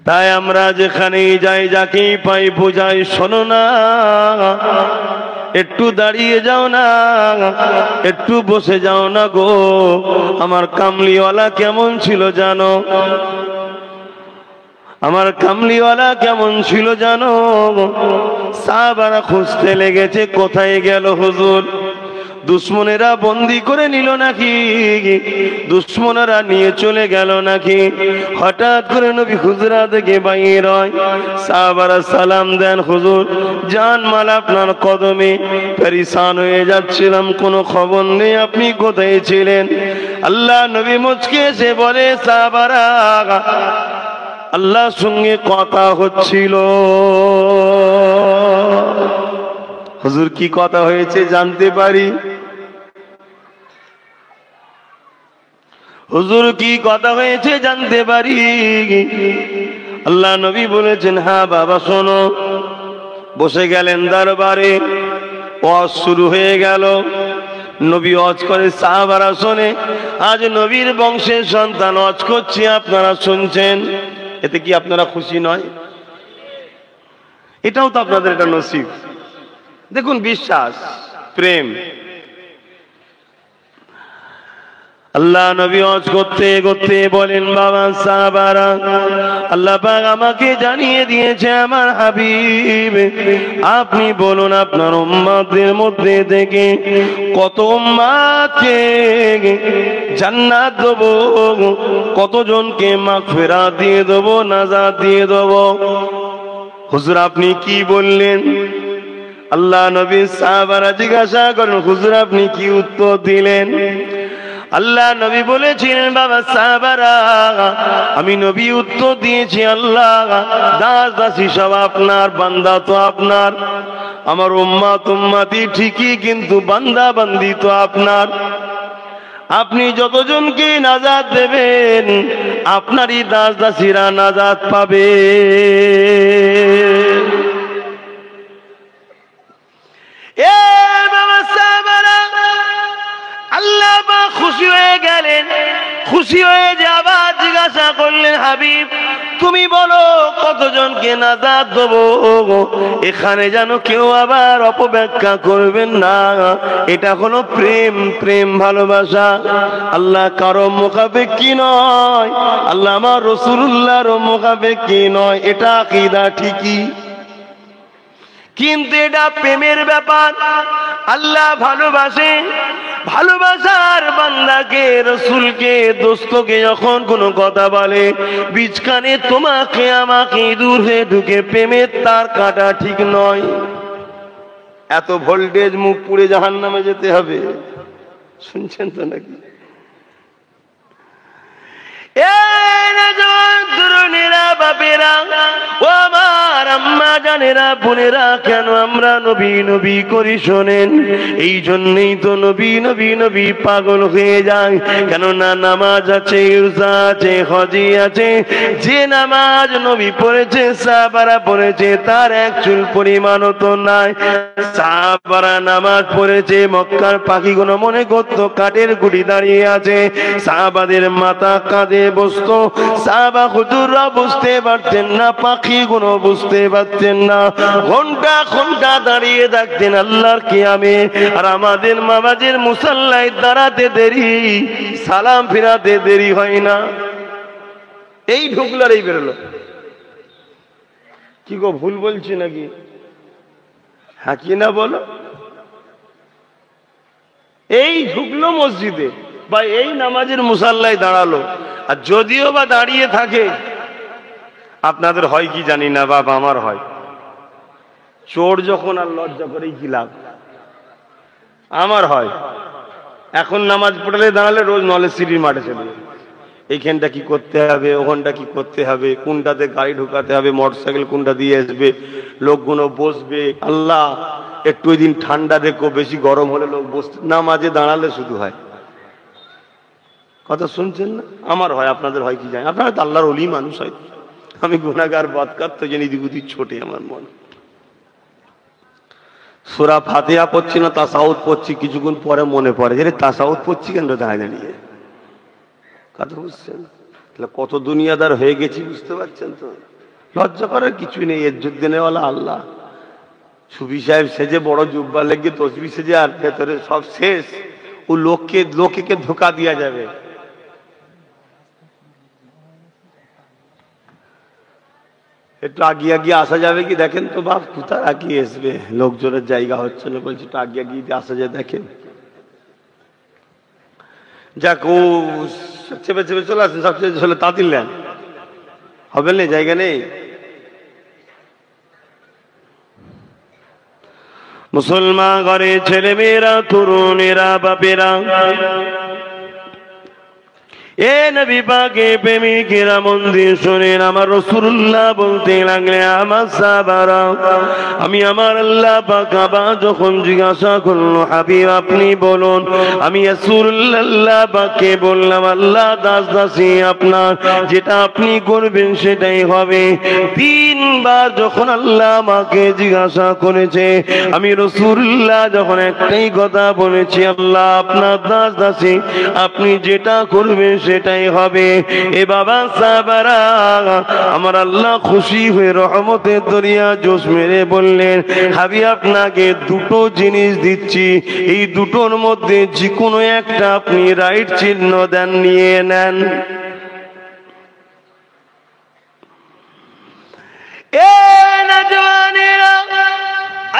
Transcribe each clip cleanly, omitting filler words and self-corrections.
তাই আমরা যেখানেই যাই যাকেই পাই বোঝাই, শোনো না, একটু দাঁড়িয়ে যাও না, একটু বসে যাও না গো। আমার কামলিওয়ালা কেমন ছিল জানো? আমার কামলিওয়ালা কেমন ছিল জানো? সাহাবারা খুঁজতে লেগেছে, কোথায় গেল হুজুর? দুশ্মনেরা বন্দি করে নিল নাকি? দুশ্মনেরা নিয়ে চলে গেল নাকি? হঠাৎ করে নবী হুজরা থেকে বাইর হয়। সাহাবারা সালাম দেন, হুজুর জানমাল আপনার কদমে, পেরেশান হয়ে যাচ্ছিলাম, কোনো খবর নেই, আপনি কোথায় ছিলেন? আল্লাহ নবী মুচকে এসে বলে, সাহাবারা আল্লাহর সঙ্গে কথা হচ্ছিল। হুজুর কি কথা হয়েছে জানতে পারি? হুজুর কি কথা হয়েছে জানতে পারি? আল্লাহ নবী বলেছেন, হ্যাঁ বাবা শোনো। বসে গেলেন দরবারে, ওয়াজ শুরু হয়ে গেল। নবী ওয়াজ করে, সাহাবারা শোনে। আজ নবীর বংশের সন্তান ওয়াজ করছে, আপনারা শুনছেন, এতে কি আপনারা খুশি নয়? এটাও তো আপনাদের একটা নসিব। দেখুন, বিশ্বাস, প্রেম। আল্লাহ নবী ওয়াজ করতে করতে বলেন, বাবা সাহাবারা, আল্লাহ পাক আমাকে জানিয়ে দিয়েছে, আমার হাবিব আপনি বলুন আপনার উম্মতদের মধ্যে থেকে কত উম্মতকে জান্নাত দেব, কতজনকে মাগফিরাত দিয়ে দেব, নাজাত দিয়ে দেব। হুজুর আপনি কি বললেন? আল্লাহ নবী সাহাবারা জিজ্ঞাসা করেন, হুজুর আপনি কি উত্তর দিলেন? আল্লাহ নবী বলেছিলেন, বাবা সাহাবারা আমি নবী উত্তর দিয়েছি, আল্লাহ দাস দাসী সব আপনার, বান্দা তো আপনার। আমার উম্মত উম্মতি ঠিকই, কিন্তু বান্দা বান্দি তো আপনার। আপনি যতজনকে নাজাত দেবেন আপনারই দাস দাসীরা নাজাত পাবে। আল্লাহ খুশি হয়ে গেলেন, খুশি হয়ে যে আবার জিজ্ঞাসা করলেন, হাবিব তুমি বলো কতজনকে নাজাত দেবো। এখানে যেন কেউ আবার অপব্যাখ্যা করবেন না, এটা হলো প্রেম, প্রেম ভালোবাসা। আল্লাহ কারো মুখাপেক্ষী নয়, আল্লাহ আমার রাসূলুল্লাহর মুখাপেক্ষী নয়, এটা আকীদা ঠিকই, কিন্তু এটা প্রেমের ব্যাপার। আল্লাহ ভালোবাসে, ভালোবাসার বান্দাকে, রসুলকে, দোস্তকে যখন কোনো কথা বলে, বীজখানে তোমাকে আমাকে দূর হয়ে ঢুকে প্রেমের তার কাটা ঠিক নয়। এত ভোল্টেজ, মুখ পুড়ে জাহান্নামে যেতে হবে, শুনছেন তো নাকি? বাপেরা, ও আমার আম্মা জানেরা, বোনেরা, কেন আমরা নবী নবী করি শোনেন? এই জন্যই তো নবী নবী নবী পাগল হয়ে যায়। কেননা নামাজ আছে, রোজা আছে, হজি আছে। যে নামাজ নবী পড়েছে, সাহাবারা পড়েছে, তার এক চুল পরিমাণও তো নাই। সাহাবারা নামাজ পড়েছে, মক্কার পাখিগুলো মনে করতো কাঠের গুড়ি দাঁড়িয়ে আছে, সাহাবাদের মাথা কাঁধে বসতো। সাহাবা হুজুররা বুঝতে পারতেন না, পাখিগুলো বুঝতে পারতেন না, ঘন্টা ঘন্টা দাঁড়িয়ে থাকতেন আল্লাহর কিয়ামে। আর আমাদের মামাজের মুসাল্লায় দাঁড়াতে দেরি, সালাম ফিরাতে দেরি হয় না। এই ঢুকলো আর এই বেরোলো। কি গো, ভুল বলছি নাকি? হ্যাঁ কি না বলো? এই ঢুকলো মসজিদে বা এই নামাজের মুসাল্লায় দাঁড়ালো, আর যদিও বা দাঁড়িয়ে থাকে, আপনাদের হয় কি জানি না, বাবা আমার হয়। চোর যখন আর লজ্জা করেই কি লাভ, আমার হয়। এখন নামাজ পড়লে দাঁড়ালে রোজ নলেজ সিটির মাঠে চলে, এইখানটা কি করতে হবে, ওখানটা কি করতে হবে, কোনটাতে গাড়ি ঢুকাতে হবে, মোটরসাইকেল কোনটা দিয়ে আসবে, লোকগুলো বসবে। আল্লাহ একটু ওই দিন ঠান্ডা দেখো, বেশি গরম হলে লোক বসতে, নামাজে দাঁড়ালে শুধু হয়। কথা শুনছেন না? আমার হয়, আপনাদের হয় কি জানি। আপনারা তো আল্লাহর ওলি মানুষ, হয়। আমি গুনাহগার বদকার, তো জানি দিগুদি ছোটে আমার মন। সূরা ফাতিহা পড়ছি না, তাসাউদ পড়ছি, কিছুক্ষণ পরে মনে পড়ে যে তাসাউদ পড়ছি কেন দাঁড়িয়ে দাঁড়িয়ে। কথা বুঝছেন? তাহলে কত দুনিয়াদার হয়ে গেছি, বুঝতে পারছেন তো? লজ্জা করার কিছুই নেই, ইজ্জত দেনেওয়ালা আল্লাহ। সুফি সাহেব সেজে বড় জুব্বা লেগে তসবি সেজে আর ভেতরে সব শেষ, ও লোককে ধোকা দিয়া যাবে। একটু আগিয়ে আসা যাবে কি দেখেন তো বাপ, কোথায় আগিয়ে আসবে, লোকজনের জায়গা হচ্ছে না, বলছে একটু আগিয়ে আসা যায় দেখেন। যাক, ও চেপে চেপে চলে আসেন, সবচেয়ে চলে তাঁতিল নেন, হবে না, জায়গা নেই। মুসলমান ঘরে ছেলে মেয়েরা, তরুণেরা, বাপেরা, এ নবী পাকে প্রেমিকেরা মন দিয়ে শোনেন। আমার রাসূলুল্লাহ বলতে লাগলে, আমার সাহাবারা, আমি আমার আল্লাহ পাক আবার যখন জিজ্ঞাসা করলো, হাবিব আপনি বলুন, আমি রাসূলুল্লাহ পাককে বললাম, আল্লাহ দাস দাসী আপনার, যেটা আপনি করবেন সেটাই হবে। তিনবার যখন আল্লাহ আমাকে জিজ্ঞাসা করেছে, আমি রাসূলুল্লাহ যখন একটাই কথা বলেছি, আল্লাহ আপনার দাস দাসী, আপনি যেটা করবেন সেটাই হবে। এ বাবা সাহাবারা, আমার আল্লাহ খুশি হয়ে রহমতের দরিয়া জোশ মেরে বললেন, হাবিব আপনাকে দুটো জিনিস দিচ্ছি, এই দুটোর মধ্যে যে কোনো একটা আপনি রাইট চিহ্ন দেন, নিয়ে নেন। এ নওজওয়ানেরা,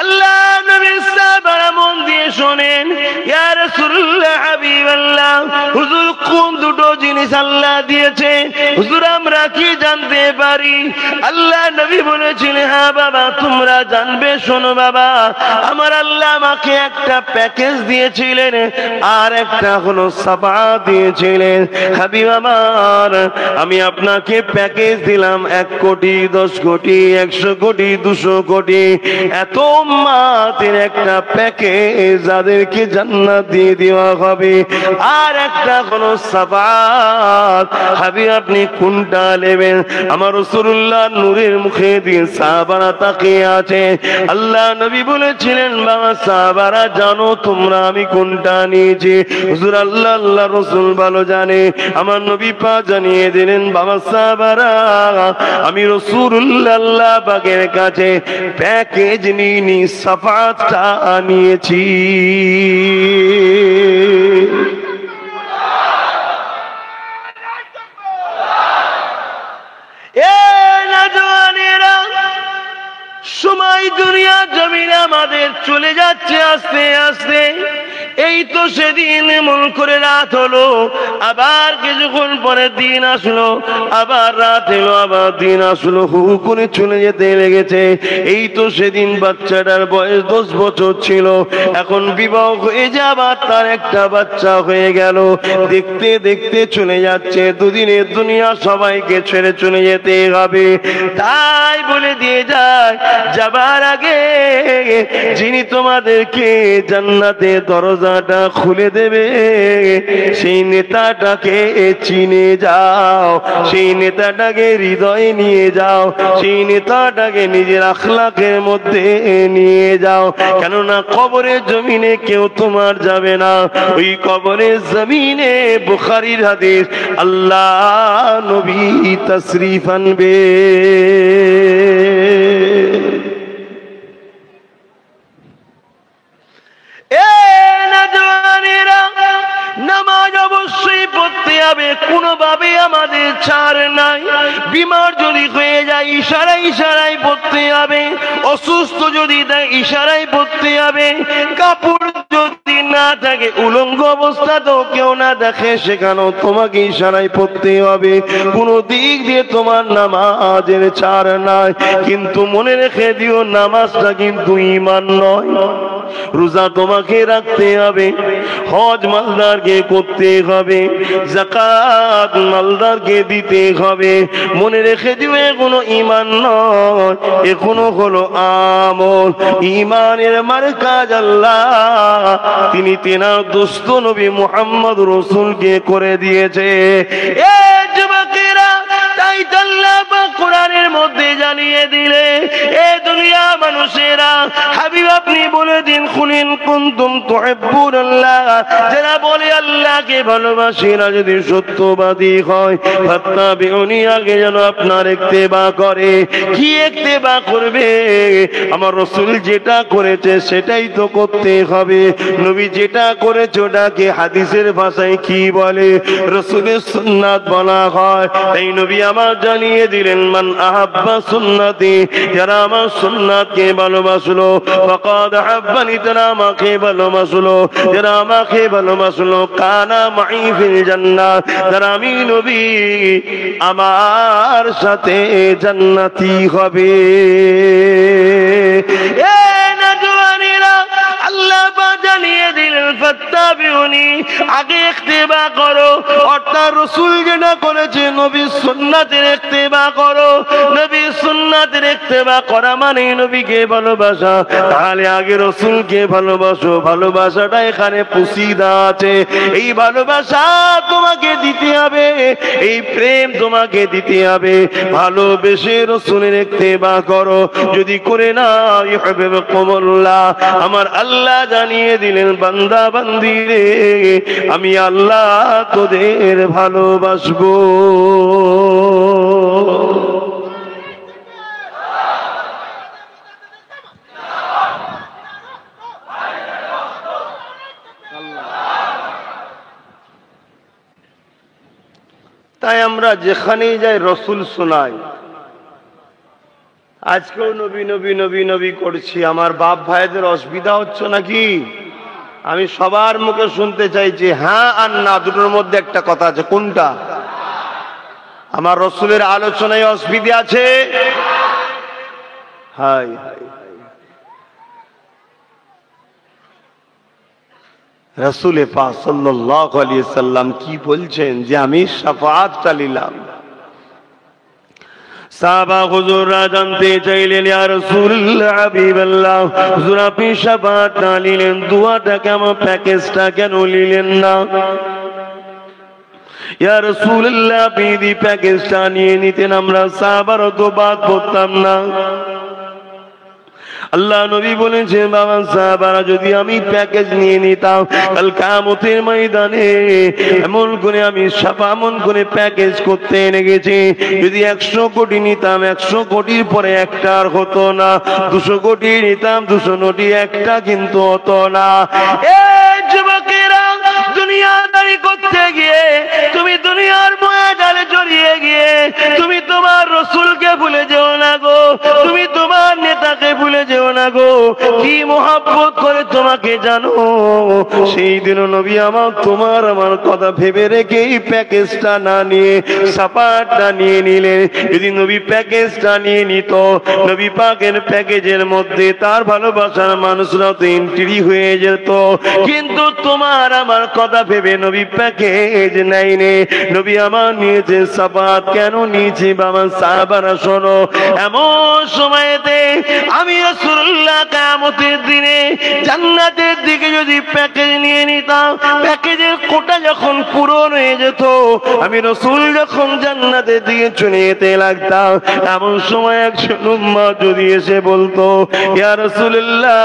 আল্লাহ নবীর সাহাবারা মন দিয়ে শোনেন, ইয়া রাসূলুল্লাহ, হাবিবাল্লাহ, হুজুর কোন দুটো জিনিস আল্লাহ দিয়েছে, হুজুর আমরা কি জানতে পারি? আল্লাহ নবী বলেছিলেন, হ্যাঁ বাবা তোমরা জানবে, শোনো বাবা, আমার আল্লাহ আমাকে একটা প্যাকেজ দিয়েছিলেন, আর একটা হলো সাফাত দিয়েছিলেন। হাবিব আমার, আমি আপনাকে প্যাকেজ দিলাম 1 কোটি, 10 কোটি, 100 কোটি, 200 কোটি, এত উম্মতের একটা প্যাকেজ, যাদেরকে জান্নাত দিয়ে দেওয়া হবে, আর একটা হলো সাফাত। হাবিব আপনি কোনটা নেবেন? আমার রাসূলুল্লাহ নূরের মুখে দিয়ে সাহাবারা তাকিয়ে আছে। আল্লাহ নবী বলেছিলেন, বাবা সাহাবারা জানো তোমরা আমি কোনটা নিয়েছি? হুজুর আল্লাহ রাসূল ভালো জানে। আমার নবী পাক জানিয়ে দিলেন, বাবা সাহাবারা, আমি রাসূলুল্লাহ পাকের কাছে প্যাকেজ নিয়ে সাফাতটা নিয়েছি। সময় দুনিয়া জমিনে আমাদের চলে যাচ্ছে আস্তে আস্তে। এই তো সেদিন এমন করে রাত হলো, আবার কিছুক্ষণ পরে দিন আসলো, আবার রাত এলো, আবার দিন আসলো, হু করে চলে যেতে লেগেছে। এই তো সেদিন বাচ্চাটার বয়স 10 বছর ছিল, এখন বিবাহ হয়ে যাবার তার একটা বাচ্চা হয়ে গেল। দেখতে দেখতে চলে যাচ্ছে, দুদিনের দুনিয়া সবাইকে ছেড়ে চলে যেতে হবে। তাই বলে দিয়ে যায়, যাবার আগে যিনি তোমাদেরকে জান্নাতে দরজাটা খুলে দেবে, সেই নেতাটাকে চিনে যাও, সেই নেতাটাকে হৃদয়ে নিয়ে যাও, সেই নেতাটাকে নিজের আখলাকের মধ্যে নিয়ে যাও। কেননা কবরের জমিনে কেউ তোমার যাবে না, ওই কবরের জমিনে, বুখারীর হাদিস, আল্লাহ নবী তাশরীফ আনবে। নামাজ অবশ্যই পড়তে হবে, কোনোভাবে আমাদের ছাড় নাই। বিমার যদি হয়ে যায় ইশারায় পড়তে হবে, অসুস্থ যদি দেয় ইশারায় পড়তে হবে, কাপড় যদি না থাকে, উলঙ্গ অবস্থাতেও কেউ না দেখে, সেখানেও তোমাকে ইশারায় পড়তে হবে। কোনো দিক দিয়ে তোমার নামাজের ছাড় নাই। কিন্তু মনে রেখে দিও, নামাজটা কিন্তু ঈমান নয়। রোজা তোমাকে রাখতে হবে, হজ মালদারকে করতে হবে, যাকাত মালদারকে দিতে হবে। মনে রেখে দিবে, কোনো ঈমান নয়, এখনো হলো আমল। ঈমানের মার্কাজ আল্লাহ তিনি তেনার দোস্ত নবী মুহাম্মদ রাসূলকে করে দিয়েছে। এ যুবকেরা, তাই তো আল্লাহ পাক কোরআনের মধ্যে জানিয়ে দিলে, এ দুনিয়া মানুষেরা, হাবিব আপনি বলে দিন, কুল ইন কুনতুম তুহিব্বুনাল্লাহ আল্লাহ, যারা বলে আল্লাহকে ভালোবাসে না যদি সত্যবাদী হয়, ফাত্তাবিউনি আগে যেন আপনার ইত্তেবা করে। কি ইত্তেবা করবে? আমার রাসূল যেটা করেছে সেটাই তো করতে হবে। নবী যেটা করেছে ওটাকে হাদিসের ভাষায় কি বলে? রাসূলের সুন্নাত বলা হয়। এই নবী আমার জানিয়ে দিলেন, মান আহাব্বা সুন্নতি, যারা আমার সুন্নাতকে ভালোবাসলো, ফাকাদ আহাব্বানি, তারা আমাকে ভালোবাসলো। যারা আমাকে ভালোবাসলো, কানা মাই ফিল জান্নাত, যারা আমি নবী আমার সাথে জান্নাতি হবে। এ নজওয়ানেরা, আল্লাহ জানিয়ে দিলেন ফাত্তাবিউনি, আগে ইত্তেবা করো। অর্থাৎ রাসূল যেটা করেছে নবীর সুন্নাতের ইত্তেবা করো। নবীর সুন্নাতের ইত্তেবা করা মানে নবীকে ভালোবাসা। তাহলে আগে রাসূলকে ভালোবাসো। ভালোবাসাটা এখানে পুশিদা আছে। এই ভালোবাসা তোমাকে দিতে হবে, এই প্রেম তোমাকে দিতে হবে। ভালোবেসে রাসূলের ইত্তেবা করো। যদি করে না, ইউহিব্বুকুমুল্লাহ, আমার আল্লাহ জানিয়ে দিলেন, বান্দা বান্দি রে, আমি আল্লাহ তোদের ভালোবাসবো। তাই আমরা যেখানেই যাই রসুল শোনাই। আজকেও নবী নবী নবী নবী করছি। আমার বাপ ভাইদের অসুবিধা হচ্ছে নাকি? আমি সবার মুখে শুনতে চাইছি হ্যাঁ আর না, দুটোর মধ্যে একটা কথা আছে। কোনটা? আমার রসুলের আলোচনায় অসুবিধা আছে? হাই হাই, রাসূল পাক সাল্লাল্লাহু আলাইহি সাল্লাম কি বলছেন যে আমি শাফাআত চালিলাম। সাহাবা হুজুররা জানতে চাইলেন, ইয়া রাসূলুল্লাহ, হাবিবাল্লাহ, হুজুর আপনি শাফাআত না নিলেন, দোয়াটা কেমন, প্যাকেজটা কেন নিলেন না? ইয়া রাসূলুল্লাহ, আপনি যদি প্যাকেজটা নিয়ে নিতেন আমরা সাহাবার তো বাদ পড়তাম না। আল্লাহ নবী বলেছেন, বাবা সাহাবারা, যদি আমি প্যাকেজ নিয়ে নিতাম কাল কিয়ামতের ময়দানে এমন করে আমি এমন করে প্যাকেজ করতে এনে গেছি, যদি 100 কোটি নিতাম 100 কোটির পরে একটা আর হতো না, 200 কোটি নিতাম 200 কোটি একটা কিন্তু হতো না। এই যুবকেরা, দুনিয়াদারি করতে গিয়ে তুমি দুনিয়ার মায়াজালে জড়িয়ে গিয়ে তুমি তোমার রাসূলকে ভুলে যেও না গো, তুমি তোমার নেতাকে ভুলে যেও না গো। কি মোহাব্বত করে তোমাকে জানো। সেই দিন নবী আমার তোমার আমার কথা ভেবে রেখে এই প্যাকেজটা না নিয়ে শাফাআতটা নিয়ে নিলেন। যদি নবী প্যাকেজটা নিয়ে নিত, নবী পাকের প্যাকেজের মধ্যে তার ভালোবাসার মানুষরা তো এন্ট্রি হয়ে যেত। কিন্তু তোমার আমার কথা ভেবে নবী প্যাকেজ নেয়নি, নবী আমার নিয়েছে শাফাআত। কেন নিয়েছি বাবা সাহাবারা শোনো, এমন সময়তে আমি রাসূলুল্লাহ কিয়ামতের দিনে জান্নাতের দিকে যদি প্যাকেজ নিয়ে নিতাম, প্যাকেজের কোটা যখন পূরণ হয়ে যেত, আমি রাসূল যখন জান্নাতের দিকে চলে যেতে লাগতাম, এমন সময় একজন উম্মত যদি এসে বলতো, ইয়া রাসূলুল্লাহ,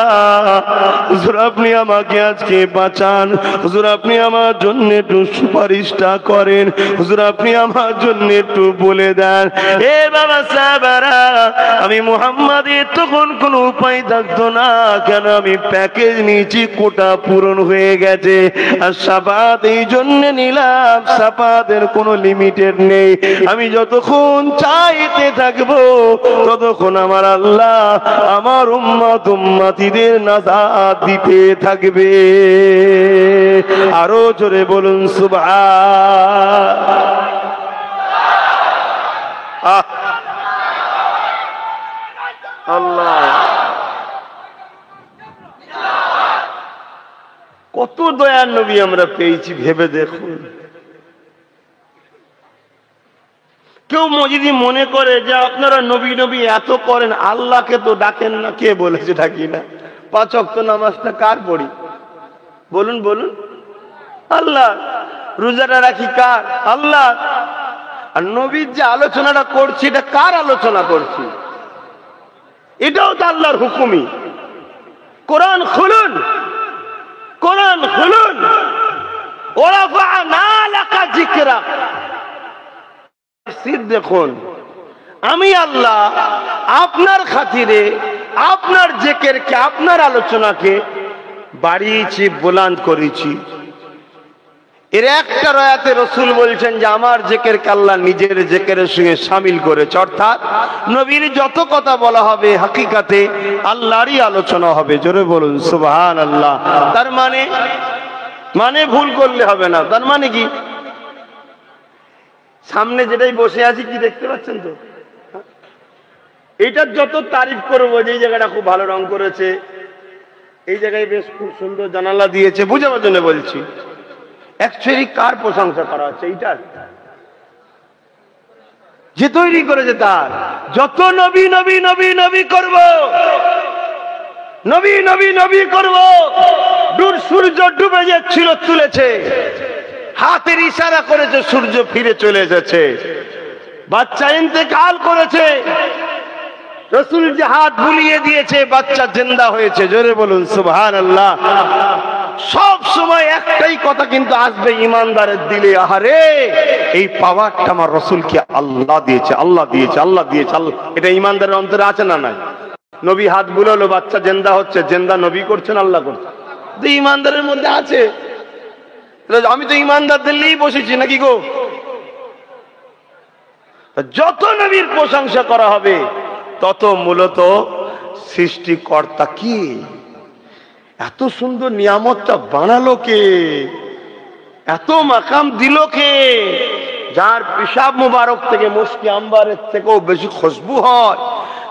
হুজুর আপনি আমাকে আজকে বাঁচান, হুজুর আপনি আমার জন্য একটু সুপারিশটা করেন, হুজুর আপনি আমার জন্য একটু বলে দেন। এ বাবা সাহাবারা, আমি মুহাম্মাদের তখন কোনো উপায় থাকতো না, কেন আমি প্যাকেজ নিয়েছি, কোটা পূরণ হয়ে গেছে। আর শাফাআত এই জন্য নিলাম, শাফাআতের কোনো লিমিটেড নেই, আমি যতক্ষণ চাইতে থাকবো ততক্ষণ আমার আল্লাহ আমার উম্মত উম্মতিদের নাজাত দিতে থাকবে। আরো জোরে বলুন সুবহান। আল্লাহ, কত দয়ার নবী আমরা পেয়েছি ভেবে দেখুন। কেউ যদি মনে করে যে আপনারা নবী নবী এত করেন, আল্লাহকে তো ডাকেন না, কে বলেছে ডাকি না? 5 ওয়াক্ত নামাজটা কার পড়ি বলুন বলুন? আল্লাহ। রোজাটা রাখি কার? আল্লাহ। আর নবীর যে আলোচনাটা করছি, এটা কার আলোচনা করছি? এটাও তো আল্লাহর হুকুমই। কোরআন খুলুন, কোরআন খুলুন, ওয়ারাফা'না লাকা যিকরাক, দেখুন আমি আল্লাহ আপনার খাতিরে আপনার জিকিরকে, আপনার আলোচনাকে বাড়িয়েছি, বুলন্দ করেছি। এর একটা রায়াতে রাসূল বলছেন যে আমার জিকিরকে আল্লাহ নিজের জিকিরের সঙ্গে শামিল করেছে, অর্থাৎ নবীর যত কথা বলা হবে হাকিকাতে আল্লাহরই আলোচনা হবে। জোরে বলুন সুবহানাল্লাহ। তার মানে ভুল করলে হবে না। তার মানে কি, সামনে যেটাই বসে আছি কি দেখতে পাচ্ছেন তো, এইটার যত তারিফ করবো, যে জায়গাটা খুব ভালো রং করেছে, এই জায়গায় বেশ খুব সুন্দর জানালা দিয়েছে, বুঝাবার জন্য বলছি। অ্যাকচুয়ালি কার প্রশংসা করা হচ্ছে? এইটার যে তৈরি করেছে তার। যত নবী নবী নবী নবী করব, নবী নবী নবী করব, দূর সূর্য ডুবে যাচ্ছিল, তুলেছে, হাতের ইশারা করেছে, সূর্য ফিরে চলে এসেছে। বাচ্চা ইন্তেকাল করেছে, রাসূল যে হাত বুলিয়ে দিয়েছে, বাচ্চা জিন্দা হয়েছে। জোরে বলুন সুবহানাল্লাহ। সব সময় একটাই কথা কিন্তু আসবে ইমানদারের দিলে, আহারে এই পাওয়ারটা আমার রাসূলকে আল্লাহ দিয়েছে, আল্লাহ দিয়েছে, আল্লাহ দিয়েছে, আল্লাহ। এটা ইমানদারের অন্তরে আছে না নাই? নবী হাত বুলালো, বাচ্চা জিন্দা হচ্ছে, জিন্দা নবী করছেন, আল্লাহ করছেন, তো ইমানদারের মধ্যে আছে। আমি তো ইমানদারদের নিয়েই বসেছি নাকি গো? যত নবীর প্রশংসা করা হবে তত মূলত সৃষ্টিকর্তা কি, এত সুন্দর নিয়ামতটা বানালো কে, এত মাকাম দিল কে, যার পেশাব মুবারক থেকে মুশকি আম্বারের থেকেও বেশি খুশবু হয়,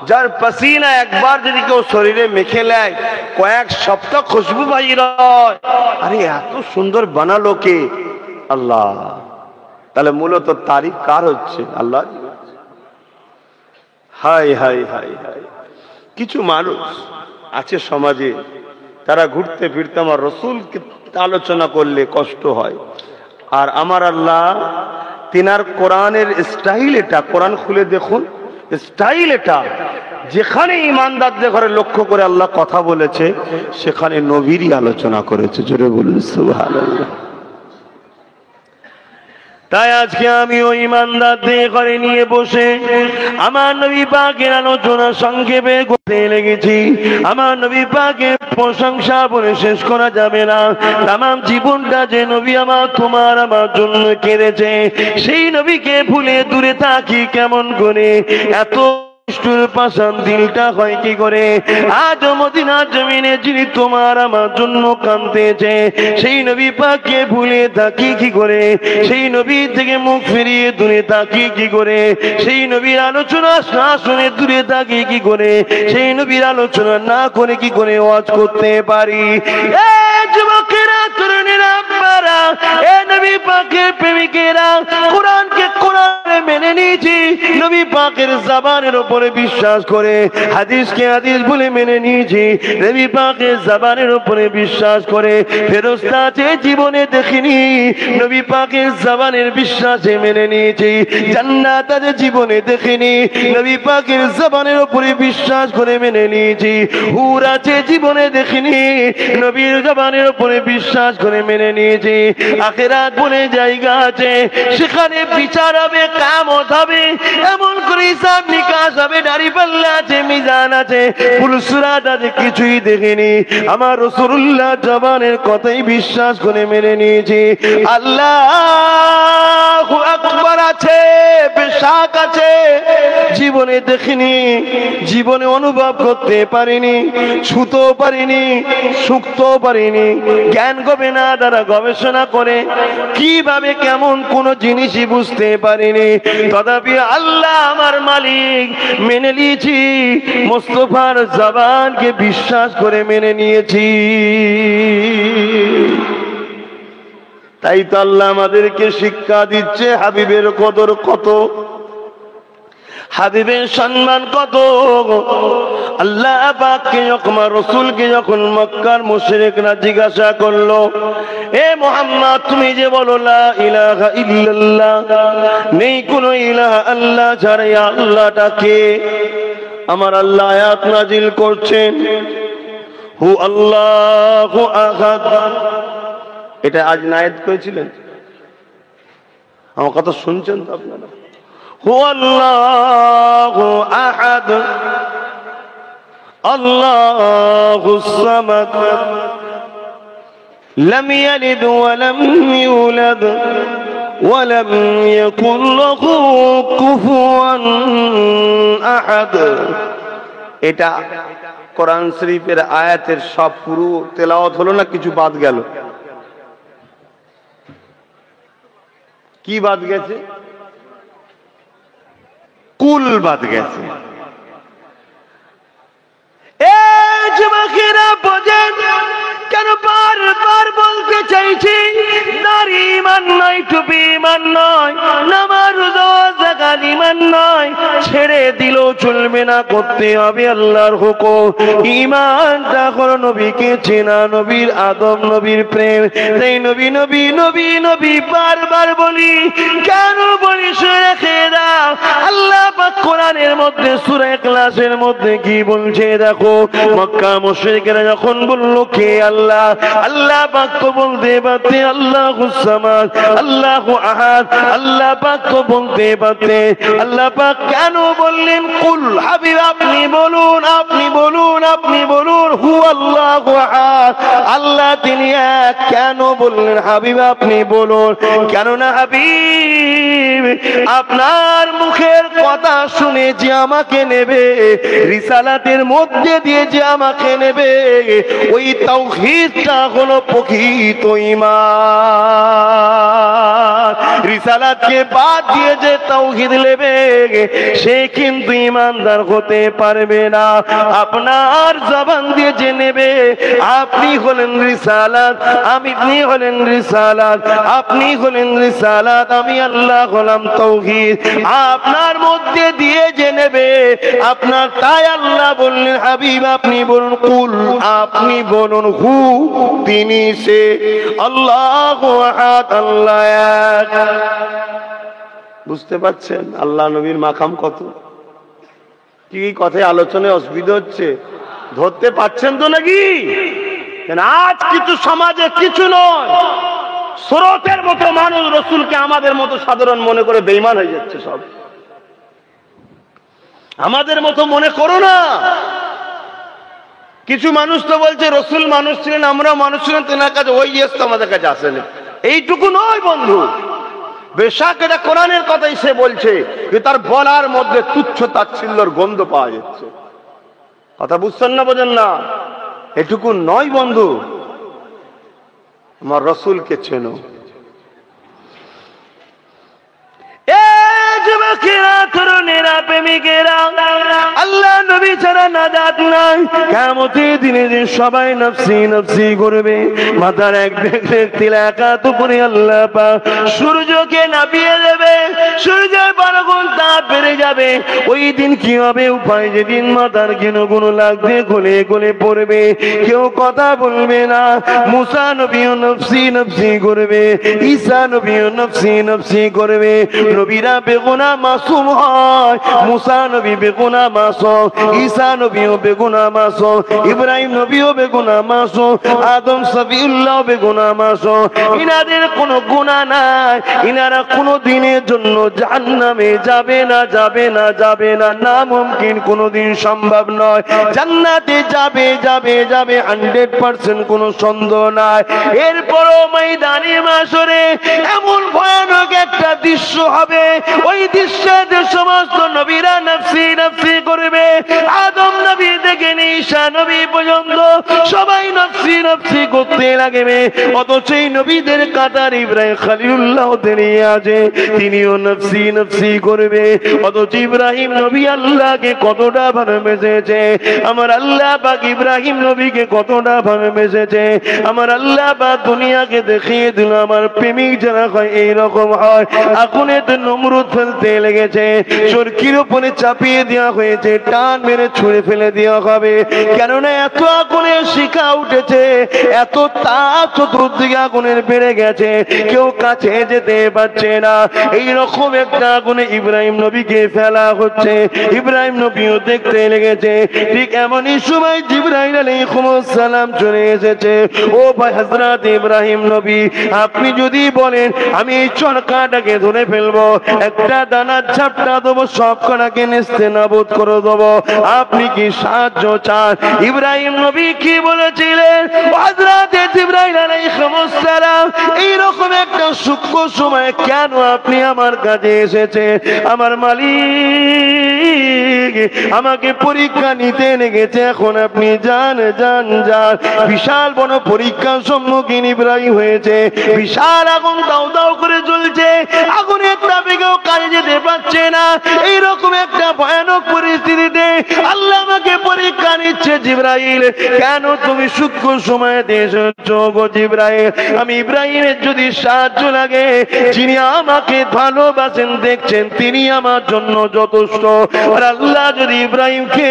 যার পাসিনা একবার যদি কেউ শরীরে মেখে নেয় কয়েক সপ্তাহ খুশবু বাইর হয়। আরে এত সুন্দর বানালো কে? আল্লাহ। তাহলে মূলত তারিফ কার হচ্ছে? আল্লাহ। হাই হাই হাই হাই, কিছু মানুষ আছে সমাজে, তারা ঘুরতে ফিরতে আমার রাসূলকে আলোচনা করলে কষ্ট হয়। আর আমার আল্লাহ তিনার কোরআনের স্টাইল এটা, কোরআন খুলে দেখুন স্টাইল এটা, যেখানে ইমানদারদের ঘরে লক্ষ্য করে আল্লাহ কথা বলেছে সেখানে নবীরই আলোচনা করেছে। জোরে বলুন সুবহানাল্লাহ। তাই আজকে আমি ওই ইমানদারদের ঘরে নিয়ে বসে আমার নবী পাকের আলোচনা সংক্ষেপে করতে লেগেছি। আমার নবী পাকের প্রশংসা বলে শেষ করা যাবে না। তামাম জীবনটা যে নবী আমার তোমার আমার জন্য কেঁদেছে, সেই নবীকে ভুলে দূরে থাকি কেমন করে? এত পাষাণ দিলটা হয় কি করে? আজ মদিনার জমিনে যিনি তোমার আমার জন্য কাঁদতেছে, সেই নবী পাককে ভুলে থাকি কি করে? সেই নবী থেকে মুখ ফিরিয়ে দূরে থাকি কি করে? সেই নবীর আলোচনা না শুনে দূরে থাকি কি করে? সেই নবীর আলোচনা না করে কি করে ওয়াজ করতে পারি? যুবকেরা, তরুণেরা, আপনারা এ নবী পাকের প্রেমিকেরা, কোরআনকে কোরআনে মেনে নিয়েছি, নবী পাকের জবানের উপরে বিশ্বাস করে, হাদিসকে হাদিস বলে মেনে নিয়েছি, নবী পাকের জবানের উপরে বিশ্বাস করে, ফেরেশতা আছে জীবনে দেখিনি, নবী পাকের জবানের বিশ্বাসে মেনে নিয়েছি, জান্নাত আছে জীবনে দেখিনি, নবী পাকের জবানের উপরে বিশ্বাস করে মেনে নিয়েছি, হুর আছে জীবনে দেখিনি, নবীর জবানের উপরে বিশ্বাস করে মেনে নিয়েছি, আখিরাত বলে জায়গা আছে, সেখানে বিচার হবে, কিয়ামত হবে, এমন করে হিসাব নিকাশ হবে, দাড়ি পাল্লা আছে, মিজান আছে, পুলসিরাত আছে, কিছুই দেখিনি, আমার রাসূলুল্লাহ জবানের কথাই বিশ্বাস করে মেনে নিয়েছি। আল্লাহু আকবার আছে, বেশাক আছে, জীবনে দেখিনি, জীবনে অনুভব করতে পারিনি, ছুঁতেও পারিনি, শুকতেও পারিনি, জ্ঞান গবেষণা দ্বারা গবেষণা করে কিভাবে কেমন কোন জিনিসই বুঝতে পারিনি, তথাপি আল্লাহ আমার মালিক মেনে নিয়েছি, মুস্তাফার জবানকে বিশ্বাস করে মেনে নিয়েছি। তাই তো আল্লাহ আমাদেরকে শিক্ষা দিচ্ছে হাবিবের কদর কত, হাবিবের সম্মান কত। আল্লাহ পাককে যখন রাসূলকে যখন মক্কার মুশরিকরা জিজ্ঞাসা করলো, এ মুহাম্মদ তুমি যে বলো লা ইলাহা ইল্লাল্লাহ, নেই কোন ইলাহা আল্লাহ ছাড়া, আল্লাহটা কে? আমার আল্লাহ আয়াত নাজিল করছেন, হু আল্লাহু আহাদ। এটা আজ নায়েত করেছিলেন, আমার কথা শুনছেন তো আপনারা? হু আল্লাহু আহাদ আল্লাহুস সামাদ লাম ইয়ালিদ ওয়া লাম ইউলাদ ওয়া লাম ইয়াকুল লাহু কুফুয়ান আহাদ। এটা কোরআন শরীফের আয়াতের সব পুরো তেলাওয়াত হলো না, কিছু বাদ গেল। কি বাদ গেছে? কুল বাদ গেছে। এই যুবকেরা বোঝেন কেন বারবার বলতে চাইছি, নারী ঈমান নয়, টুপি ঈমান নয়, নামাজ রোজা যাকাত ঈমান নয়, ছেড়ে দিলেও চলবে না, করতে হবে আল্লাহর হুকুম। ঈমানটা হলো নবীকে চেনা, নবীর আদব, নবীর প্রেম। তাই নবী নবী নবী নবী বারবার বলি। কেন বলি? শুনে রেখে দাও, আল্লাহ পাক কোরআনের মধ্যে সূরা ইখলাসের মধ্যে কি বলছে দেখো। মক্কা মুশরিকরা যখন বলল কে আল্লাহ, আল্লাহ পাক তো বলতে পারতে আল্লাহুস সামাদ, আল্লাহু আহাদ, আল্লাহ পাক তো বলতে পারতে। আল্লাহ পাক কেন বললেন কুল? হাবিব আপনি বলুন, আপনি বলুন, আপনি বলুন হু আল্লাহু আহাদ, আল্লাহ তিনি এক। কেন বললেন হাবিব আপনি বলুন? কেননা হাবিব আপনার মুখের কথা শুনে যে আমাকে নেবে, রিসালাতের মধ্যে দিয়ে যে আমাকে নেবে, ওই তাওহীদটা হলো প্রকৃত ঈমান। রিসালাতকে বাদ দিয়ে যে তাওহীদ নেবে সে কিন্তু ঈমানদার হতে পারবে না। আপনার জবান দিয়ে যে নেবে, আপনি হলেন রিসালাত, আপনি হলেন রিসালাত, আপনি হলেন রিসালাত, আমি আল্লাহ হলাম তাওহীদ। আপনার মধ্যে দিয়ে যে নেবে আপনার, তাই আল্লাহ বললেন হাবিব আপনি বলুন কুল, আপনি বলুন হু, তিনি সে আল্লাহু আহাদ, আল্লাহ এক। বুঝতে পারছেন আল্লাহ নবীর মাকাম কত? কি কথায় আলোচনায় অসুবিধা হচ্ছে? ধরতে পারছেন তো নাকি? আজ কিছু সমাজে কিছু নয়, স্রোতের মতো মানুষ রসুলকে আমাদের মতো সাধারণ মনে করে বেঈমান হয়ে যাচ্ছে। সব আমাদের মতো মনে করো না। কিছু মানুষ তো বলছে রসুল মানুষ ছিলেন, আমরা মানুষ ছিলেন, তেনার কাছে ওই ইয়েস তো আমাদের কাছে আসেন। এইটুকু নয় বন্ধু, বেশাক এটা কোরআনের কথাই সে বলছে, যে তার বলার মধ্যে তুচ্ছ তাচ্ছিল্যর গন্ধ পাওয়া যাচ্ছে। কথা বুঝছেন না, বোঝেন না? এটুকু নয় বন্ধু, আমার রসুলকে চেনো। যুবকেরা, তরুণেরা, প্রেমিকেরা, আল্লাহ নবী ছাড়া নাজাত নাই। কিয়ামতের দিনে যে সবাই নফসি নফসি করবে, মাথার এক ব্যক্তি একাত উপরে আল্লাহ পাক সূর্যকে নামিয়ে দেবে, সূর্যের 12 গুণ তাপ বেড়ে যাবে। ওই দিন কি হবে উপায়? যেদিন মাথার গুণ লাগবে, গলে গলে পড়বে, কেউ কথা বলবে না। মুসা নবীও নফসি নফসি করবে, ঈসা নবীও নফসি নফসি করবে। নবীরা বেগুনাহ মাসুম হয়, মুসা নবী বেগুনাহ মাসুম, ঈসা নবীও বেগুনাহ মাসুম, ইব্রাহিম নবীও বেগুনাহ মাসুম, আদম সফিউল্লাহ বেগুনাহ মাসুম। ইনাদের কোনো গুনাহ নাই, ইনারা কোনো দিনের জন্য জাহান্নামে যাবে না, যাবে না, যাবে না, নামুমকিন, কোনোদিন সম্ভব নয়। জান্নাতে যাবে, যাবে, যাবে 100%, কোনো সন্দেহ নাই। এরপরও ময়দানে মাশরে এমন ভয়ানক একটা দৃশ্য হবে, ওই দৃশ্যে যে সমস্ত নবীরা নফসি নফসি করবে, আদম নবী থেকে ঈসা নবী পর্যন্ত সবাই নফসি নফসি করতে লাগবে। অথচ এই নবীদের কাতার ইব্রাহিম খলিলুল্লাহ তিনি আছে, তিনিও নফসি নফসি করবে। অথচ ইব্রাহিম নবী আল্লাহকে কতটা ভালোবেসেছে, আমার আল্লাহ পাক ইব্রাহিম নবীকে কতটা ভালোবেসেছে। আমার আল্লাহ পাক দুনিয়াকে দেখিয়ে দিল আমার প্রেমিক যারা হয় এইরকম হয়। আগুনে তো নমরুদ ফেলতে লেগেছে, চরকির উপরে চাপিয়ে দেওয়া হয়েছে, টান মেরে ছুঁড়ে ফেলে দেওয়া হবে। কেননা এত আগুনের শিখা উঠেছে, এত তাপ চতুর্দিকে আগুনের বেড়ে গেছে, কেউ কাছে যেতে পারছে না। এইরকম একটা আগুনে ইব্রাহিম নবীকে ফেলা হচ্ছে, ইব্রাহিম নবীও দেখতে লেগেছে। ঠিক এমনই সময় জিবরাইল আলাইহিস সালাম চলে এসেছে। ও ভাই হযরত ইব্রাহিম নবী, আপনি যদি বলেন আমি এই চরকাটাকে ধরে ফেলবো, একটা দানার ঝাপটা দেবো, সব কটাকে নেস্তেনাবুদ করে দেবো, আপনি কি সাহায্য চান? ইব্রাহিম নবী কি বলেছিলেন? হযরত জিবরাইল আলাইহিস সালাম, এইরকম একটা সূক্ষ্ম সময় কেন আপনি আমার কাছে এসেছেন? আমার মালিক আমাকে পরীক্ষা নিতে লেগেছে, এখন আপনি যান যান যান। বিশাল বড় পরীক্ষার সম্মুখীন ইব্রাহিম হয়েছে। বিশাল আগুন দাউ দাউ করে জ্বলছে, আগুনের তাপে কেউ কাজে যেতে পারছে না। এইরকম একটা ভয়ানক পরিস্থিতিতে আল্লাহ আমাকে পরীক্ষা নিচ্ছে। জিবরাইল, কেন তুমি সূক্ষ্ম সময়ে এসেছো গো জিবরাইল? আমি ইব্রাহিমের যদি সাহায্য লাগে, যিনি আমাকে ভালোবাসেন দেখছেন, তিনি আমার জন্য যথেষ্ট। আর আল্লাহ যদি ইব্রাহিমকে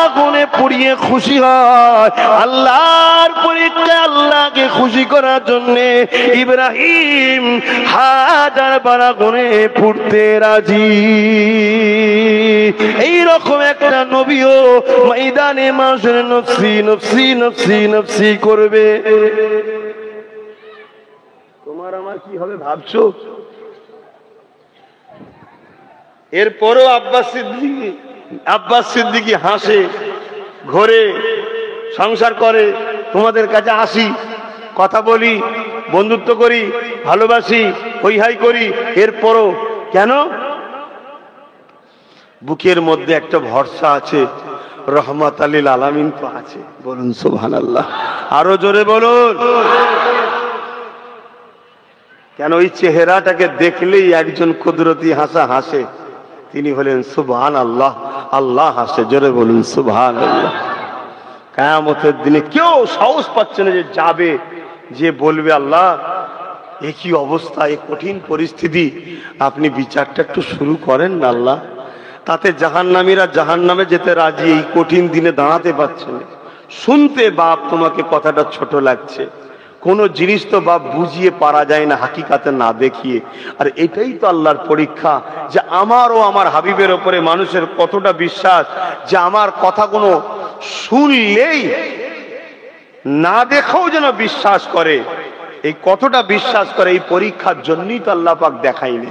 আগুনে পুড়িয়ে খুশি হয়, আল্লাহর পরীক্ষা আল্লাহকে খুশি করার জন্য ইব্রাহিম হাজার বার আগুনে পুড়তে রাজি। এইরকম একটা নবীও ময়দানে মাশর নফসি নফসি নফসি নফসি করবে। তোমার আমার কি হবে ভাবছো? এরপরও আব্বাস সিদ্দিকী হাসে, ঘরে সংসার করে, তোমাদের কাছে আসি, কথা বলি, বন্ধুত্ব করি, ভালোবাসি, হই হাই করি। এরপরও কেন? বুকের মধ্যে একটা ভরসা আছে, রহমত লিল আলামিন তো আছে। বলুন সুবহানাল্লাহ, আরো জোরে বলুন। কেন? ওই চেহারাটাকে দেখলেই একজন কুদরতি হাসা হাসে, তিনি হলেন সুবহানাল্লাহ। আল্লাহ হাসে, জোরে বলুন সুবহানাল্লাহ। কিয়ামতের দিনে কেউ সাহস পাচ্ছে না যে যাবে, যে বলবে আল্লাহ এ কি অবস্থা, এ কঠিন পরিস্থিতি, আপনি বিচারটা একটু শুরু করেন না আল্লাহ। তাতে জাহান্নামীরা জাহান্নামে যেতে রাজি, এই কঠিন দিনে দাঁড়াতে পারছে না। শুনতে বাপ তোমাকে কথাটা ছোট লাগছে, কোন জিনিস তো বাপ বুঝিয়ে পারা যায় না হাকিকাতে না দেখিয়ে। আর এটাই তো আল্লাহর পরীক্ষা, যে আমার ও আমার হাবিবের ওপরে মানুষের কতটা বিশ্বাস, যে আমার কথা কোনো শুনলেই না দেখেও যেন বিশ্বাস করে। এই কতটা বিশ্বাস করে, এই পরীক্ষার জন্যই তো আল্লাহ পাক দেখাইনি।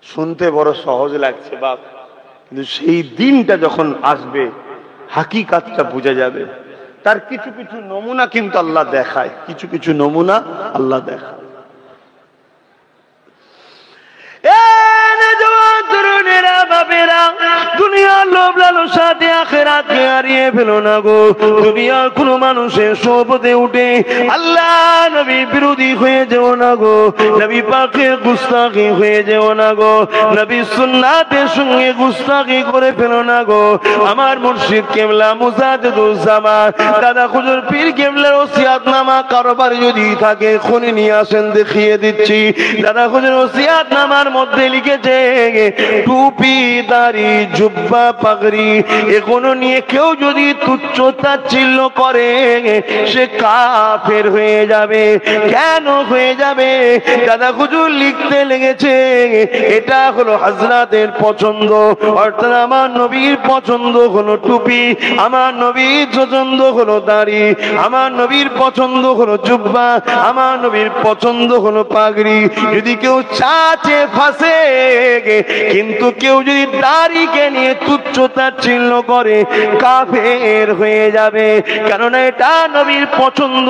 শুনতে বড় সহজ লাগছে বাপ, কিন্তু সেই দিনটা যখন আসবে হাকিকাতটা বুঝা যাবে। তার কিছু কিছু নমুনা কিন্তু আল্লাহ দেখায়, কিছু কিছু নমুনা আল্লাহ দেখায়। দুনিয়ার লোভ লালসাতে আখিরাতকে হারিয়ে ফেলো না গো। দুনিয়ার কোন মানুষের সোহবতে উঠে আল্লাহ নবী বিরোধী হয়ে যেও না গো। নবী পাকের গুস্তাখি হয়ে যেও না গো। নবী সুন্নাতের সঙ্গে গুস্তাখি করে ফেলো না গো। আমার মুর্শিদ কেবলা মুজাদ্দিদুজ্জামান দাদা হুজুর পীর কেবলার ওসিয়াতনামা কারোবার যদি থাকে খুনি নিয়ে আসেন, দেখিয়ে দিচ্ছি। দাদা হুজুর ওসিয়াতনামার মধ্যে লিখেছে টুপি, দাড়ি, জুব্বা, পাগড়ি এগুলো নিয়ে কেউ যদি তুচ্ছ তাচ্ছিল্য করে সে কাফের হয়ে যাবে। কেন হয়ে যাবে? দাদা হুজুর লিখতে লেগেছে এটা হলো হযরতের পছন্দ, অর্থাৎ আমার নবীর পছন্দ হলো টুপি, আমার নবীর পছন্দ হলো দাড়ি, আমার নবীর পছন্দ হলো জুব্বা, আমার নবীর পছন্দ হলো পাগড়ি। যদি কেউ চাচে ফাঁসে, কিন্তু কেউ যদি দাড়িকে নিয়ে তুচ্ছ তাচ্ছিল্য করে কাফের হয়ে যাবে। কেননা এটা নবীর পছন্দ,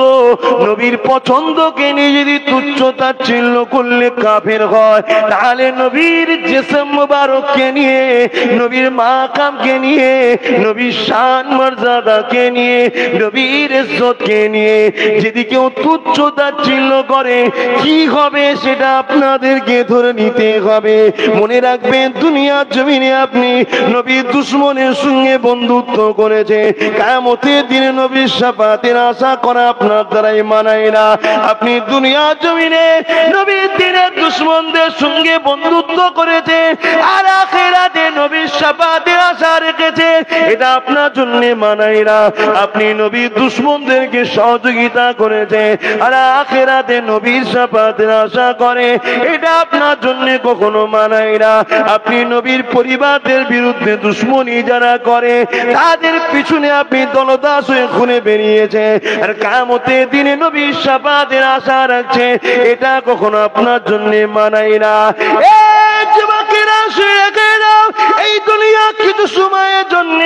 নবীর পছন্দকে নিয়ে যদি তুচ্ছ তাচ্ছিল্য করলে কাফের হয়, তাহলে নবীর জিসম মুবারককে নিয়ে, নবীর মাকামকে নিয়ে, নবীর শান মর্যাদাকে নিয়ে, নবীর ইজ্জতকে নিয়ে যদি কেউ তুচ্ছ তাচ্ছিল্য করে কি হবে সেটা আপনাদেরকে ধরে নিতে হবে। মনে রাখবেন দুনিয়ার জমিনে আপনি নবীর দুশমনের সঙ্গে বন্ধুত্ব করেছে, কিয়ামতের দিনে নবীর শাফাতের আশা করা আপনার দ্বারাই মানায় না। আপনি দুনিয়ার জমিনে নবীর দিনের দুশমনদের সঙ্গে বন্ধুত্ব করেছে, আর আখিরাতে নবীর শাফাতের আশা রেখেছে, এটা আপনার জন্য মানায় না। আপনি নবীর দুশমনদেরকে সহযোগিতা করেছে আর আখিরাতে নবীর শাফাতের আশা করে, এটা আপনার জন্য কখনো মানায় না। আপনি নবীর পরিবারদের বিরুদ্ধে দুশমনী যারা করে তাদের পিছনে আপনি দলদাস হয়ে খুনে বেরিয়েছে আর কিয়ামতের দিনে নবীর শাফাতের আশা রাখছে, এটা কখনো আপনার জন্য মানায় না। যুবকেরা শুনে রেখে দাও, এই দুনিয়া কিছু সময়ের জন্য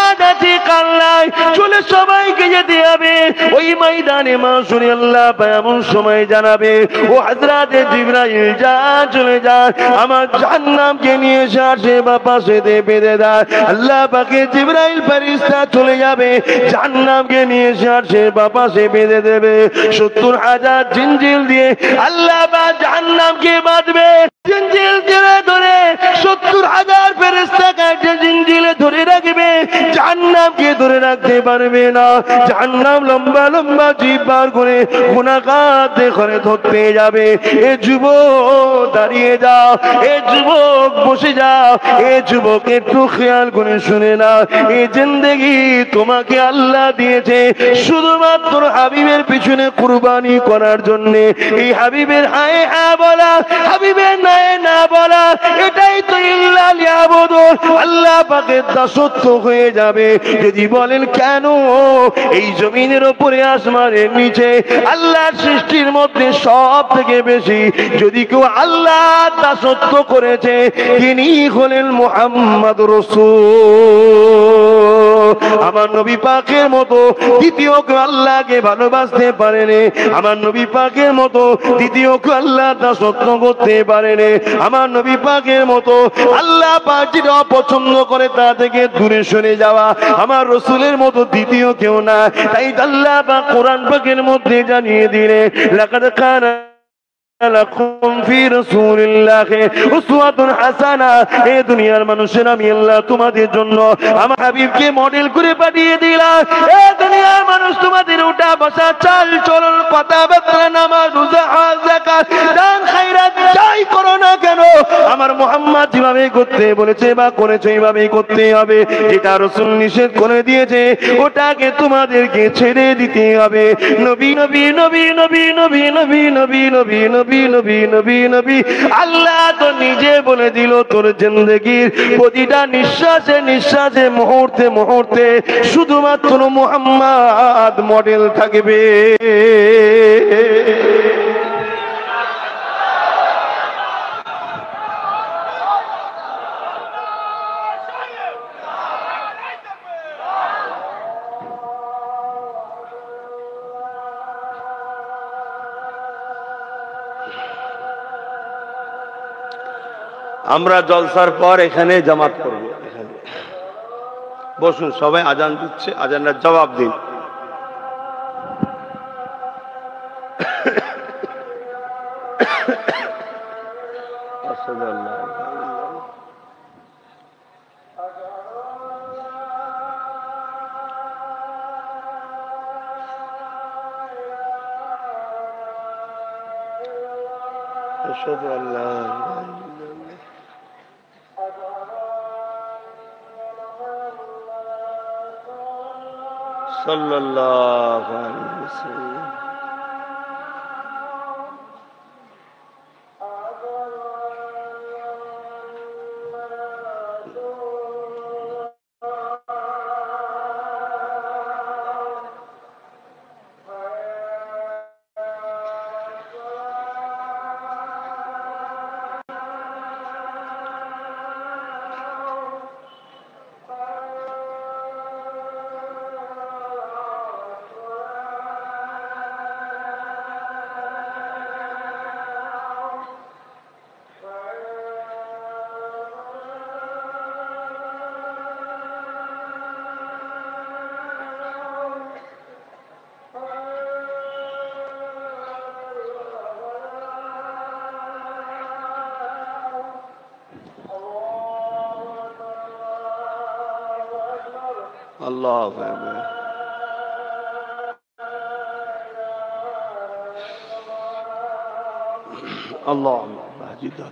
আদাতি কাল্লায় চলে সবাইকে যেতে হবে ওই ময়দানে মাশরে। আল্লাহ এমন সময় জানাবে, ও হযরতে জিবরাইল যা চলে যান, আমার জাহান্নামকে নিয়ে এসে পাশে বেঁধে দেয়। আল্লাহ পাকে জিবরাইল ফেরেশতা চলে যাবে, জাহান্নামকে নিয়ে এসে পাশে বেঁধে দেবে। 70,000 জিনজিল দিয়ে আল্লাহ পাক জাহান্নামকে বাঁধবে। জিনজিল ধরে 70,000 ফেরেশতাকে জিনজিলে ধরে রাখবে, জাহান্নামকে ধরে রাখতে পারবে না। জাহান্নাম লম্বা লম্বা জিভ বার করে গুনাহগারকে করে ধরতে যাবে। এ যুবক দাঁড়িয়ে যাও, এ যুবক বসে যাও, এ যুবক একটু খেয়াল করে শুনে নাও, এই জিন্দেগি তোমাকে আল্লাহ দিয়েছে শুধুমাত্র হাবিবের পিছনে কুরবানি করার জন্য। এই হাবিবের হায় হ্যাঁ বলা, হাবিবের নাই না বলা, এটাই তো ইল্লা লিয়াবুদুন, আল্লাহ পাকের দাসত্ব হয়ে যাবে। যদি বলেন কেন, এই জমিনের উপরে আসমানের নিচে আল্লাহর সৃষ্টির মধ্যে সব থেকে বেশি যদি কেউ আল্লাহর দাসত্ব করেছে তিনি হলেন মুহাম্মদ রাসূল। আমার নবী পাকের মতো দ্বিতীয় কেউ আল্লাহকে ভালোবাসতে পারেনি, আমার নবী পাকের মতো দ্বিতীয় কেউ আল্লাহর দাসত্ব করতে পারেনি, আমার নবী পাকের মতো আল্লাহ পাক যেটা অপছন্দ করে তা থেকে দূরে সরে যাওয়া আমার রাসূলের মতো দ্বিতীয় কেউ না। তাই আল্লাহ পাক কোরআন পাকের মধ্যে জানিয়ে দিলে, লাকাদ কানা লাকুম ফি রাসূলিল্লাহি উসওয়াতুন হাসানা। এই দুনিয়ার মানুষেরা আমি আল্লাহ তোমাদের জন্য আমার হাবিবকে মডেল করে পাঠিয়ে দিলাম। এই দুনিয়ার মানুষ তোমাদের উঠা বসা চাল চলন কথাবার্তা নামাজ রোজা হজ যাকাত দান খায়রাত যাই করো না কেন আমার মুহাম্মদ যেভাবে করতে বলেছে বা করেছে এইভাবেই করতে হবে। যেটা রাসূল নিষেধ করে দিয়েছে ওটাকে তোমাদেরকে ছেড়ে দিতে হবে। নবী নবী নবী নবী নবী নবী নবী নবী নবী নবী নবী নবী আল্লাহ তো নিজে বলে দিল, তোর জিন্দেগির প্রতিটা নিঃশ্বাসে নিঃশ্বাসে মুহূর্তে মুহূর্তে শুধুমাত্র মুহাম্মদ মডেল থাকবে। আমরা জলসার পর এখানে জামাত করব। এখানে বসুন, সবাই আজান দিচ্ছে, আজানের জবাব দিন। আশহাদু আল্লা সাল্লাল্লাহু আলাইহি ওয়াসাল্লাম। আল্লাহু আকবার। اللهم اهدنا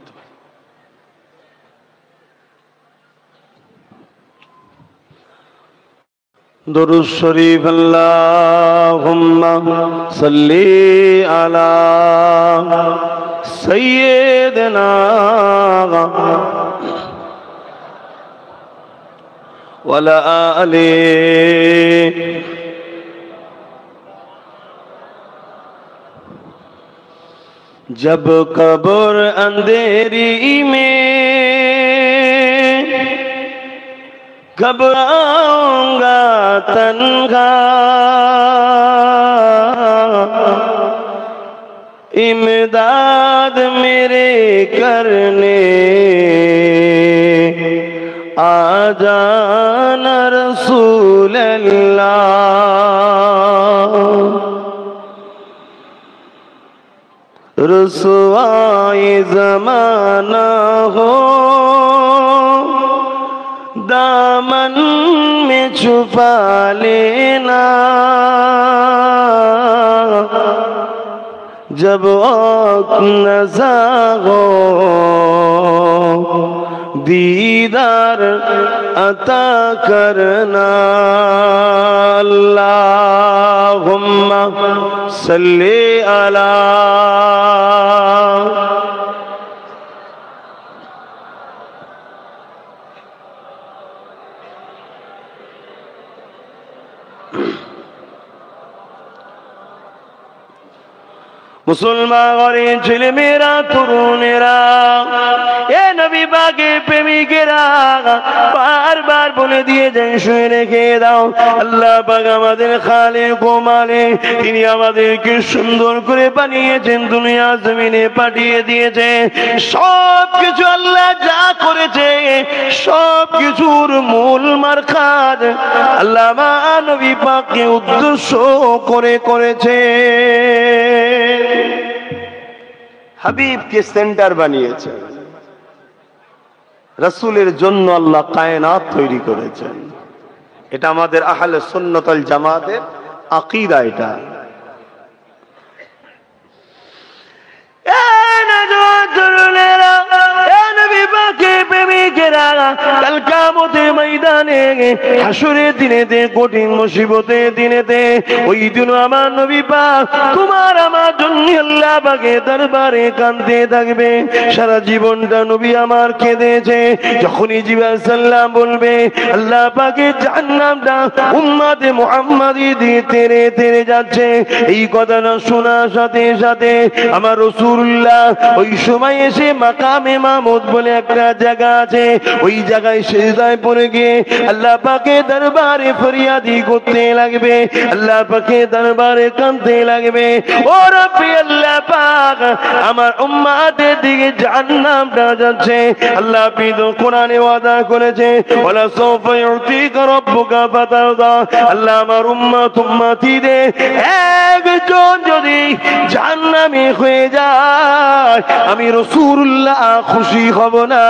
दुरूद शरीफ अल्लाहुम्मा सल्ली अला सय्यिदना वला आले। जब कब्र अंधेरी में घबराऊंगा तन्हा, इमदाद मेरे करने आ जाना रसूल अल्लाह। रुसवाए ज़माना हो दामन में छुपा लेना, जब वक्त नज़ा हो दीदार अता करना। अल्लाहुम्मा सल्ली अला। मुसलमान गरीब ছেলে মেয়েরা তরুণেরা এ নবী পাকের প্রেমিকেরা বারবার বলে দিয়ে যান শুনে রেখে দাও, আল্লাহ পাক আমাদের খালিক ও মালিক, তিনি আমাদেরকে সুন্দর করে বানিয়েছেন, দুনিয়া জমিনে পাঠিয়ে দিয়েছে। সব কিছু আল্লাহ যা করেছে সব কিছুর মূল মারকাজ আল্লাহ নবী পাককে উদ্দেশ্য করে করেছে। হাবিবকে সেন্টার বানিয়েছে, রাসূলের জন্য আল্লাহ কায়নাত তৈরি করেছেন। এটা আমাদের আহলে সুন্নাত ওয়াল জামাতের আকীদা। এটা কাল কিয়ামতের ময়দানে হাসরের দিনেতে কঠিন মুসিবতের দিনেতে ওই দিন আমার নবী পাক তোমার আমার জন্য আল্লাহ পাকের দরবারে কাঁদতে থাকবে। সারা জীবনটা নবী আমার কেঁদেছে। যখনই জিবরাইল সাল্লাম বলবে আল্লাহ পাকের জান্নাতটা উম্মতে মুহাম্মাদি দিয়ে তেরে তেরে যাচ্ছে, এই কথাটা শোনার সাথে সাথে আমার রাসূলুল্লাহ ওই সময় এসে মাকামে মাহমুদ বলে একটা জায়গা আছে, ওই জায়গায় সিজদায় পড়ে গিয়ে আল্লাহ পাকের দরবারে ফরিয়াদি করতে লাগবে, আল্লাহ পাকের দরবারে কাঁদতে লাগবে। ও রব্বি আল্লাহ পাক আমার উম্মতের দিকে জাহান্নামটা যাচ্ছে। আল্লাহ আপনি তো কোরআনে ওয়াদা করেছে ওয়ালা সাওফা ইউতিকা রাব্বুকা ফাতারদা। আল্লাহ আমার উম্মতিদের একজন যদি জাহান্নামী হয়ে যায় আমি রাসূলুল্লাহ খুশি হব না।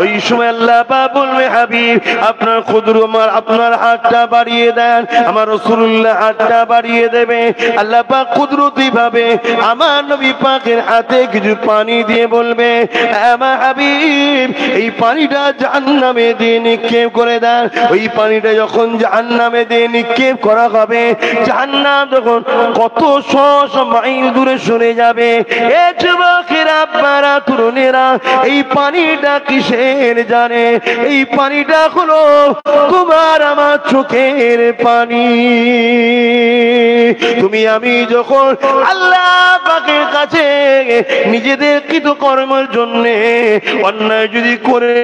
ওই সময় আল্লাহ পাক বলবে হাবিব আপনার কুদরত আপনার হাতটা বাড়িয়ে দেন। আমার রাসূলুল্লাহ হাতটা বাড়িয়ে দেবে, আল্লাহ পাক কুদরতি ভাবে আমার নবী পাকের হাতে কিছু পানি দিয়ে বলবে আমার হাবিব এই পানিটা জাহান্নামে দিয়ে নিক্ষেপ করে দেন। ওই পানিটা যখন জাহান্নামে দিয়ে নিক্ষেপ করা হবে জাহান্নাম তখন কত শত মাইল দূরে সরে যাবে। এ যুবকেরা আপনারা তরুণেরা এই পানিটা কিসের জানে? এই পানিটা হলো তোমার আমার চোখের পানি। তুমি আমি যখন আল্লাহ পাকের কাছে নিজেদের কৃতকর্মের জন্য অন্যায় যদি করে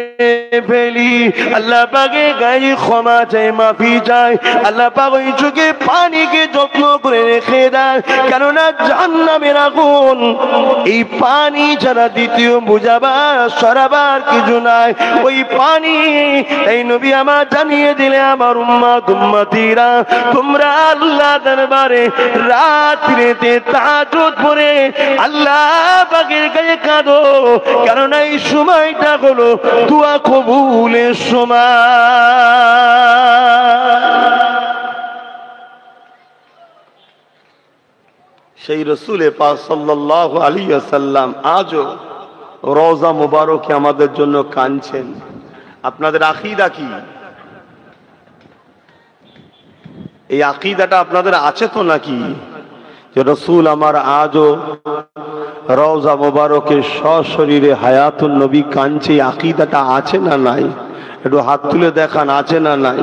ফেলি আল্লাহ পাকের গায়ে ক্ষমা চাই, মাফি চাই। আল্লাহ পাক ওই চোখে পানিকে যত্ন করে রেখে দেন, কেননা জাহান্নামের আগুন এই পানি ছাড়া দ্বিতীয় বুঝাবার সরাবার কিছু নাই। ওই পানি এই নবী আমার জানিয়ে দিলে আমার উম্মতিরা তোমরা আল্লাহ দরবারে রাত্রিতে তাহাজ্জুদ পড়ে আল্লাহ পাকের কাছে কাঁদো, কারণ এই সময়টা হলো দোয়া কবুলের সময়। সেই রাসূল পাক সাল্লাল্লাহু আলাইহি ওয়াসাল্লাম আজও রওজা মুবারকে আমাদের জন্য কাঁদছেন। আপনাদের আকীদা কি? এই আকীদাটা আপনাদের আছে তো নাকি, যে রসুল আমার আজও রওজা মোবারকে সশরীরে হায়াতুন নবী কাঁদছে, আকীদাটা আছে না নাই? একটু হাত তুলে দেখান, আছে না নাই?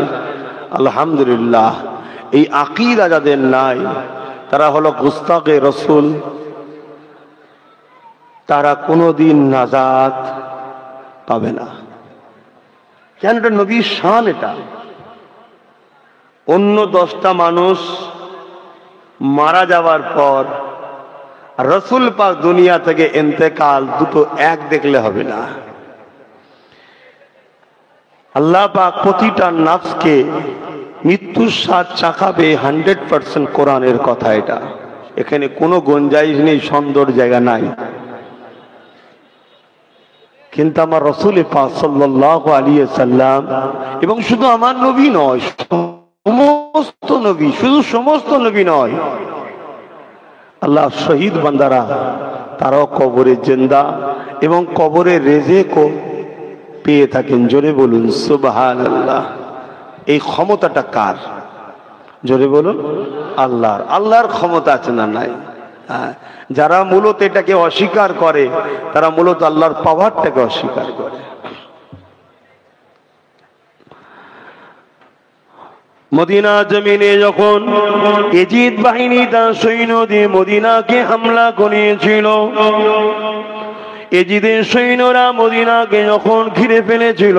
আলহামদুলিল্লাহ। এই আকীদা যাদের নাই তারা হলো গুস্তাকে রসুল, তারা কোনোদিন নাজাত পাবে না। কেন? এটা নবীর শান। এটা অন্য 10টা মানুষ মারা যাওয়ার পর রসুল পাক দুনিয়া থেকে ইন্তেকাল, দুটো এক দেখলে হবে না। আল্লাহ পাক প্রতিটা নাফসকে মৃত্যুর স্বাদ চাখাবে, 100% কোরআনের কথা এটা। এখানে কোনো গুঞ্জাইশ নেই, সন্দেহর জায়গা নাই। কিন্তু আমার রসুল পাক সাল্লাল্লাহু আলাইহি সাল্লাম, এবং শুধু আমার নবী নয়, সমস্ত নবী, শুধু সমস্ত নবী নয়, আল্লাহ শহীদ বান্দারা তারাও কবরে জিন্দা এবং কবরে রেজেকও পেয়ে থাকেন। জোরে বলুন সুবহানাল্লাহ। এই ক্ষমতাটা কার? জোরে বলুন আল্লাহর। আল্লাহর ক্ষমতা আছে না নাই? যারা মূলত এটাকে অস্বীকার করে তারা মূলত আল্লাহর পাওয়ারটাকে অস্বীকার করে। মদিনা জমিনে যখন ইজিদ বাহিনী তার সৈন্য দিয়ে মদিনাকে হামলা করিয়েছিল, এজিদের সৈন্যরা মদিনাকে যখন ঘিরে ফেলেছিল,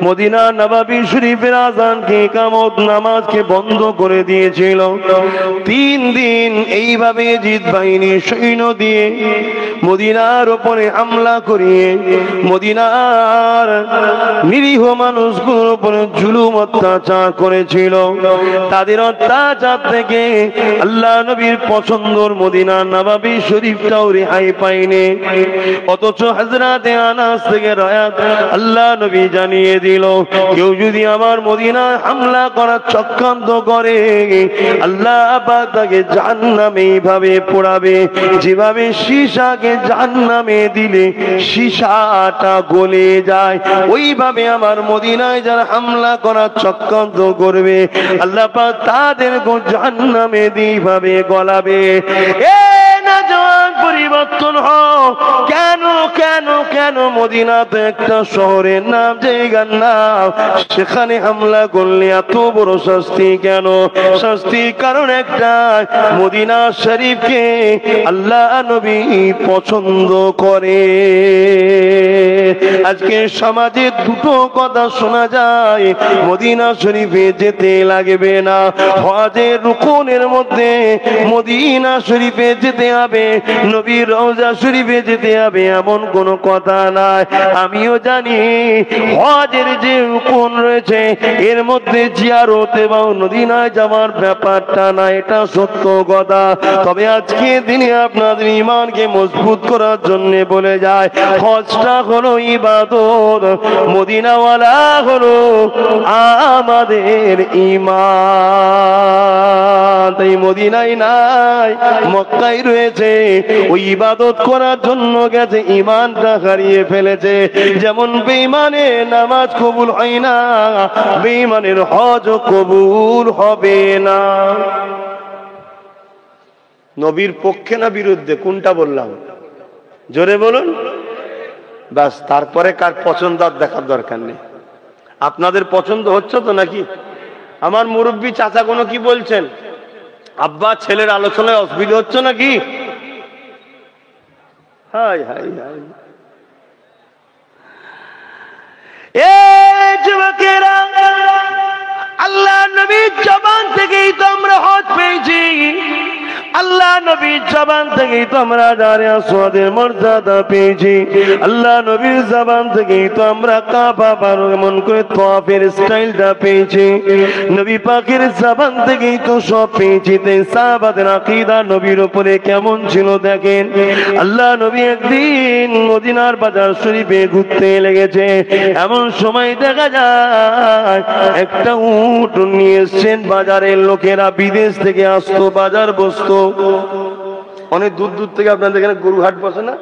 মদিনা নববী শরীফের আযানকে, ইকামত, নামাজকে বন্ধ করে দিয়েছিল। 3 দিন এইভাবে এজিদ বাহিনী সৈন্য দিয়ে মদিনার উপরে হামলা করিয়ে মদিনার নিরীহ মানুষগুলোর উপরে জুলুম অত্যাচার করেছিল। তাদের অত্যাচার থেকে আল্লাহ নবীর পছন্দর মদিনা নববী শরীফটাও রেহাই পায়নি। অথচ হযরতে আনাস থেকে রয়াত, আল্লাহ নবী জানিয়ে দিল, কেউ যদি আমার মদিনায় হামলা করার চক্রান্ত করে, আল্লাহ পাক তাকে জাহান্নামে এইভাবে পোড়াবে যেভাবে সীসাকে জাহান্নামে দিলে সীসাটা গলে যায়, ওইভাবে আমার মদিনায় যারা হামলা করার চক্রান্ত করবে আল্লাহ পাক তাদেরকে জাহান্নামে এইভাবে গলাবে। পরিবর্তন হোক। কেন কেন কেন? মদিনাতে একটা শহরের নাম, জায়গার নাম, সেখানে হামলা করলে এত বড় শাস্তি কেন? শাস্তির কারণ একটা, মদিনা শরীফকে আল্লাহ নবী পছন্দ করে। আজকে সমাজে দুটো কথা শোনা যায়, মদিনা শরীফে যেতে লাগবে না, হজের রুকুনের মধ্যে মদিনা শরীফে যেতে হবে, নবীর রওজা শরীফে যেতে হবে, এমন কোনো কথা নাই। আমিও জানি হজের যে রুকুন রয়েছে এর মধ্যে জিয়ারত এবং মদিনায় যাওয়ার ব্যাপারটা না, এটা সত্য কথা। তবে আজকে দিনে আপনাদের ঈমানকে মজবুত করার জন্য বলে যায়, হজটা হলো ইবাদত, মদিনাওয়ালা হলো আমাদের ঈমান। তাই মদিনায় নাই, মক্কায় রয়েছে, ওই ইবাদত করার জন্য গেছে, ঈমানটা হারিয়ে ফেলেছে। যেমন বেঈমানের নামাজ কবুল হয় না, বেঈমানের হজ কবুল হবে না। নবীর পক্ষে না বিরুদ্ধে? কোনটা বললাম? জোরে বলুন। বাস, তারপরে কার পছন্দ আর দেখার দরকার নেই। আপনাদের পছন্দ হচ্ছে তো নাকি? আমার মুরব্বী চাচা কোনো কি বলছেন? আব্বা ছেলের আলোচনায় অসুবিধা হচ্ছে নাকি? High high high. এ যুবকেরা, আল্লাহ নবীর জবান থেকেই তো আমরা হজ পেয়েছি, আল্লাহ নবীর জবান থেকেই তো আমরা হাজারে আসওয়াদের মর্যাদা পেয়েছি, আল্লাহ নবীর জবান থেকেই তো আমরা কাবা পারমন করে তওয়াফের স্টাইলটা পেয়েছি, নবী পাকের জবান থেকেই তো সব পেয়েছি। তাই সাহাবাদের আকীদা নবীর উপরে কেমন ছিল দেখেন। আল্লাহ নবী একদিন মদিনার বাজার শরীফে ঘুরতে লেগেছে, এমন সময় দেখা যায় একটা উট নিয়ে এসছেন বাজারের লোকেরা, বিদেশ থেকে আসতো, বাজার বসতো অনেক দূর দূর থেকে। আপনাদের এখানে গরু হাট বসে না?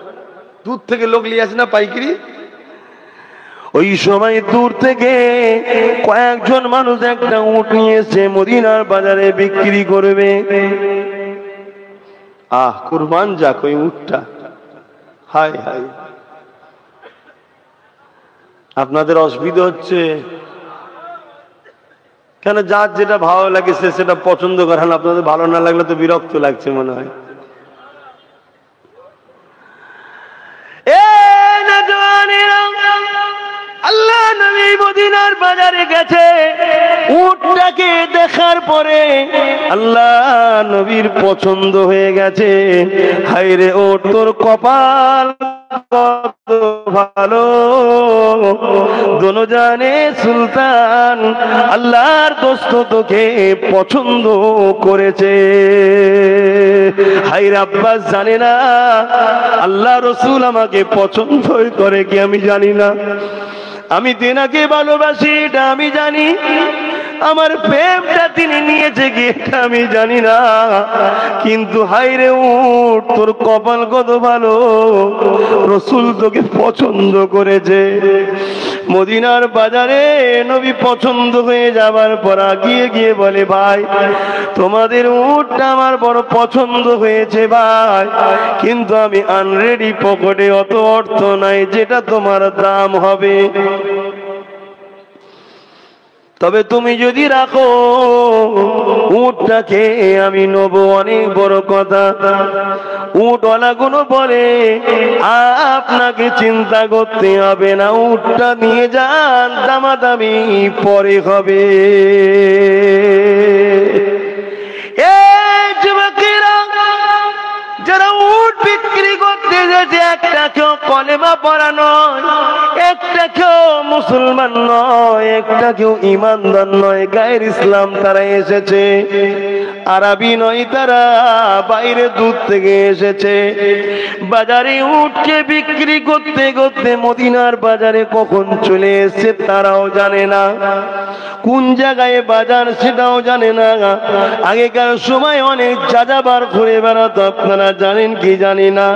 দূর থেকে লোক নিয়ে আসে না পাইকারি? ওই সময় দূর থেকে কয়েকজন মানুষ একটা উট নিয়ে এসে মদিনার বাজারে বিক্রি করবে। কুরবান যাক ওই উটটা। হায় হায়, আপনাদের অসুবিধা হচ্ছে কেন? যার যেটা ভালো লাগছে সেটা পছন্দ করেন, আপনাদের ভালো না লাগলে তো বিরক্ত লাগছে মনে হয়। আল্লাহ নবী মদিনার বাজারে গেছে, উটটাকে দেখার পরে আল্লাহ নবীর পছন্দ হয়ে গেছে। হায়রে উট, তোর কপাল কত ভালো, দোনো জানে সুলতান আল্লাহর দোস্ত তোকে পছন্দ করেছে। হায়রে আব্বাস জানে না আল্লাহ রসুল আমাকে পছন্দ করে কি আমি জানি না, আমি তেনাকে ভালোবাসি এটা আমি জানি, আমার প্রেমটা তিনি নিয়েছে কি এটা আমি জানি না, কিন্তু হায়রে উট তোর কপাল কত ভালো, রসুল তোকে পছন্দ করেছে। মদিনার বাজারে নবী পছন্দ হয়ে যাবার পর গিয়ে গিয়ে বলে, ভাই তোমাদের উটটা আমার বড় পছন্দ হয়েছে ভাই, কিন্তু আমি আনরেডি, পকেটে অত অর্থ নাই যেটা তোমার দাম হবে, তবে তুমি যদি রাখো উটটাকে আমি নেব। অনেক বড় কথা। উটওয়ালা গুলো বলে আপনাকে চিন্তা করতে হবে না, উটটা নিয়ে যান, দামাদামি পরে হবে। যুবকেরা যারা উট বিক্রি করতে যেতে, একটা কেউ কলেমা পড়া নয়, একটা কেউ মুসলমান নয়, একটা কেউ ইমানদার নয়, গায়ের ইসলাম তারা এসেছে, আরবি নয় তারা, বাইরে দূর থেকে এসেছে। বাজারে উটকে বিক্রি করতে করতে মদিনার বাজারে কখন চলে এসেছে তারাও জানে না, কোন জায়গায় বাজার সেটাও জানে না। আগেকার সময় অনেক যাযাবার ঘুরে বেড়াতো, আপনারা জানেন কি জানি না,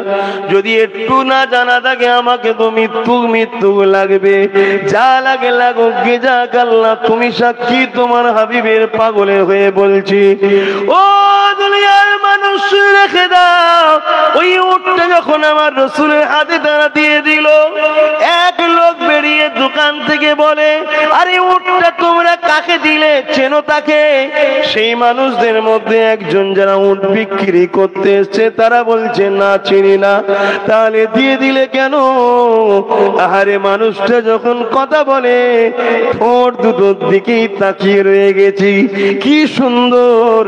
যদি একটু না জানা থাকে আমাকে তো মৃত্যু লাগবে, যা লাগে লাগুক গে যাক, আল্লাহ তুমি সাক্ষী, তোমার হাবিবের পাগলে হয়ে বলছি। ও দুনিয়ার মানুষ রেখে দাও, ওই উটটা যখন আমার রসুলের হাতে তারা দিয়ে দিল, এক লোক বেরিয়ে দোকান থেকে বলে, আরে উটটা তোমরা কাকে দিলে, চেনো তাকে? সেই মানুষদের মধ্যে একজন যারা উট বিক্রি করতে এসছে তারা বলছে না চিনি না। তাহলে দিয়ে দিলে কেন? আহারে মানুষটা যখন কথা বলে ঠোঁট দুটোর দিকেই তাকিয়ে রয়ে গেছি, কি সুন্দর,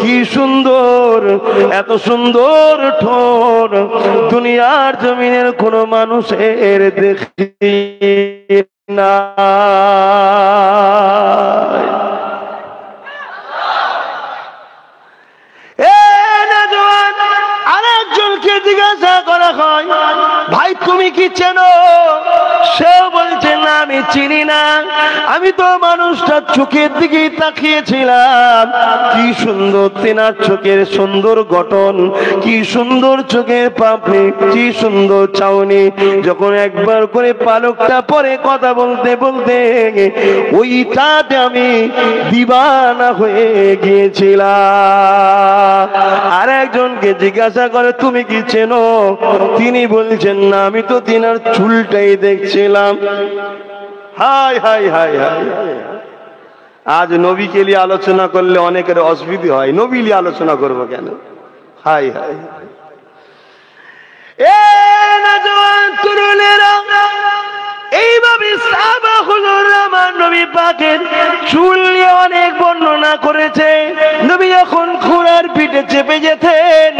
কি সুন্দর, এত সুন্দর ঠোঁট দুনিয়ার জমিনের কোন মানুষের দেখি না। আরেকজনকে জিজ্ঞাসা করা হয়, ভাই তুমি কি চেনো? সেও বলছে না আমি চিনি না, আমি তো মানুষটার চোখের দিকে তাকিয়েছিলাম, কি সুন্দর তেনার চোখের সুন্দর গঠন, কি সুন্দর চোখের পাপড়ি, কি সুন্দর চাউনি, যখন একবার করে পালকটা পরে কথা বলতে বলতে ওইটাতে আমি দিবানা হয়ে গিয়েছিলাম। আর একজনকে জিজ্ঞাসা করে তুমি কি চেনো? তিনি বলছেন না, আমি তো তিনার চুলটাই দেখছিলাম। হায় হায় হায় হায়, আজ নবীকে নিয়ে আলোচনা করলে অনেকের অসুবিধা হয়, নবী নিয়ে আলোচনা করবো কেন? হায় হায়, এইভাবে সাহাবা হুজুর আমার নবী পাকের চুল নিয়ে অনেক বর্ণনা করেছে। নবী যখন ঘোড়ার পিঠে চেপে যেতেন,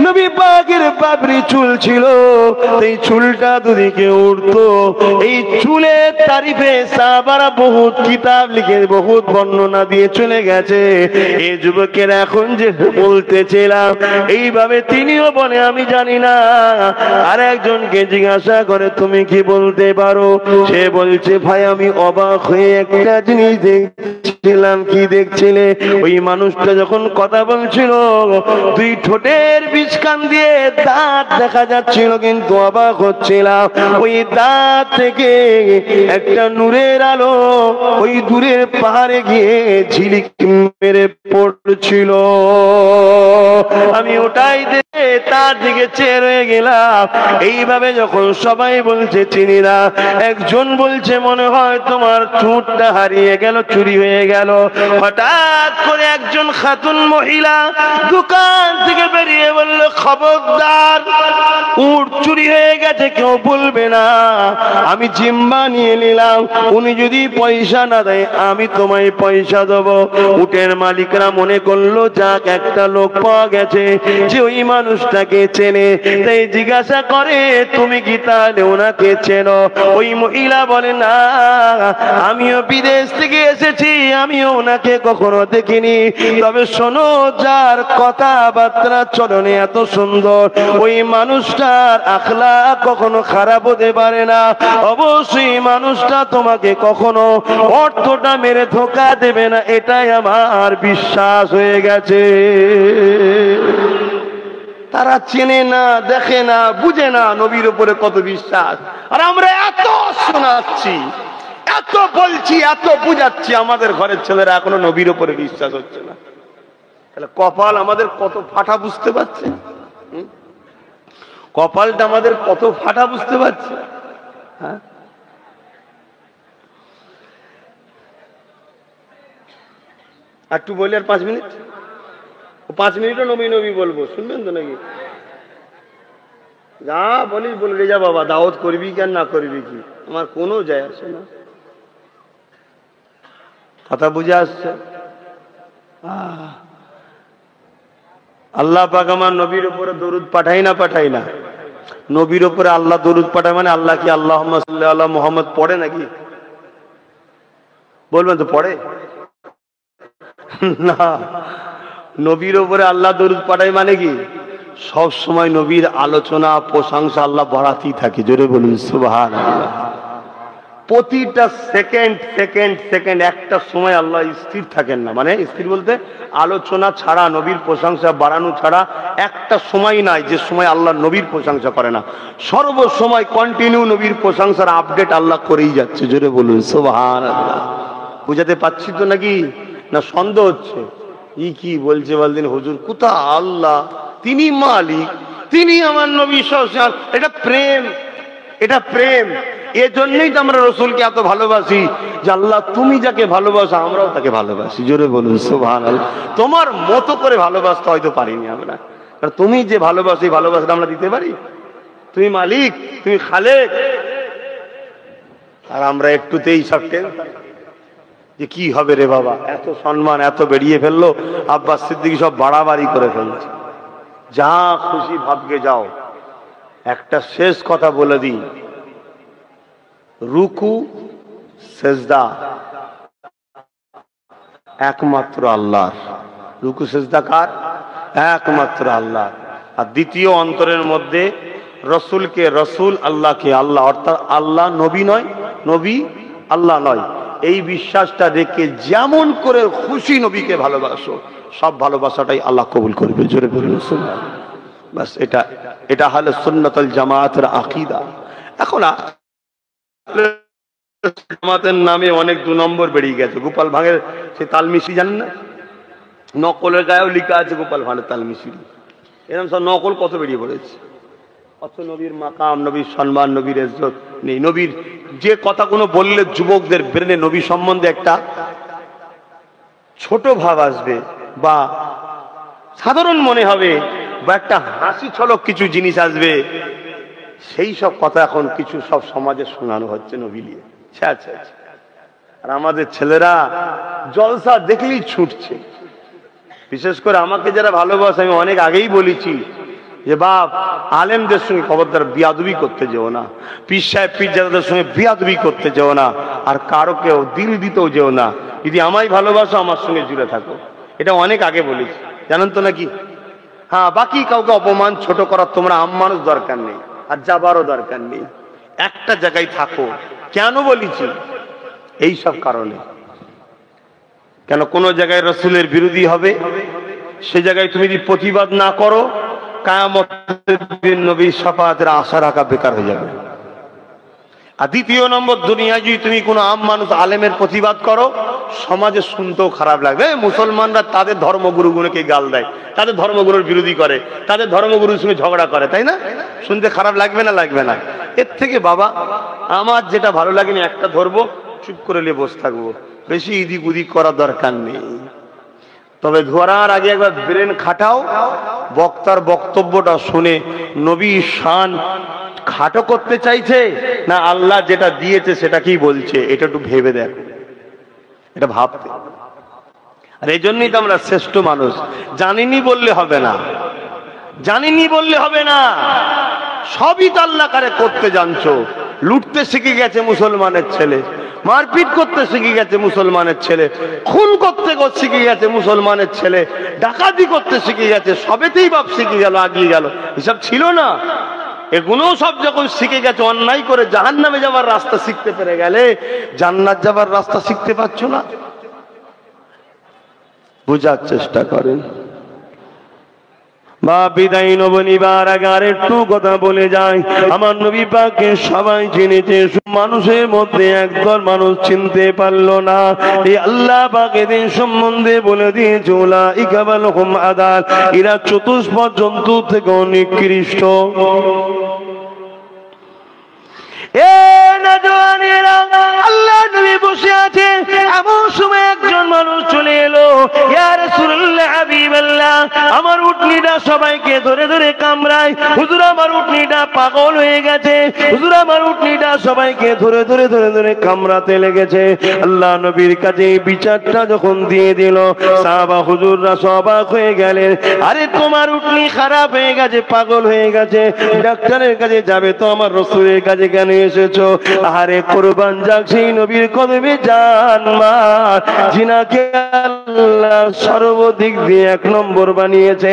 নবী পাকের পাপড়ি চুল ছিল, এই চুলটা দুদিকে উঠতো। এই চুলের তারিফে সাহাবারা বহুত কিতাব লিখে বহুত বর্ণনা দিয়ে চলে গেছে। এই যুবকের এখন যে বলতেছিলাম এইভাবে তিনিও বলে আমি জানি না। আর একজনকে জিজ্ঞাসা করে তুমি কি বলতে পারো? সে বলছে ভাই আমি অবাক হয়ে একটা জিনিস দেখছিলাম। কি দেখছিলে? ওই মানুষটা যখন কথা বলছিল দুই ঠোঁটের বিচকান দিয়ে দাঁত দেখা যাচ্ছিল, কিন্তু অবাক হচ্ছিলাম ওই দাঁত থেকে একটা নূরের আলো ওই দূরের পাহাড়ে গিয়ে ঝিলিক মেরে পড়ছিল। আমি ওটাই দেখে তার দিকে চেয়ে রয়ে গেলাম। এইভাবে যখন সবাই বলছে চিনি না, একজন বলছে মনে হয় তোমার ঠোঁটটা হারিয়ে গেল, চুরি হয়ে গেল। হঠাৎ করে একজন খাতুন মহিলা দোকান থেকে বেরিয়ে বলল, খবরদার, উট চুরি হয়ে গেছে কেউ বলবে না, আমি জিম্মা নিয়ে নিলাম, উনি যদি পয়সা না দেয় আমি তোমায় পয়সা দেবো। উটের মালিকরা মনে করলো যাক একটা লোক পাওয়া গেছে যে ওই মানুষটাকে চেনে, তাই জিজ্ঞাসা করে তুমি কি তাহলে ওনাকে চেনো? ওই মহিলা বলে না, আমিও বিদেশ থেকে এসেছি, আমিও ওনাকে কখনো দেখিনি, তবে শোনো, যার কথাবার্তা চলনে এত সুন্দর ওই মানুষটার আখলাক কখনো খারাপ হতে পারে না, অবশ্যই মানুষটা তোমাকে কখনো অর্থটা মেরে ধোঁকা দেবে না, এটাই আমার বিশ্বাস হয়ে গেছে। তারা চেনে না, দেখে না, বুঝে না নবীর উপরে কত বিশ্বাস। আর আমরা এত শোনাচ্ছি, এত বলছি, এত বুঝাচ্ছি, আমাদের ঘরের ছেলেরা এখনো নবীর উপরে বিশ্বাস হচ্ছে না। তাহলে কপাল আমাদের কত ফাটা বুঝতে পারছে? কপালটা আমাদের কত ফাটা বুঝতে পারছে? হ্যাঁ, একটু বলি আর 5 মিনিট, 5 মিনিটও নবী নবী বলবো, শুনবেন তো নাকি? যা বলিস বলবে যা বাবা, দাওয়াত করবি কি আর না করবি কি, আমার কোনো যায় আসে না। কথা বুঝে আসছে? আল্লাহ পাক আমার নবীর উপরে দরুদ পাঠাই না পাঠাই না? নবীর উপরে আল্লাহ দরুদ পাঠায় মানে আল্লাহ কি আল্লাহুম্মা সাল্লি আলা মুহাম্মদ পড়ে নাকি? বলবেন তো পড়ে না। নবীর উপরে আল্লাহ দরুদ পাঠায় মানে কি সব সময় নবীর আলোচনা প্রশংসা আল্লাহ বাড়াতেই থাকে। জোরে বলুন সুবহানাল্লাহ। প্রতিটা সেকেন্ড সেকেন্ড সেকেন্ড একটা সময় আল্লাহ স্থির থাকেন না, মানে স্থির বলতে আলোচনা ছাড়া, নবীর প্রশংসা বাড়ানো ছাড়া একটা সময় নাই যে সময় আল্লাহ নবীর প্রশংসা করে না। সর্বসময় কন্টিনিউ নবীর প্রশংসার আপডেট আল্লাহ করেই যাচ্ছে। জোরে বলুন সুবহানাল্লাহ। বুঝাতে পারছি তো নাকি? না সন্দেহ হচ্ছে? ই কি বলছে বলদিন হুজুর, কোথা আল্লাহ, তিনি মালিক, তিনি আমার নবী সব। এটা প্রেম, এটা প্রেম। এজন্যই তো আমরা রসুলকে এত ভালোবাসি যে আল্লাহ তুমি যাকে ভালোবাসো আমরাও তাকে ভালোবাসি। জোরে বলুন সুবহানাল্লাহ। তোমার মতো করে ভালোবাসতে হয়তো পারিনি আমরা, কারণ তুমি যে ভালোবাসো এই ভালোবাসাটা আমরা দিতে পারি? তুমি মালিক, তুমি খালেক, আর আমরা একটুতেই সব টেনশন যে কি হবে রে বাবা, এত সম্মান এত বেরিয়ে ফেললো, আব্বাস সিদ্দিকী সব বাড়াবাড়ি করে ফেলছে। যা খুশি ভাবকে যাও। একটা শেষ কথা বলে দিই, রুকু সেজদা একমাত্র আল্লাহর। রুকু সেজদা কার? একমাত্র আল্লাহ। আর দ্বিতীয়, অন্তরের মধ্যে রসুলকে রসুল, আল্লাহকে আল্লাহ, অর্থাৎ আল্লাহ নবী নয়, নবী আল্লাহ নয়, এই বিশ্বাসটা রেখে যেমন করে খুশি নবীকে ভালোবাসো, সব ভালোবাসাটাই আল্লাহ কবুল করবে। জোরে বলুন সুবহানাল্লাহ। বাস এটা এটা হলো সুন্নাতুল জামাতের আকীদা। এখন জামাতের নামে অনেক 2 নম্বর বেরিয়ে গেছে। গোপাল ভাঙের সে তালমিশরি জানেন না? নকলের গায়েও লেখা আছে গোপাল ভাঙের তালমিশরি। এরকম সব নকল কত বেরিয়ে পড়েছে। অত নবীর মাকাম, নবীর সম্মান, নবীর ইজ্জত নেই। নবীর যে কথাগুলো বললে যুবকদের ব্রেনে নবী সম্বন্ধে একটা ছোট ভাব আসবে বা সাধারণ মনে হবে বা একটা হাসি ছলক কিছু জিনিস আসবে, সেই সব কথা এখন কিছু সব সমাজে শোনানো হচ্ছে নবী নিয়ে। আর আমাদের ছেলেরা জলসা দেখলেই ছুটছে। বিশেষ করে আমাকে যারা ভালোবাসে, আমি অনেক আগেই বলেছি যে বাপ, আলেমদের সঙ্গে খবরদার বিয়াদবি করতে যেও না, পীর সাহেব পীরজাদাদের সঙ্গে বিয়াদবি করতে যেও না, আর কারো কেউ দিল দিতেও যেও না। যদি আমায় ভালোবাসো আমার সঙ্গে জুড়ে থাকো। এটা অনেক আগে বলেছি, জানেন তো নাকি? হ্যাঁ, বাকি কাউকে অপমান ছোট করার তোমরা মানুষ দরকার নেই, আর যাবারও দরকার নেই। একটা জায়গায় থাকো। কেন বলেছি? এই সব কারণে। কেন কোন জায়গায় রাসূলের বিরোধী হবে, সে জায়গায় তুমি যদি প্রতিবাদ না করো, কিয়ামতের দিন নবীর শাফাআতের আশা রাখা বেকার হয়ে যাবে। আর দ্বিতীয় নম্বর, দুনিয়ায় যদি তুমি কোনো আম মানুষ আলেমের প্রতিবাদ করো, সমাজে শুনতেও খারাপ লাগবে। মুসলমানরা তাদের ধর্মগুরুগুলোকে গাল দেয়, তাদের ধর্মগুরুর বিরোধী করে, তাদের ধর্মগুরুর সঙ্গে ঝগড়া করে, তাই না? শুনতে খারাপ লাগবে না? লাগবে না? এর থেকে বাবা আমার যেটা ভালো লাগেনি একটা ধরবো, চুপ করে নিয়ে বসে থাকবো, বেশি ইদিক উদিক করার দরকার নেই। তবে ধরার আগে একবার ব্রেন খাটাও, বক্তার বক্তব্যটা শুনে নবী শান খাটো করতে চাইছে না আল্লাহ যেটা দিয়েছে সেটা কি বলছে, এটা একটু ভেবে দেখো, এটা ভাবতে। আর এই জন্যই তো আমরা শ্রেষ্ঠ মানুষ। জানিনি বললে হবে না, জানিনি বললে হবে না, সবই তো আল্লাহ কারে করতে জানছো। লুটতে শিখে গেছে মুসলমানের ছেলে, মারপিট করতে শিখে গেছে মুসলমানের ছেলে, খুন করতে শিখে গেছে মুসলমানের ছেলে, ডাকাতি করতে শিখে গেছে, সবেতেই বাপ শিখে গেল, আগিয়ে গেল। এসব ছিল না, এগুলো সব যখন শিখে গেছে, অন্যায় করে জাহান্নামে যাবার রাস্তা শিখতে পেরে গেলে, জান্নাত যাবার রাস্তা শিখতে পারছো না? বোঝার চেষ্টা করেন। বা বিদায় নব নিবার আগে আর একটু কথা বলে যায়। আমার নবী পাককে সবাই চিনেছে, মানুষের মধ্যে একদল মানুষ চিনতে পারলো না। এই আল্লাহ পাক এদের সম্বন্ধে বলে দিয়েছে, উলাইকা বালহুম আদাল, এরা চতুষ্পদ জন্তু থেকে নিকৃষ্ট। আল্লাহ নবী বসে আছে, এমন সময় একজন মানুষ চলে এলো, ইয়া রাসূলুল্লাহ হাবিবাল্লাহ, আমার উটনিটা সবাইকে ধরে ধরে কামড়ায়, হুজুর আমার উটনিটা পাগল হয়ে গেছে, হুজুর আমার উটনিটা সবাইকে ধরে ধরে ধরে ধরে কামড়াতে লেগেছে। আল্লাহ নবীর কাছে এই বিচারটা যখন দিয়ে দিল, সাহাবা হুজুররা অবাক হয়ে গেলেন। আরে তোমার উটনি খারাপ হয়ে গেছে, পাগল হয়ে গেছে, ডাক্তারের কাছে যাবে তো আমার রাসূলের কাছে কেন এসেছো? আরে কুরবান যাক সেই নবীর কদমে জান মার, জিনাকে আল্লাহ সর্বদিক দিয়ে এক নম্বর বানিয়েছে।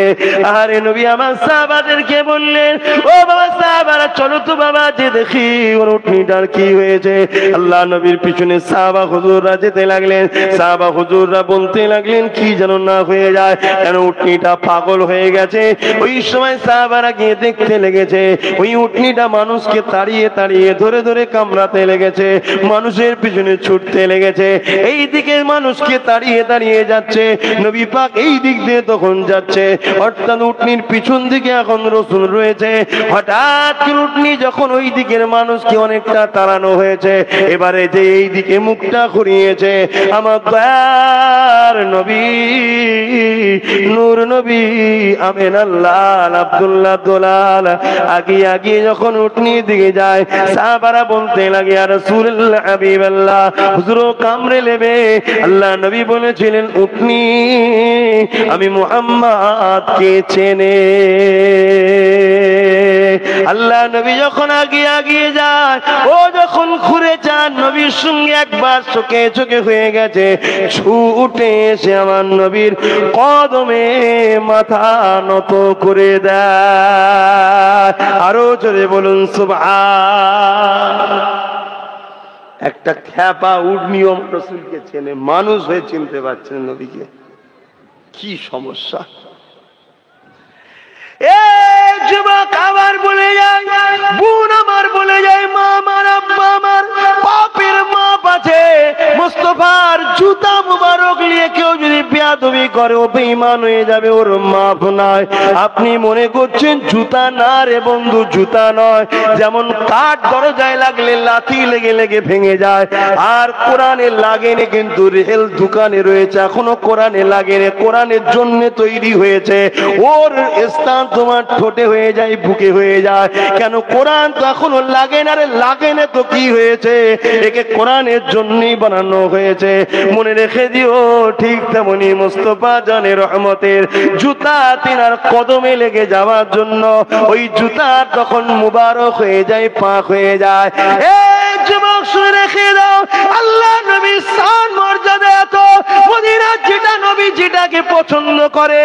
আরে নবী আমার সাহাবাদেরকে বললেন, ও বাবা সাহাবারা চলো তো বাবা, যে দেখি ওর উটনিটার কি হয়েছে। আল্লাহ নবীর পিছনে সাহাবা হুজুররা যেতে লাগলেন, সাহাবা হুজুররা বলতে লাগলেন কি যেন না হয়ে যায়, কেন উটনিটা পাগল হয়ে গেছে। ওই সময় সাহাবারা গিয়ে দেখতে লেগেছে, ওই উটনিটা মানুষকে তাড়িয়ে তাড়িয়ে ধরে ধরে কামড়াতে লেগেছে, মানুষের পিছনে ছুটতে লেগেছে, এই দিকে মানুষকে তাড়িয়ে তাড়িয়ে যাচ্ছে। নবী পাক এই দিক দিয়ে তখন যাচ্ছে, অর্থাৎ উটনির পিছন দিকে এখন রাসূল রয়েছে। হঠাৎ উটনি যখন ওই দিকের মানুষকে অনেকটা তাড়ানো হয়েছে, এবারে যে এই দিকে মুখটা ঘুরিয়েছে, আমার দয়ার নবী নূর নবী আমিনাল্লাহ আব্দুল্লাহ দোলাল আগিয়ে আগিয়ে যখন উটনির দিকে যায়, সাহাবারা বলতে লাগে, ইয়া রাসূলুল্লাহ হাবিবাল্লাহ, হুজুর কামড়ে নেবে। আল্লাহ নবী বলেছিলেন, উটনি আমি মুহাম্মদকে চেনে। আল্লাহ নবী যখন আগিয়ে আগিয়ে যায়, ও যখন ঘুরে যান, নবীর সঙ্গে একবার চোখে চোখে হয়ে গেছে, ছুটে এসে আমার নবীর কদমে মাথা নত করে দেয়। আরো জোরে বলুন সুবহান। একটা খ্যাপা উটনিও রাসূলকে চেনে, মানুষ হয়ে চিনতে পারছেন নবীকে, কি সমস্যা। যুবক আমার বলে যায়, বোন আমার বলে যায়, মা আমার আব্বা আমার পাপের মাপ আছে। মুস্তাফার জুতা মুবারক নিয়ে কেউ যদি বেয়াদবি করে, ও বেঈমান হয়ে যাবে, ওর মাপ নাই। আপনি মনে করছেন জুতা না রে বন্ধু, জুতা নয়। যেমন কাঠ দরজায় লাগলে লাথি লেগে লেগে ভেঙে যায়, আর কোরআনে লাগেনি, কিন্তু রেল দোকানে রয়েছে, এখনো কোরআনে লাগেনি, কোরআনের জন্য তৈরি হয়েছে। ওর স্থান তোমার ঠোঁটে হয়ে যায়, বুকে হয়ে যায়, কেন? কোরআন তো এখনো লাগে না রে। লাগে না তো কি হয়েছে, একে কোরআনের জন্যই বানানো হয়েছে। মনে রেখে দিও, ঠিক তেমনি মুস্তাফা জানের রহমতের জুতা তিনার কদমে লেগে যাওয়ার জন্য ওই জুতা তখন মুবারক হয়ে যায়, পাক হয়ে যায়। এই যুবক শুনে রেখে দাও, আল্লাহ নবীর শান মর্যাদা এত, যদি না যেটা নবী যেটাকে পছন্দ করে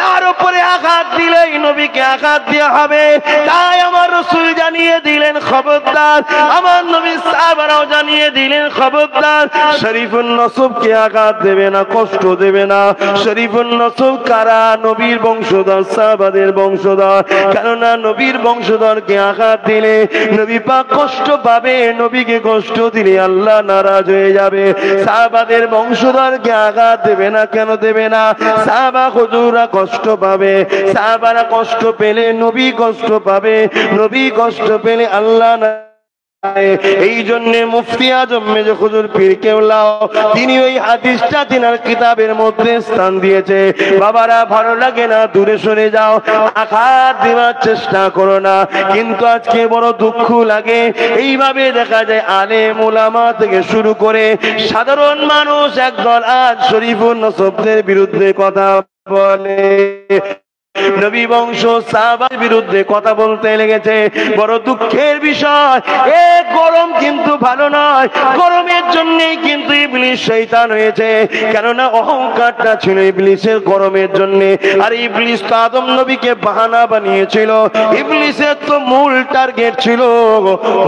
তার উপরে আঘাত দিলেই নবীকে আঘাত দেওয়া হবে। তাই আমার রাসূল জানিয়ে দিলেন খবরদার, আমার নবী সাহাবারাও জানিয়ে দিলেন খবরদার, শরীফুন নসবকে আঘাত দেবে না, কষ্ট দেবে না। শরীফুন নসব কারা? নবীর বংশধর, সাহাবাদের বংশধর। কেননা নবীর বংশধরকে আঘাত দিলে নবী পাক কষ্ট পাবে, নবীকে কষ্ট দিলে আল্লাহ নারাজ হয়ে যাবে। সাহাবাদের বংশধরকে আঘাত দেবে না। কেন দেবে না? সাহাবা হুজুররা কষ্ট পাবে, সাহাবারা কষ্ট পেলে নবী কষ্ট পাবে, নবী কষ্ট পেলে আল্লাহ না। এই জন্য মুফতি আজম মেজর হুজুর পীর কেবলা তিনি ওই হাদিসটা তিনার কিতাবের মধ্যে স্থান দিয়েছে। বাবারা ভালো লাগে না দূরে সরে যাও, আঘাত দেওয়ার চেষ্টা করো না। কিন্তু আজকে বড় দুঃখ লাগে, এইভাবে দেখা যায় আলেম ওলামা থেকে শুরু করে সাধারণ মানুষ একদল আজ শরীফুন নসবদের বিরুদ্ধে কথা বলে, নবী বংশ সাহাবার বিরুদ্ধে কথা বলতে লেগেছে। বড় দুঃখের বিষয়, এ গরম কিন্তু ভালো নয়, গরমের জন্যই কিন্তু ইবলিস শয়তান হয়েছে। কেননা অহংকারটা ছিল ইবলিসের গরমের জন্য। আর ইবলিস তো আদম নবীকে বাহানা বানিয়েছিল। ইবলিসের তো মূল টার্গেট ছিল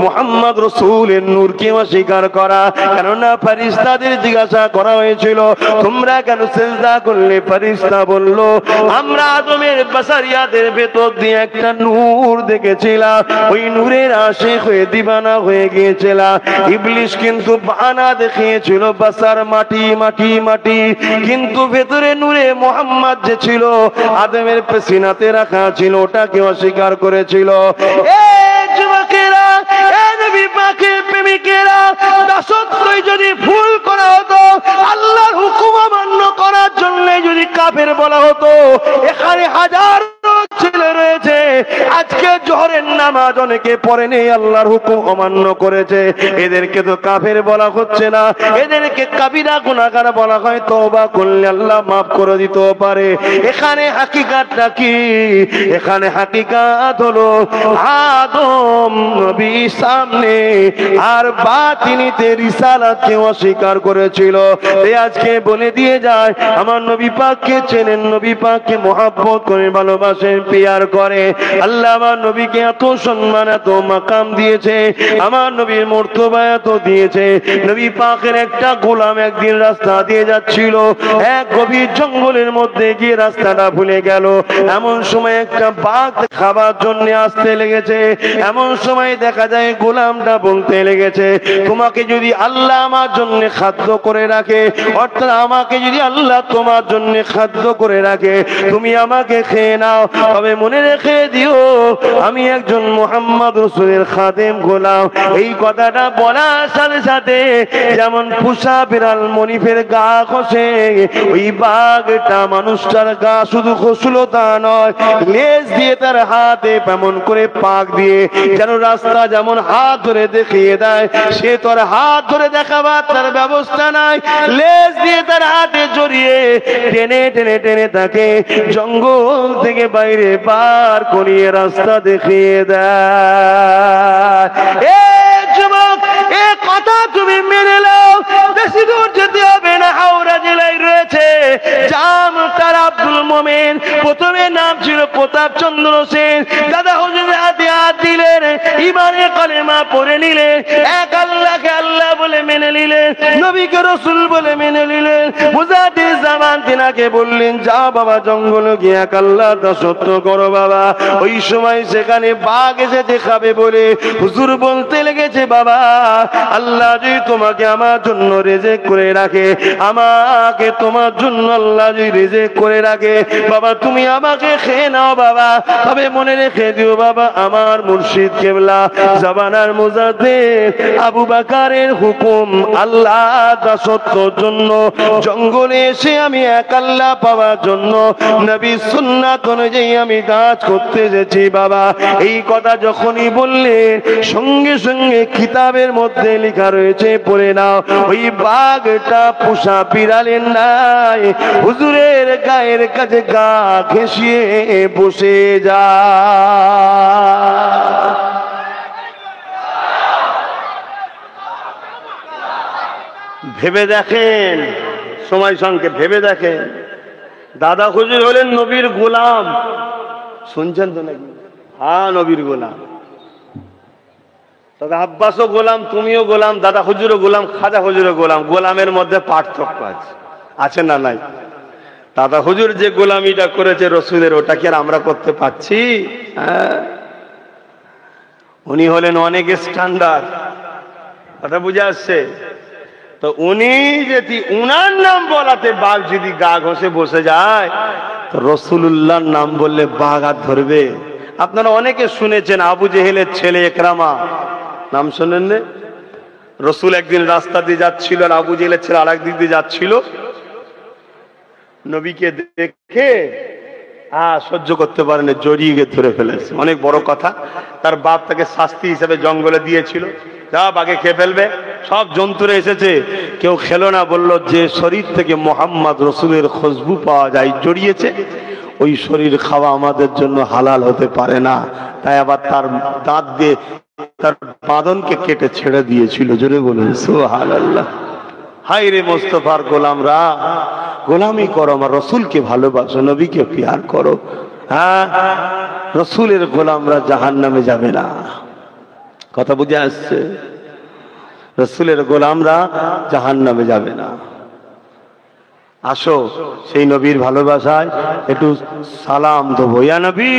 মুহাম্মদ রাসূলের নূরকে অস্বীকার করা। কেননা ফেরেশতাদের জিজ্ঞাসা করা হয়েছিল তোমরা কেন সিজদা করলে? ফেরেশতা বলল আমরা আদমের বাসারিয়াদের ভেতর দিয়ে একটা নূর দেখেছিলাম, ওই নূরের আশিক হয়ে দিবানা হয়ে গিয়েছিলাম। ইবলিস কিন্তু বাহানা দেখিয়েছিল বাসার মাটি মাটি মাটি, কিন্তু ভেতরে নূরে মুহাম্মদ যে ছিল আদমের পেছিনাতে রাখা ছিল ওটাকে অস্বীকার করেছিল। এ যুবকেরা, এ নবী পাকের প্রেমিকেরা, দাসত্বই যদি ভুল করা হতো, আল্লাহর হুকুম অমান্য করার জন্য যদি কাফের বলা হতো, এখানে হাজার ছেলে রয়েছে আজকে জোহরের নামাজ অনেকে পড়ে নেই, আল্লাহর হুকুম অমান্য করেছে, এদেরকে তো কাফের বলা হচ্ছে না, এদেরকে কাবিরা গুনাহগার বলা হয়। তওবা করলে আল্লাহ মাফ করে দিতে পারে। এখানে হাকিকাতটা কি? এখানে হাকিকাত হলো আদম নবী সামনে আর বাতিনিতে রিসালাতকে অস্বীকার করেছিল। এই আজকে বলে দিয়ে যায় আমার নবী পাককে চেনেন, নবী পাককে মহব্বত করে ভালোবাসেন, পিয়ার করে। আল্লাহ আমার নবীকে এত সম্মান এত মাকাম দিয়েছে, আমার নবীর মর্তবা এত দিয়েছে। নবী পাকের একটা গোলাম একদিন রাস্তা দিয়ে যাচ্ছিল, এক গভীর জঙ্গলের মধ্যে গিয়ে রাস্তাটা ভুলে গেল। এমন সময় একটা বাঘ খাবার জন্য আসতে লেগেছে। এমন সময় দেখা যায় গোলামটা বলতে লেগেছে তোমাকে যদি আল্লাহ আমার জন্য খাদ্য করে রাখে, অর্থাৎ আমাকে যদি আল্লাহ তোমার জন্য খাদ্য করে রাখে, তুমি আমাকে খেয়ে নাও, তবে মনে রেখে দিও আমি একজন মুহাম্মদ রাসূলের খাদেম গোলাম। এই কথাটা বলার সাথে সাথে যেমন পুষা বিড়াল মনিফের গা খসে, ওই বাঘটা মানুষটার গা শুধু খসল তা নয়, লেজ দিয়ে তার হাতে এমন করে পাক দিয়ে যেন রাস্তা যেমন হাত ধরে দেখিয়ে দেয়, সে তোর হাত ধরে দেখাবার তার ব্যবস্থা নাই, লেজ দিয়ে তার হাতে জড়িয়ে টেনে টেনে টেনে তাকে জঙ্গল থেকে বাইরে পার করিয়ে রাস্তা দেখিয়ে দেয়। এ যুবক, এ কথা তুমি মেনে নাও, বেশি দূর যেতে হবে না, হাওড়া জেলায় রয়েছে জামতার আব্দুল মোমেন। প্রথমে নাম ছিল প্রতাপ চন্দ্র সেন। দাদা হুজুরের হাতে হাত দিলেন, ইমানে কলেমা পড়ে নিলেন, এক আল্লাহকে আল্লাহ বলে মেনে নিলেন, নবীকে রাসূল বলে মেনে নিলেন। মুজাদ্দিদ জামান তিনাকে বললেন যা বাবা জঙ্গলে গিয়ে এক আল্লাহ দাসত্ব করো বাবা। ওই সময় সেখানে বাঘ এসে দেখাবে বলে হুজুর বলতে লেগেছে বাবা আল্লাহ যদি তোমাকে আমার জন্য রেজেক করে রাখে, আমাকে তোমার জন্য আল্লাহ যদি রেজেক করে রাখে, বাবা তুমি আমাকে খেয়ে নাও বাবা, তবে মনে রেখে দিও বাবা আমার মুর্শিদ কেবলা জামানার মুজাদ্দিদ আবু বকরের হুকুম আল্লাহ দাসত্বর জন্য জঙ্গলে এসে আমি এক আল্লাহ পাওয়ার জন্য নবী সুন্নাত অনুযায়ী আমি কাজ করতে এসেছি বাবা। এই কথা যখনই বললেন সঙ্গে সঙ্গে কিতাবের মধ্যে লেখা রয়েছে, পড়ে নাও, ওই বাঘটা পোষা বিড়ালের নাই, হুজুরের গায়ের কাছে গা ঘেঁষিয়ে বসে যা। ভেবে দেখেন সময় সংক্ষেপ, ভেবে দেখেন দাদা হুজুর হলেন নবীর গোলাম। শুনছেন তো নাকি? হ্যাঁ, নবীর গোলাম। দাদা আব্বাসও গোলাম, তুমিও গোলাম, দাদা হুজুরও গোলাম, খাজা হুজুরও গোলাম। গোলামের মধ্যে পার্থক্য আছে না নাই? দাদা হুজুর যে গোলামিটা করেছে রসুলের, ওটা কি আর আমরা করতে পারছি? হ্যাঁ, উনি হলেন অনেক স্ট্যান্ডার্ড, কথা বুঝে আসছে তো? উনি যদি উনার নাম বলাতে বাঘ যদি গা ঘষে বসে যায়, তো রসুলুল্লাহর নাম বললে বাঘ আর ধরবে? আপনারা অনেকে শুনেছেন আবু জেহেলের ছেলে একরামা, নাম শোনেন? রসুল একদিন রাস্তা দিয়ে যাচ্ছিল আর আবু জেহেলের ছেলে আর একদিক দিয়ে যাচ্ছিল, নবীকে দেখে সহ্য করতে পারেনি, জড়িয়ে গিয়ে ধরে ফেলেছে। অনেক বড় কথা। তার বাপ তাকে শাস্তি হিসেবে জঙ্গলে দিয়েছিল, যা বাঘে খেয়ে ফেলবে। সব জন্তুরা এসেছে, কেউ খেলো না, বলল যে শরীর থেকে মোহাম্মদ রসুলের খুশবু পাওয়া যায়, জড়িয়েছে, ওই শরীর খাওয়া আমাদের জন্য হালাল হতে পারে না। তাই আবার তার দাঁত দিয়ে তার বাঁধনকে কেটে ছেড়ে দিয়েছিল। জোরে বলুন সুবহানাল্লাহ। হায় রে মোস্তফার গোলামরা, গোলামি করো, আমার রসুলকে ভালোবাসো, নবীকে প্যার করো। হ্যাঁ, রসুলের গোলামরা জাহান্নামে যাবে না। কথা বুঝে আসছে? রসুলের গোলামরা জাহান্নামে যাবে না। আসো সেই নবীর ভালোবাসায় একটু সালাম দেবো। ইয়া নবী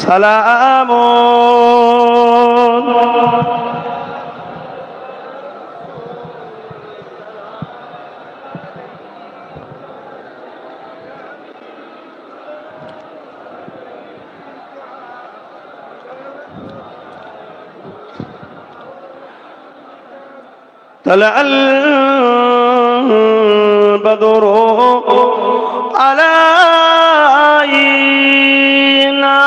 সালাম। طلع البدر علينا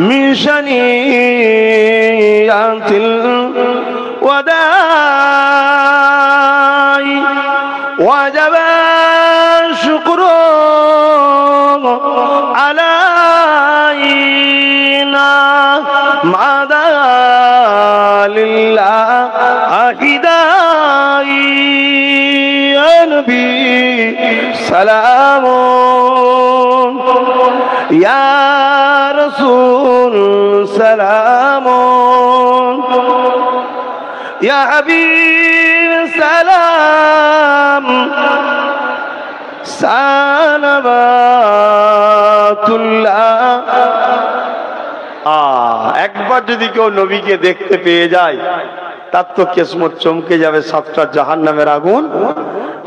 من شنيعة الوداع وجب الشكر علينا مع لله أهداي يا نبي سلام يا رسول سلام يا حبيب سلام صلوات الله। একবার যদি কেউ নবীকে দেখতে পেয়ে যায়, তার তো কিসমত চমকে যাবে, সাতটা জাহান্নামের আগুন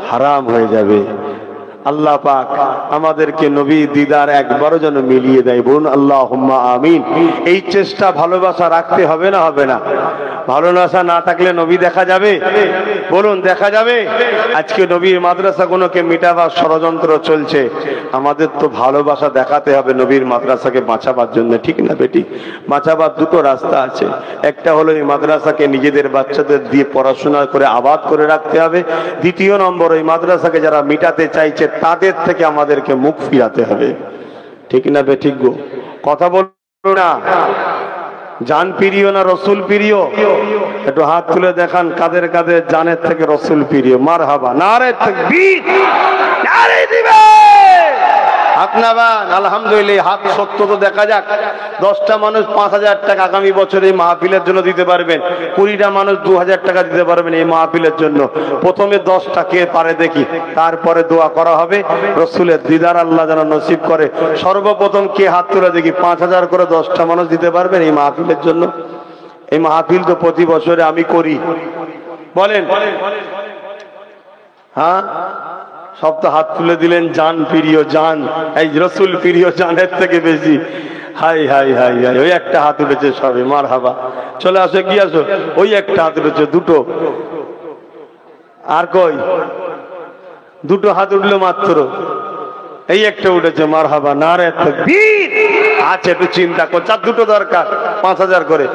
হারাম হয়ে যাবে। আল্লাহ পাক আমাদেরকে নবী দিদার একবারও যেন মিলিয়ে দেয়। বলুন আল্লাহুম্মা আমিন। এই চেষ্টা ভালোবাসা রাখতে হবে না? হবে না? ভালোবাসা না থাকলে নবী দেখা যাবে? বলুন, দেখা যাবে? আজকে নবীর মাদ্রাসাগুলোকে মিটাবার ষড়যন্ত্র চলছে। আমাদের তো ভালোবাসা দেখাতে হবে নবীর মাদ্রাসাকে বাঁচাবার জন্য, ঠিক না বেটি? বাঁচাবার দুটো রাস্তা আছে। একটা হলো এই মাদ্রাসাকে নিজেদের বাচ্চাদের দিয়ে পড়াশোনা করে আবাদ করে রাখতে হবে। দ্বিতীয় নম্বর, এই মাদ্রাসাকে যারা মিটাতে চাইছে তাদের থেকে আমাদেরকে মুখ ফিরাতে হবে, ঠিক না বেঠিক গো? কথা বলুন না। জান প্রিয় না রসুল প্রিয়? একটু হাত তুলে দেখান কাদের কাদের জানের থেকে রসুল প্রিয়। মারহাবা, নারে তাকবীর, নারে দিবেন আপনাবান। আলহামদুলিল্লাহ, হাত সত্য তো দেখা যাক। 10টা মানুষ 5000 টাকা আগামী বছর এই মাহফিলের জন্য দিতে পারবেন, 20টা মানুষ 2000 টাকা দিতে পারবেন এই মাহফিলের জন্য। প্রথমে 10টা কে পারে দেখি, তারপরে দোয়া করা হবে রসুলের দিদার আল্লাহ যেন নসিব করে। সর্বপ্রথম কে হাত তুলে দেখি, 5000 করে 10টা মানুষ দিতে পারবেন এই মাহফিলের জন্য? এই মাহফিল তো প্রতি বছরে আমি করি, বলেন? হ্যাঁ, সব তো হাত তুলে দিলেন। জান প্রিয়, জান এই রসুল প্রিয়, জানের থেকে বেশি। হাই হাই হাই হাই, ওই একটা হাত উঠেছে সবে। মারহাবা, চলে আসো, কি আসো। ওই একটা হাত উঠেছে, দুটো। আর কই? দুটো হাত উঠলো মাত্র, এই একটা উঠেছে। মারহাবা, নারে তাকবীর। আচ্ছা, একটু চিন্তা করছে, আর দুটো দরকার, 5000 করে।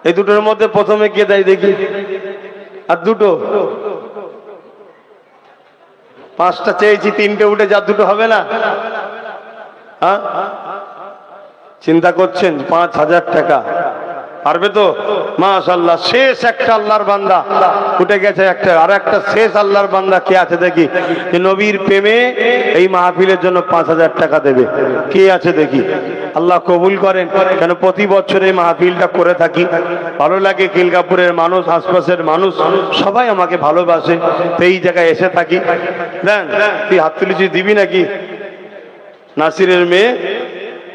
এই দুটোর মধ্যে প্রথমে কে দেয় দেখি? আর দুটো, 5টা চেয়েছি, 3টে উঠে, যা দুটো হবে না? হ্যাঁ, চিন্তা করছেন? 5000 টাকা পারবে তো? মাশাআল্লাহ। শেষ একটা আল্লাহর বান্দা উঠে গেছে, একটা আর একটা শেষ আল্লাহর বান্দা কে আছে দেখি, যে নবীর প্রেমে এই মাহফিলের জন্য 5,000 টাকা দেবে। কে আছে দেখি? আল্লাহ কবুল করেন। কেন প্রতি বছর এই মাহফিলটা করে থাকি, ভালো লাগে। খিলগাপুরের মানুষ, আশপাশের মানুষ সবাই আমাকে ভালোবাসে, তো এই জায়গায় এসে থাকি। দেন, তুই হাত তুলেছিস, দিবি নাকি? নাসিরের মেয়ে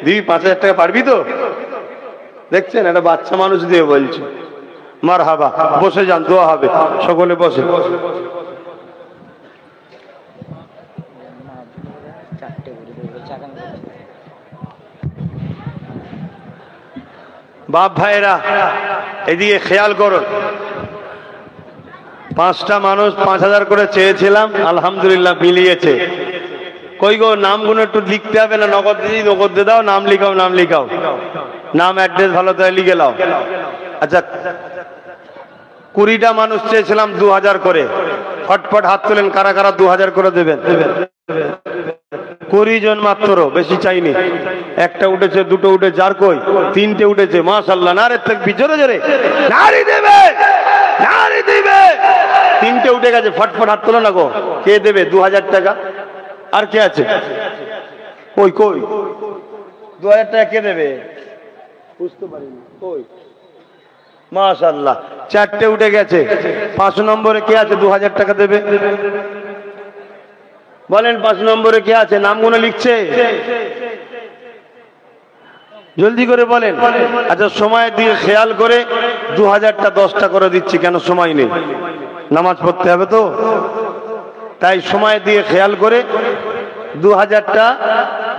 দিবি? 5,000 টাকা পারবি তো? দেখছেন, একটা বাচ্চা মানুষ দিয়ে বলছে। মারহাবা। বসে যান, দোয়া হবে। সকলে বসে। বাপ ভাইরা এদিকে খেয়াল করুন। 5টা মানুষ 5,000 করে চেয়েছিলাম, আলহামদুলিল্লাহ মিলিয়েছে। কই গো, নামগুলো একটু লিখতে হবে না? নগদ দিয়ে নগদ দিয়ে দাও, নাম লিখাও, নাম লিখাও, নাম অ্যাড্রেস ভালো করে লিখে নাও। আচ্ছা, 20টা মানুষ চেয়েছিলাম 2,000 করে। ফটফট হাত তোলেন, কারা কারা 2,000 করে দেবেন? 20 জন মাত্র, বেশি চাইনি। একটা উঠেছে, দুটো উঠেছে, আর কই 3টে উঠেছে। মাশাআল্লাহ, নারে তাকবীর, জোরে জোরে নারী দেবে, নারী দেবে। 3টে উঠে গেছে, ফটফট হাত তোলো না গো। কে দেবে 2,000 টাকা? আর কে আছে? কই কই 2,000 টাকা কে দেবে? বুঝতে পারিনি। কই? মাশাআল্লাহ, 4টে উঠে গেছে। 5 নম্বরে কে আছে 2,000 টাকা দেবে? বলেন, 5 নম্বরে কে আছে? নামগুলো লিখছে, জলদি করে বলেন। আচ্ছা, সময় দিয়ে খেয়াল করে 2,000টা 10টা করে দিচ্ছি। কেন? সময় নেই, নামাজ পড়তে হবে তো, তাই সময় দিয়ে খেয়াল করে 2,000টা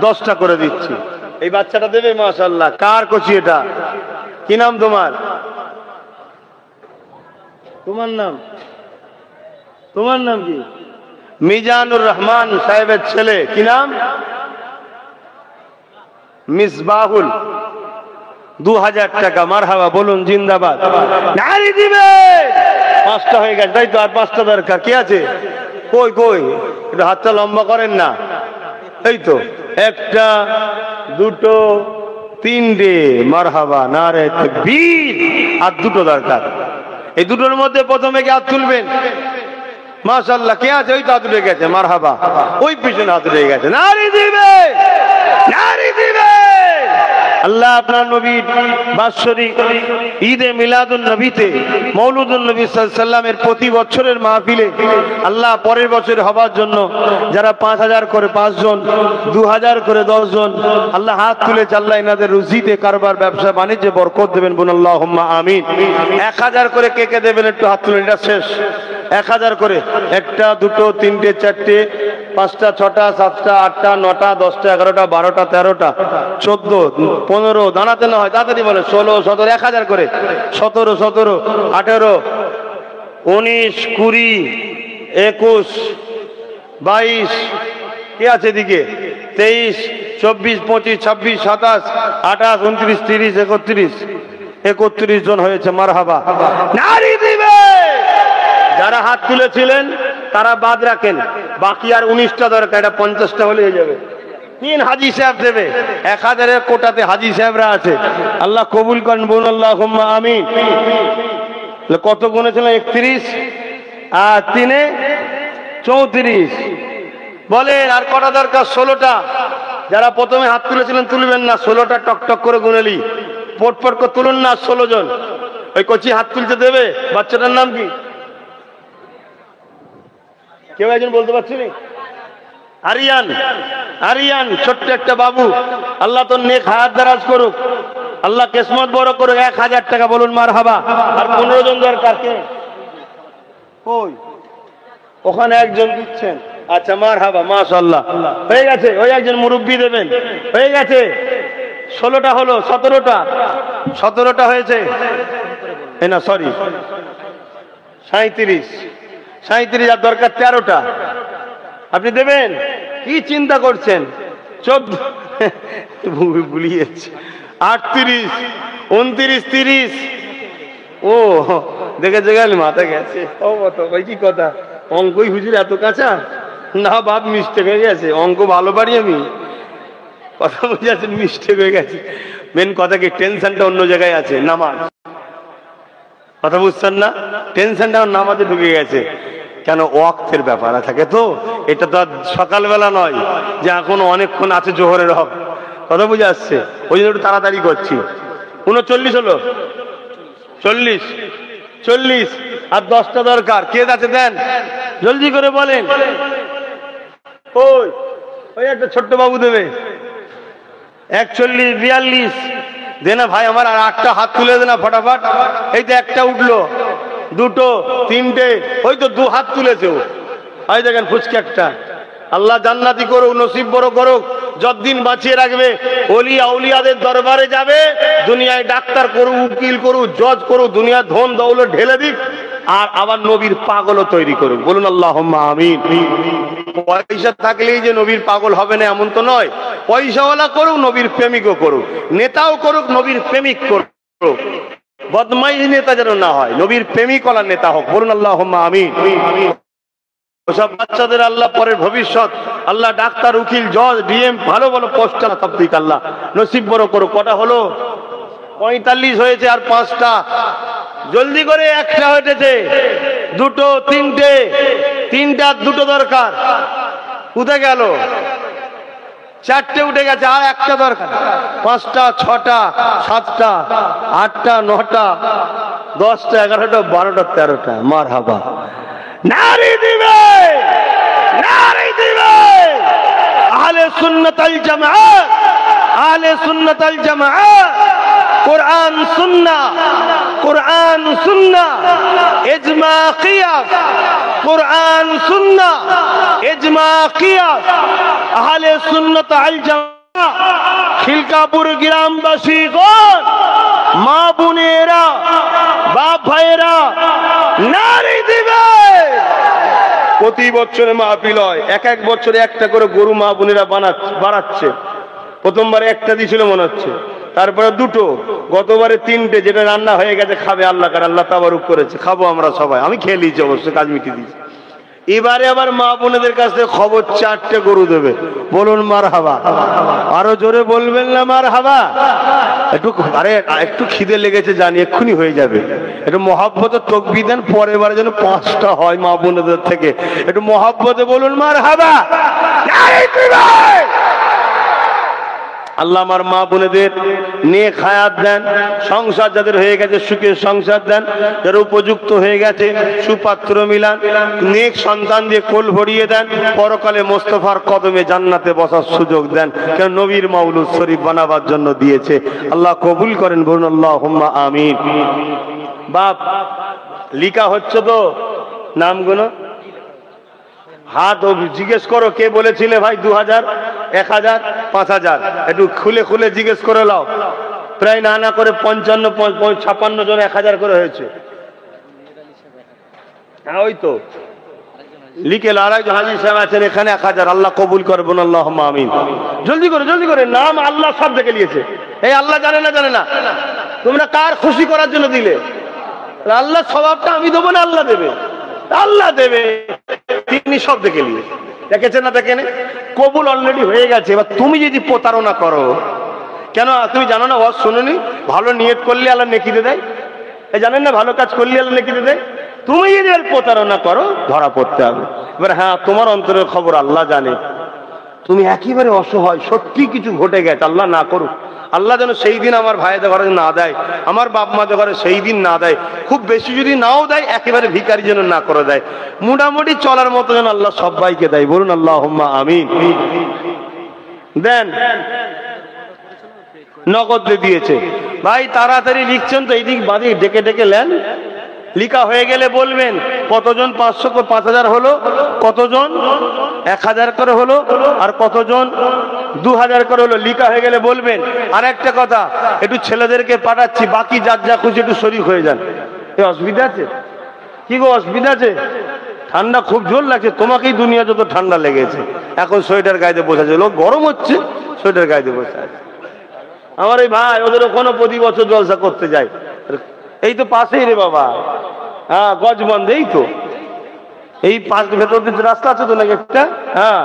10টা করে দিচ্ছি। এই বাচ্চাটা দেবে। মাশাআল্লাহ। কার কচি এটা? কি নাম তোমার? তোমার নাম? তোমার নাম কি? মিজানুর রহমান সাহেবের ছেলে। কি নাম? মিসবাহুল। 2,000 টাকা। মারহাবা, বলুন জিন্দাবাদ। নারী দিবে। 5টা হয়ে গেছে, তাই তো? আর 5টা দরকার। কে আছে? কই কই, একটু হাতটা লম্বা করেন না। এই তো, 1টা, 2টো, 3টে। মারহাবা, নারে তাকবীর। আর 2টো দরকার। এই 2টোর মধ্যে প্রথমে কে হাত তুলবেন? মাশাআল্লাহ। কে আছে? ওই তো হাত উঠে গেছে। মারহাবা। ওই পিছনে হাত উঠে গেছে। নারী দিবে, নারী দিবে। আল্লাহ আপনার নবীর বাৎসরিক ঈদে মিলাদুন নবীতে, মৌলুদুন নবী সাল্লাল্লাহু আলাইহি সাল্লামের প্রতি বছরের মাহফিলে আল্লাহ পরের বছর হবার জন্য যারা 5,000 করে 5 জন, 2,000 করে 10 জন আল্লাহ হাত তুলেছে, আল্লাহ এনাদের রুজিতে, কারবার, ব্যবসা বাণিজ্যে বরকত দেবেন। বলুন আল্লাহুম্মা আমিন। 1,000 করে কে কে দেবেন? একটু হাত তুলেন। এটা শেষ। 1,000 করে। 1টা, 2টো, 3টে, 4টে, 5টা, 6টা, 7টা, 8টা, 9টা, 10টা, 11টা, 12টা, 13টা, 14, 15, দাঁড়াতে না হয়, তাড়াতাড়ি বলে। 16, 17, 1,000 করে। 17, 17, 18, 19, 20, 21, 22, কে আছে এদিকে? 23, 24, 25, 26, 27, 28, 29, 30, 31 জন হয়েছে। মারহাবা। নারী দিবে। যারা হাত তুলেছিলেন তারা বাদ রাখেন, বাকি আর 19টা দরকার। এটা 50টা হলে হয়ে যাবে। 3 হাজি সাহেব দেবে। 1,000-এর কোটাতে হাজি সাহেবরা আছে। আল্লাহ কবুল করেন। বলুন আল্লাহুম্মা আমিন। কত গুনেছিলেন? 31 আর 3-এ 34। বলেন, আর কটা দরকার? 16টা। যারা প্রথমে হাত তুলেছিলেন তুলবেন না, 16টা টকটক করে গুনেলি। পটপট করে তুলুন না। 16 জন। ওই কচি হাত তুলতে দেবে। বাচ্চাটার নাম কি? কেউ একজন বলতে পারছি না? আরিয়ান। আরিয়ান, ছোট্ট একটা বাবু। আল্লাহ তোর নেক হায়াত দারাজ করুক, আল্লাহ কিসমত বড় করুক। 1,000 টাকা। বলুন মারহাবা। আর 15 জন দরকার। কে? কই? ওখানে একজন দিচ্ছেন। আচ্ছা, মারহাবা, মাশাআল্লাহ। হয়ে গেছে। ওই একজন মুরব্বি দেবেন। হয়ে গেছে। 16টা হলো। 17টা। 17টা হয়েছে। না, সরি, 37। 37 আর দরকার 13টা। আপনি দেবেন? কি চিন্তা করছেন? 14 ভুলিয়েছে। 38, 29, 30। ও দেখে গেল, মাথা গেছে। ওই কি কথা? অঙ্কই হুজুর এত কাঁচা? না বাপ, মিস্টেক হয়ে গেছে। অঙ্ক ভালো পারি আমি, কথা বুঝে আছেন, মিস্টেক হয়ে গেছে। মেন কথা কি, টেনশনটা অন্য জায়গায় আছে, নামাজ। কথা বুঝছেন না? টেনশনটা নামাজে ঢুকে গেছে। কেন? ওয়াক্তের ব্যাপার থাকে তো। এটা তো আর সকালবেলা নয় যে এখন অনেকক্ষণ আছে জোহরের হক। কথা বুঝে আসছে? ওই জন্য একটু তাড়াতাড়ি করছি। 39 হলো, 40 আর 10টা দরকার। কে আছে দেন, জলদি করে বলেন। ওই একটা ছোট্ট বাবু দেবে। 41, 42 দেনা ভাই আমার। আর 8টা হাত তুলে দেনা ফটাফট। এই তো একটা উঠলো, 2টো, 3টে, ওই তো 2 হাত তুলেছে। ওই দেখেন ফুচকে একটা। আল্লাহ জান্নাতি করুক, নসিব বড় করুক, যতদিন বাঁচিয়ে রাখবে। ওলি আউলিয়াদের দরবারে যাবে, দুনিয়ায় ডাক্তার করুক, উকিল করুক, জজ করুক, দুনিয়ার ধন দৌলত ঢেলে দিক, আর আবার নবীর পাগলও তৈরি করুক। বলুন আল্লাহুম্মা আমিন। পয়সা থাকলেই যে নবীর পাগল হবে না এমন তো নয়। পয়সাওয়ালা করুক, নবীর প্রেমিকও করুক, নেতাও করুক, নবীর প্রেমিক করুক। বদমাইশ নেতা যেন না হয়, নবীর প্রেমিকওয়ালা নেতা হোক। বলুন আল্লাহুম্মা আমিন। ওসব বাচ্চাদের আল্লাহ পরের ভবিষ্যৎ, আল্লাহ ডাক্তার, উকিল, জজ, ডিএম, ভালো ভালো পোস্টার তাবলিগ আল্লাহ নসিব বড় করো। কটা হলো? 45 হয়েছে, আর 5টা। জলদি করে, একটা হয়েছে, 2টো, 3টে, 3টা, 2টো দরকার। কোথায় গেল? 4টে উঠে গেছে, আর একটা দরকার। 5টা, 6টা, 7টা, 8টা, 9টা, 10টা, 11টা, 12টা, 13টা। মারহাবা। নারী দিবে, নারী দিবে। আহলে সুন্নাত আল জামাত, আহলে সুন্নাত আল জামাত। কোরআন সুন্নাহ, কোরআন সুন্নাহ, ইজমা কিয়াস। কোরআন সুন্নাহ, ইজমা কিয়াস। আহলে সুন্নাত আল জামাত। খিলকাপুর গ্রামবাসীগণ, মা বোনেরা, বাপ ভাইয়েরা, নারী দিবে। প্রতি বছরে মাহফিল হয়, এক বছরে একটা করে গরু মা বোনেরা বানাচ্ছে। প্রথমবারে একটা দিয়েছিল মনে হচ্ছে, তারপরে 2টো, গতবারে 3টে। যেটা রান্না হয়ে গেছে খাবে আল্লাহ, কার আল্লাহ তাবারুক করেছে, খাবো আমরা সবাই। আমি খেয়ে নিয়েছি অবশ্য, কাজ মিটিয়ে দিয়েছি। এবারে আবার মা বোনেদের কাছ থেকে খবর 4টে গরু দেবে। বলুন মারহাবা। আরো জোরে বলবেন না মারহাবা? একটু খিদে লেগেছে জানি, এক্ষুনি হয়ে যাবে। একটু মহাব্বতে তকবীর দেন, পরের বারে যেন 5টা হয় মা বোনেদের থেকে। একটু মহাব্বতে বলুন মারহাবা। আল্লাহ আমার মা বোনেদের নেক হায়াত দেন, সংসার যাদের হয়ে গেছে সুখের সংসার দেন, যারা উপযুক্ত হয়ে গেছে সুপাত্র মিলান, নেক সন্তান দিয়ে কোল ভরিয়ে দেন, পরকালে মোস্তফার কদমে জান্নাতে বসার সুযোগ দেন। কেন? নবীর মাউলুদ শরীফ বানাবার জন্য দিয়েছে। আল্লাহ কবুল করেন। বলুন আল্লাহুম্মা আমিন। বাপ লিখা হচ্ছে তো নামগুলো? হাত জিজ্ঞেস করো, কে বলেছিলে ভাই 2000, 1000, 5000? একটু খুলে খুলে জিজ্ঞেস করে লাও। প্রায় না করে 55, 56 জন 1000 করে হয়েছে। হ্যাঁ ওই তো লিখে আরেকজন হাজির সাহেব আছেন এখানে 1000। আল্লাহ কবুল করবেন। আল্লাহুম্মা আমিন। জলদি করে, জলদি করে। নাম আল্লাহ সব দেখে নিয়েছে। এই আল্লাহ জানে না, জানে না? তোমরা কার খুশি করার জন্য দিলে? আল্লাহ স্বভাবটা আমি দেবো না, আল্লাহ দেবে, আল্লাহ দেবে। তিনি সব দেখে নিয়ে দেখেছেন না, দেখেন? কবুল অলরেডি হয়ে গেছে। এবার তুমি যদি প্রতারণা করো, কেন তুমি জানো না? ওয়াজ শুনুনি? ভালো নিয়ত করলে আল্লাহ নেকিতে দেয়। এই জানেন না? ভালো কাজ করলে আল্লাহ নেকিতে দেয়। তুমি যদি আর প্রতারণা করো, ধরা পড়তে হবে। এবার হ্যাঁ, তোমার অন্তরের খবর আল্লাহ জানে। তুমি একেবারে অসহায়, সত্যি কিছু ঘটে গেছে, আল্লাহ না করুক। আল্লাহ যেন সেই দিন আমার ভাইদের ঘরে না দেয়, আমার বাপ মাদের ঘরে সেই দিন না দেয়। খুব বেশি যদি নাও দেয়, একেবারে ভিখারি যেন না করে দেয়। মোটামুটি চলার মতো যেন আল্লাহ সবাইকে দেয়। বলুন আল্লাহুম্মা আমিন। দেন, নগদ দিয়েছে ভাই। তাড়াতাড়ি লিখছেন তো, এইদিক বাঁধি ডেকে ডেকে নেন। লিখা হয়ে গেলে বলবেন কতজন 500 5000 হলো, কতজন 1000 করে হলো, আর কতজন 2000 করে হলো। লিখা হয়ে গেলে বলবেন। আর একটা কথা, একটু ছেলেদেরকে পাঠাচ্ছি, বাকি যার যা খুশি একটু শরীক হয়ে যান। এই অসুবিধা আছে? কি গো অসুবিধা আছে? ঠান্ডা খুব জোর লাগছে। তোমাকেই দুনিয়া যত ঠান্ডা লেগেছে, এখন সোয়েটার গায়ে বসে আছে। লোক গরম হচ্ছে, সোয়েটার গায়ে বসে আছে। আমার এই ভাই, ওদের ওখানে প্রতি বছর জলসা করতে যায়। এই তো পাশেই রে বাবা, হ্যাঁ গজবন্ধ। এই তো এই পাশ ভেতর দিয়ে রাস্তা আছে তো নাকি একটা? হ্যাঁ,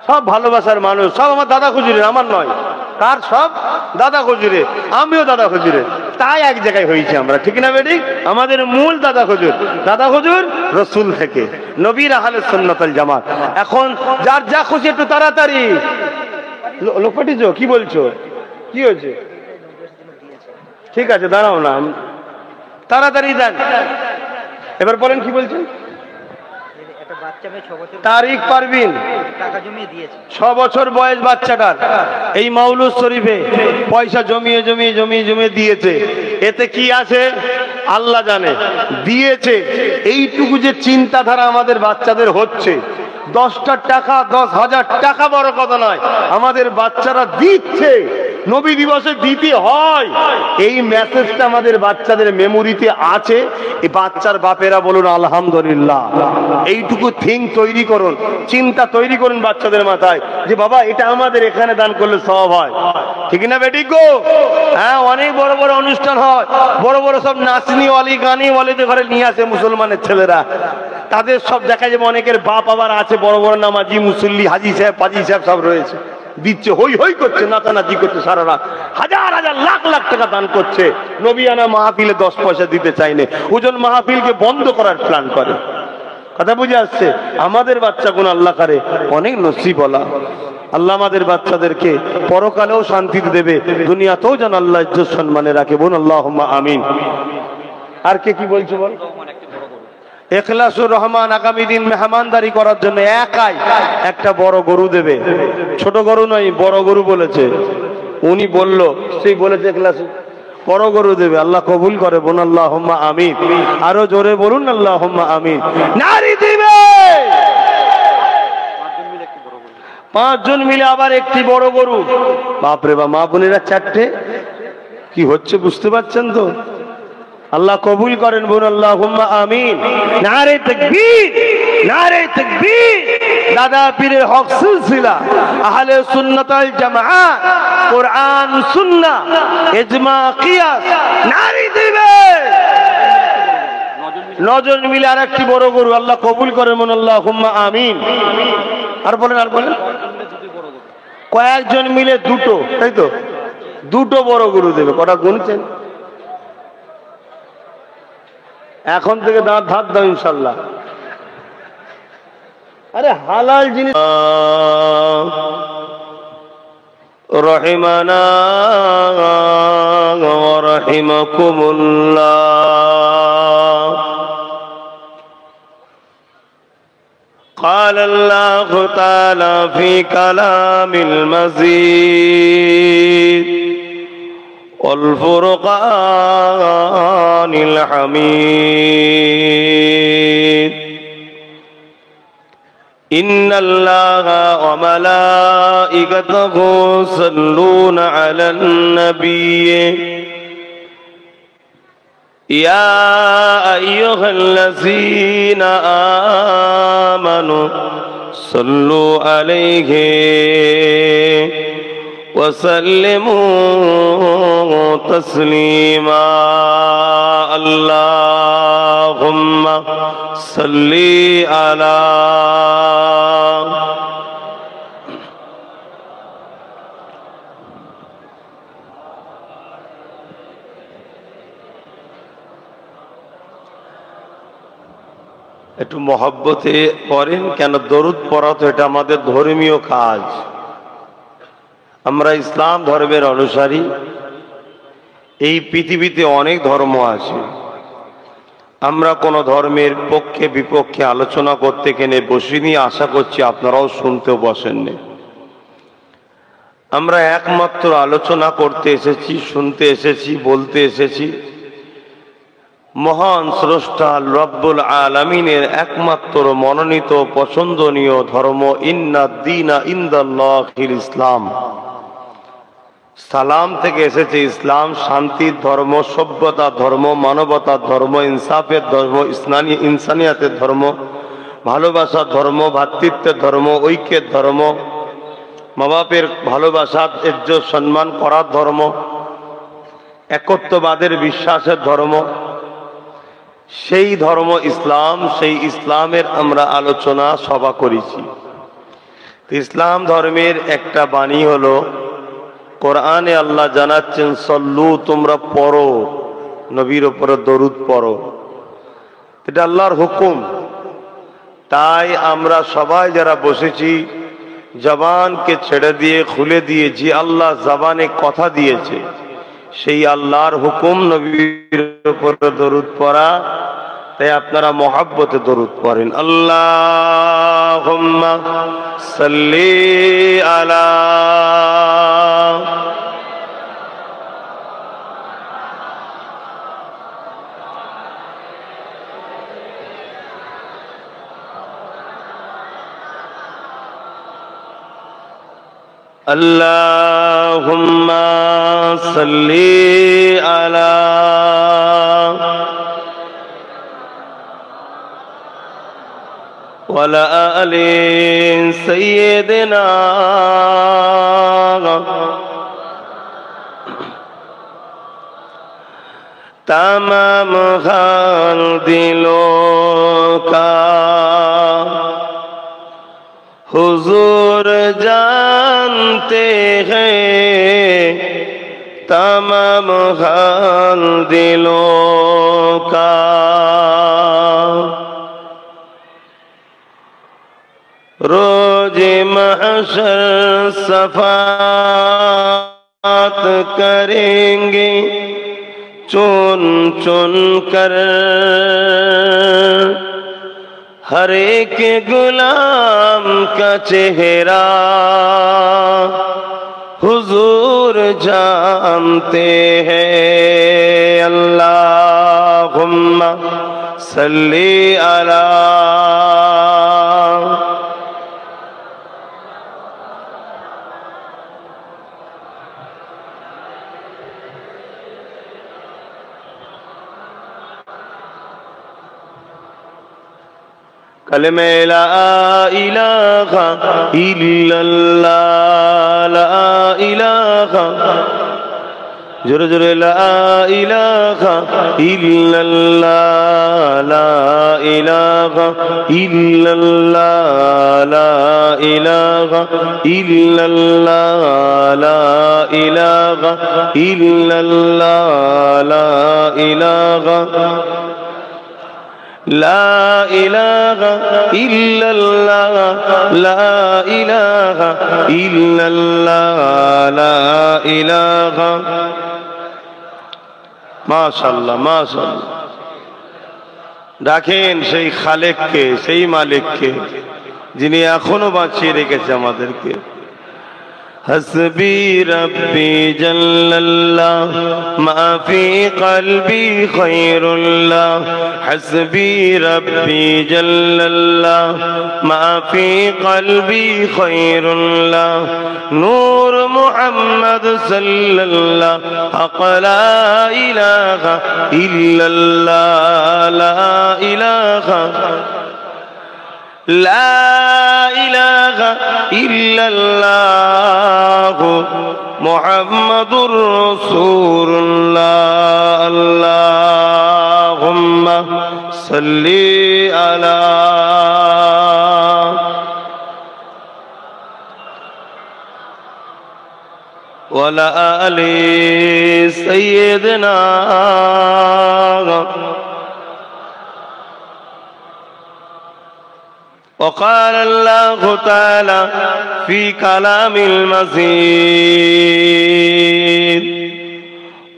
সব ভালোবাসার মানুষ, সব আমার দাদা খুঁজিলেন, আমার নয়। কার সব? দাদা হুজুরে। আমিও দাদা হুজুরে, তাই এক জায়গায় হয়েছি আমরা, ঠিক না বেটি? আমাদের মূল দাদা হুজুর, দাদা হুজুর রসুল থেকে, নবীর আহলে সুন্নাত ওয়াল জামাত। এখন যার যা খুশি একটু তাড়াতাড়ি। লোক পাঠিয়েছো? কি বলছো? কি হয়েছে? ঠিক আছে দাঁড়াও না, তাড়াতাড়ি দেন। এবার বলেন কি বলছেন? তারিক পারবিন 6 বছর বয়স বাচ্চাটার এই মাওলুদ শরীফে পয়সা জমিয়ে জমিয়ে জমিয়ে জমিয়ে দিয়েছে। এতে কি আছে আল্লাহ জানে, দিয়েছে। এইটুকু যে চিন্তাধারা আমাদের বাচ্চাদের হচ্ছে, 10টা টাকা 10,000 টাকা বড় কথা নয়, আমাদের বাচ্চারা দিচ্ছে, নবী দিবসে দিতে হয়, এই মেসেজটা আমাদের বাচ্চাদের মেমোরিতে আছে। এই বাচ্চার বাপেরা বলুন আলহামদুলিল্লাহ। এইটুকু তৈরি করুন, চিন্তা তৈরি করুন বাচ্চাদের মাথায় যে বাবা এটা আমাদের এখানে দান করলে সওয়াব হয়, ঠিক না বেটি গো? হ্যাঁ, অনেক বড় বড় অনুষ্ঠান হয়, বড় বড় সব নাচনি ওয়ালি গানি ওয়ালিদের ঘরে নিয়ে আসে মুসলমানের ছেলেরা, তাদের সব দেখা যাবে অনেকের বাপ আবার আছে বড় বড় নামাজি মুসল্লি, হাজি সাহেব পাজি সাহেব সব রয়েছে, দিচ্ছে, হই হই করছে, নাচানাচি করছে, সারা রাত হাজার হাজার লাখ লাখ টাকা দান করছে। নবিয়ানা মাহফিলে 10 পয়সা দিতে চাইনে, ওজন মাহফিলকে বন্ধ করার প্ল্যান করে। কথা বুঝে আসছে? আমাদের বাচ্চাগুলো আল্লাহ করে অনেক নসিবওয়ালা। আল্লাহ আমাদের বাচ্চাদেরকে পরকালেও শান্তি দেবে, দুনিয়াতেও যেন আল্লাহ ইজ্জত সম্মানে রাখে। বোন আল্লাহুম্মা আমিন। আর কে কি বলছো বল? ইখলাসুর রহমান আগামী দিন মেহমানদারি করার জন্য একাই একটা বড় গরু দেবে, ছোট গরু নয়, বড় গরু বলেছে। উনি বলল, সেই বলেছে ইখলাসু বড় গরু দেবে। আল্লাহ কবুল করে। বোন আল্লাহুম্মা আমিন। আরো জোরে বলুন আল্লাহুম্মা আমিন। নারী দিবে 5 জন মিলে আবার একটি বড় গরু। বাপরে বাপ, মা বোনেরা 4টে, কি হচ্ছে বুঝতে পারছেন তো? আল্লাহ কবুল করেন। বোন আল্লাহুম্মা আমিন। নারে তাকবীর, নারে তাকবীর। দাদা পীরের হক সিলসিলা আহলে সুন্নাত ওয়াল জামাত, কোরআন সুন্নাহ ইজমা কিয়াস, নারী দিবে 9 জন মিলে আরেকটি বড় গরু। আল্লাহ কবুল করেন। বোন আল্লাহুম্মা আমিন। আর বলেন, আর বলেন। কয়েকজন মিলে 2টো, তাই তো? 2টো বড় গরু দেবে। কটা গুনছেন? এখন থেকে দাঁত ধার দাও ইনশাল্লাহ। আরে হালাল জিনিস। রহিমানা ওয়া রাহিমাকুমুল্লাহ। قال الله تعالى في كلام المزيد والفرقان الحميد إن الله وملائكته يصلون على النبي يا أيها الذين آمنوا صلوا عليه وسلموا تسليما اللهم صل على একটু মহব্বতে পড়েন, কেন দরুদ পড়া তো এটা আমাদের ধর্মীয় কাজ। আমরা ইসলাম ধর্মের অনুসারী। এই পৃথিবীতে অনেক ধর্ম আছে, আমরা কোন ধর্মের পক্ষে বিপক্ষে আলোচনা করতে কেনে বসিনি। আশা করছি আপনারাও শুনতেও বসেননি। আমরা একমাত্র আলোচনা করতে এসেছি, শুনতে এসেছি, বলতে এসেছি মহান স্রষ্টা রব্বুল আলামিনের একমাত্র মনোনীত পছন্দনীয় ধর্ম ইন্নাদ-দীনা ইনদাল্লাহিল ইসলাম। সালাম থেকে এসেছে ইসলাম, শান্তির ধর্ম, সভ্যতার ধর্ম, মানবতার ধর্ম, ইনসাফের ধর্ম, ইনসানিয়াতের ধর্ম, ভালোবাসার ধর্ম, ভ্রাতৃত্বের ধর্ম, ঐক্যের ধর্ম, মা বাপের ভালোবাসা, ইজ্জত সম্মান করার ধর্ম, একত্ববাদের বিশ্বাসের ধর্ম, সেই ধর্ম ইসলাম। সেই ইসলামের আমরা আলোচনা সভা করেছি। ইসলাম ধর্মের একটা বাণী হলো কোরআনে আল্লাহ জানাচ্ছেন সল্লু, তোমরা পড়ো, নবীর উপরে দরুদ পড়ো। এটা আল্লাহর হুকুম। তাই আমরা সবাই যারা বসেছি জবানকে ছেড়ে দিয়ে খুলে দিয়ে যে আল্লাহ জবানে কথা দিয়েছে সেই আল্লাহর হুকুম নবীর উপরে দরুদ পড়া। তাই আপনারা মহব্বতে দরুদ পড়েন। আল্লাহুম্মা সাল্লি আলা আল্লাহুম্মা সাল্লি আলা ওয়ালা আলি সাইয়্যিদিনা। तमाम हाल दिलों का हुजूर जानते हैं, तमाम हाल दिलों का। रोज महशर सफात करेंगे चुन चुन कर, हर एक गुलाम का चेहरा हुजूर जानते हैं। अल्लाहुम्मा सल्ली अला कलमे ला इलाहा इल्लल्लाह, ला इलाहा, जोरे जोरे ला इलाहा इल्लल्लाह, ला इलाहा इल्लल्लाह, ला इलाहा इल्लल्लाह, ला इलाहा इल्लल्लाह, ला इलाहा ला इलाहा इल्लल्लाह, ला इलाहा इल्लल्लाह, ला इलाहा। माशाअल्लाह माशाअल्लाह। ডাকেন সেই খালেককে, সেই মালিককে যিনি এখনো বাঁচিয়ে রেখেছে আমাদেরকে। हस्बी रब्बी जल्लल्लाह मा फी क़ल्बी खैरुल्लाह, हस्बी रब्बी जल्लल्लाह मा फी क़ल्बी खैरुल्लाह, नूर मुहम्मद सल्लल्लाह हक़ ला इलाहा इल्लल्लाह, ला इलाहा ला इलाहा इल्लल्लाह मुहम्मदुर रसूलुल्लाह। अल्लाहुम्मा सल्ली अला वला आलि सय्यिदना। وقال الله تعالى في كلام المزيد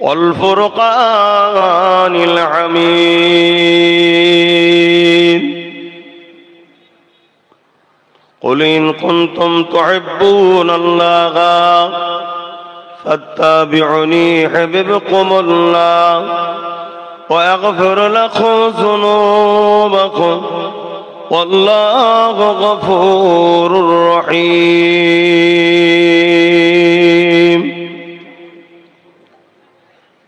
والفرقان الحميد، قل إن كنتم تحبون الله فاتبعوني يحببكم الله ويغفر لكم ذنوبكم والله غفور رحيم।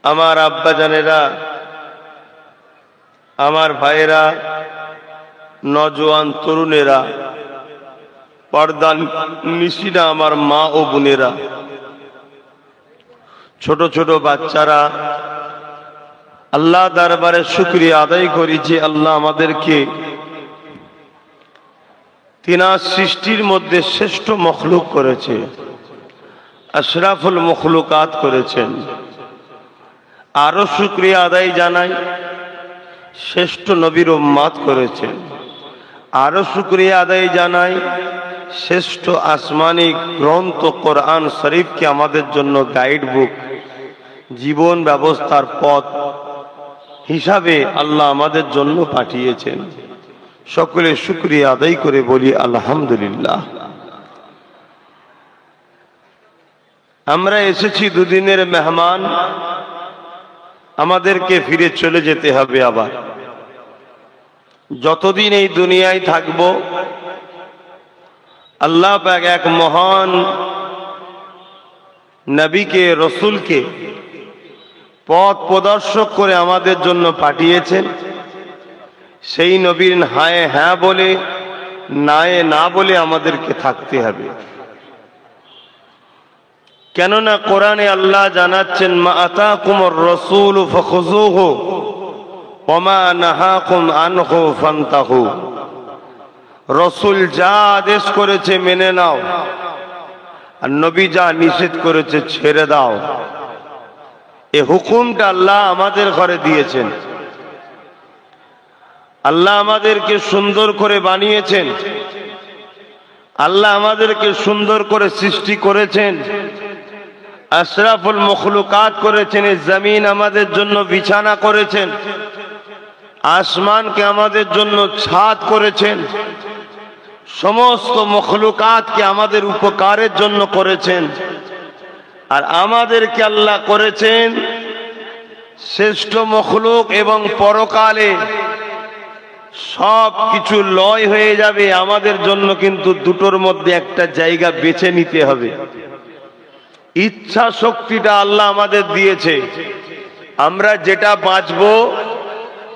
আমার আব্বা জানেরা, আমার ভাইরা, নজওয়ান তরুণেরা, পর্দা নিশিনা আমার মা ও বোনেরা, ছোট ছোট বাচ্চারা, আল্লাহ দরবারে শুকরিয়া আদায় করি যে আল্লাহ আমাদেরকে তিনার সৃষ্টির মধ্যে শ্রেষ্ঠ মখলুক করেছে। আশরাফুল মখলুকাত করেছেন। আরো শুকরিয়া আদায় জানাই, শ্রেষ্ঠ নবীর উম্মত করেছেন। আরো শুকরিয়া আদায় জানাই, শ্রেষ্ঠ আসমানি গ্রন্থ কোরআন শরীফকে আমাদের জন্য গাইড বুক, জীবন ব্যবস্থার পথ হিসাবে আল্লাহ আমাদের জন্য পাঠিয়েছেন। সকলে শুকরিয়া আদায় করে বলি আলহামদুলিল্লাহ। আমরা এসেছি দুদিনের মেহমান, আমাদেরকে ফিরে চলে যেতে হবে আবার। যতদিন এই দুনিয়ায় থাকব, আল্লাহ পাক এক মহান নবীকে, রসুলকে পথ প্রদর্শক করে আমাদের জন্য পাঠিয়েছেন। সেই নবীর হায় হ্যাঁ বলে, নায়ে না বলে আমাদেরকে থাকতে হবে। কেননা কোরআনে আল্লাহ জানাচ্ছেন, মা আতাকুমুর রাসূল ফাখুযুহু ওয়া মা নাহাকুম আনহু ফান্তাহু। রাসূল যা আদেশ করেছে মেনে নাও, আর নবী যা নিষেধ করেছে ছেড়ে দাও। এই হুকুমটা আল্লাহ আমাদের ঘরে দিয়েছেন। আল্লাহ আমাদেরকে সুন্দর করে বানিয়েছেন, আল্লাহ আমাদেরকে সুন্দর করে সৃষ্টি করেছেন, আশরাফুল মখলুকাত করেছেন। এই জমিন আমাদের জন্য বিছানা করেছেন, আসমানকে আমাদের জন্য ছাদ করেছেন, সমস্ত মখলুকাতকে আমাদের উপকারের জন্য করেছেন। আর আমাদেরকে আল্লাহ করেছেন শ্রেষ্ঠ মখলুক, এবং পরকালে সব কিছু লয় হয়ে যাবে, আমাদের জন্য কিন্তু দুটোর মধ্যে একটা জায়গা বেছে নিতে হবে। ইচ্ছা শক্তিটা আল্লাহ আমাদের দিয়েছে, আমরা যেটা বাঁচবো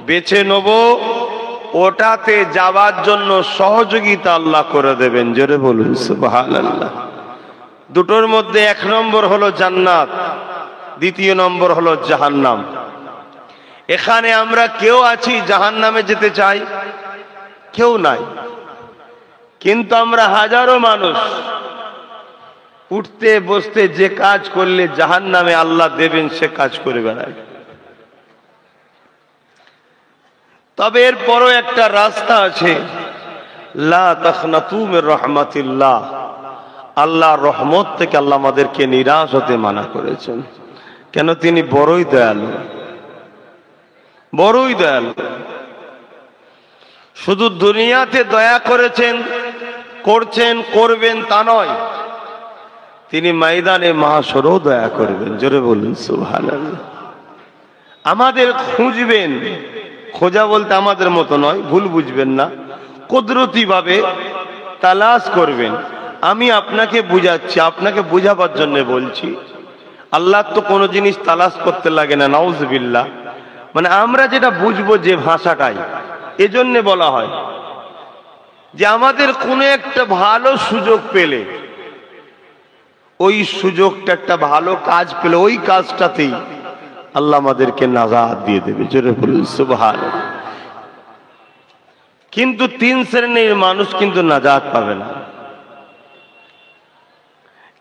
বেছে নেব, ওটাতে যাওয়ার জন্য সহযোগিতা আল্লাহ করে দেবেন। জোরে বলুন সুবহানাল্লাহ। দুটোর মধ্যে এক নম্বর হলো জান্নাত, দ্বিতীয় নম্বর হলো জাহান্নাম। এখানে আমরা কেউ আছি জাহান্নামে যেতে চাই? কেউ নাই। কিন্তু আমরা হাজারো মানুষ উঠতে বসতে যে কাজ করলে জাহান্নামে আল্লাহ দেবেন সে কাজ করে বেড়ায়। তবে এরপরও একটা রাস্তা আছে, লা তাখনাতু মির রাহমাতিল্লাহ। আল্লাহর রহমত থেকে আল্লাহ আমাদেরকে নিরাশ হতে মানা করেছেন। কেন? তিনি বড়ই দয়ালু, বড়ই দয়ালু। শুধু দুনিয়াতে দয়া করেছেন, করছেন, করবেন তা নয়, তিনি ময়দানে মাহশরেও দয়া করবেন। জোরে বলুন সুবহানাল্লাহ। আমাদের খুঁজবেন, খোঁজা বলতে আমাদের মতো নয়, ভুল বুঝবেন না, কুদরতি ভাবে তালাশ করবেন। আমি আপনাকে বুঝাচ্ছি, আপনাকে বুঝাবার জন্য বলছি। আল্লাহ তো কোনো জিনিস তালাশ করতে লাগে না, নাউজুবিল্লাহ। মানে আমরা যেটা বুঝবো যে ভাষাটাই, এজন্য বলা হয় যে আমাদের কোনো একটা ভালো সুযোগ পেলে, ওই সুযোগটা একটা ভালো কাজ পেলে, ওই কাজটাতেই আল্লাহ আমাদেরকে নাজাত দিয়ে দেবে। জোরে বলুন সুবহানাল্লাহ। কিন্তু তিন শ্রেণীর মানুষ কিন্তু নাজাত পাবে না।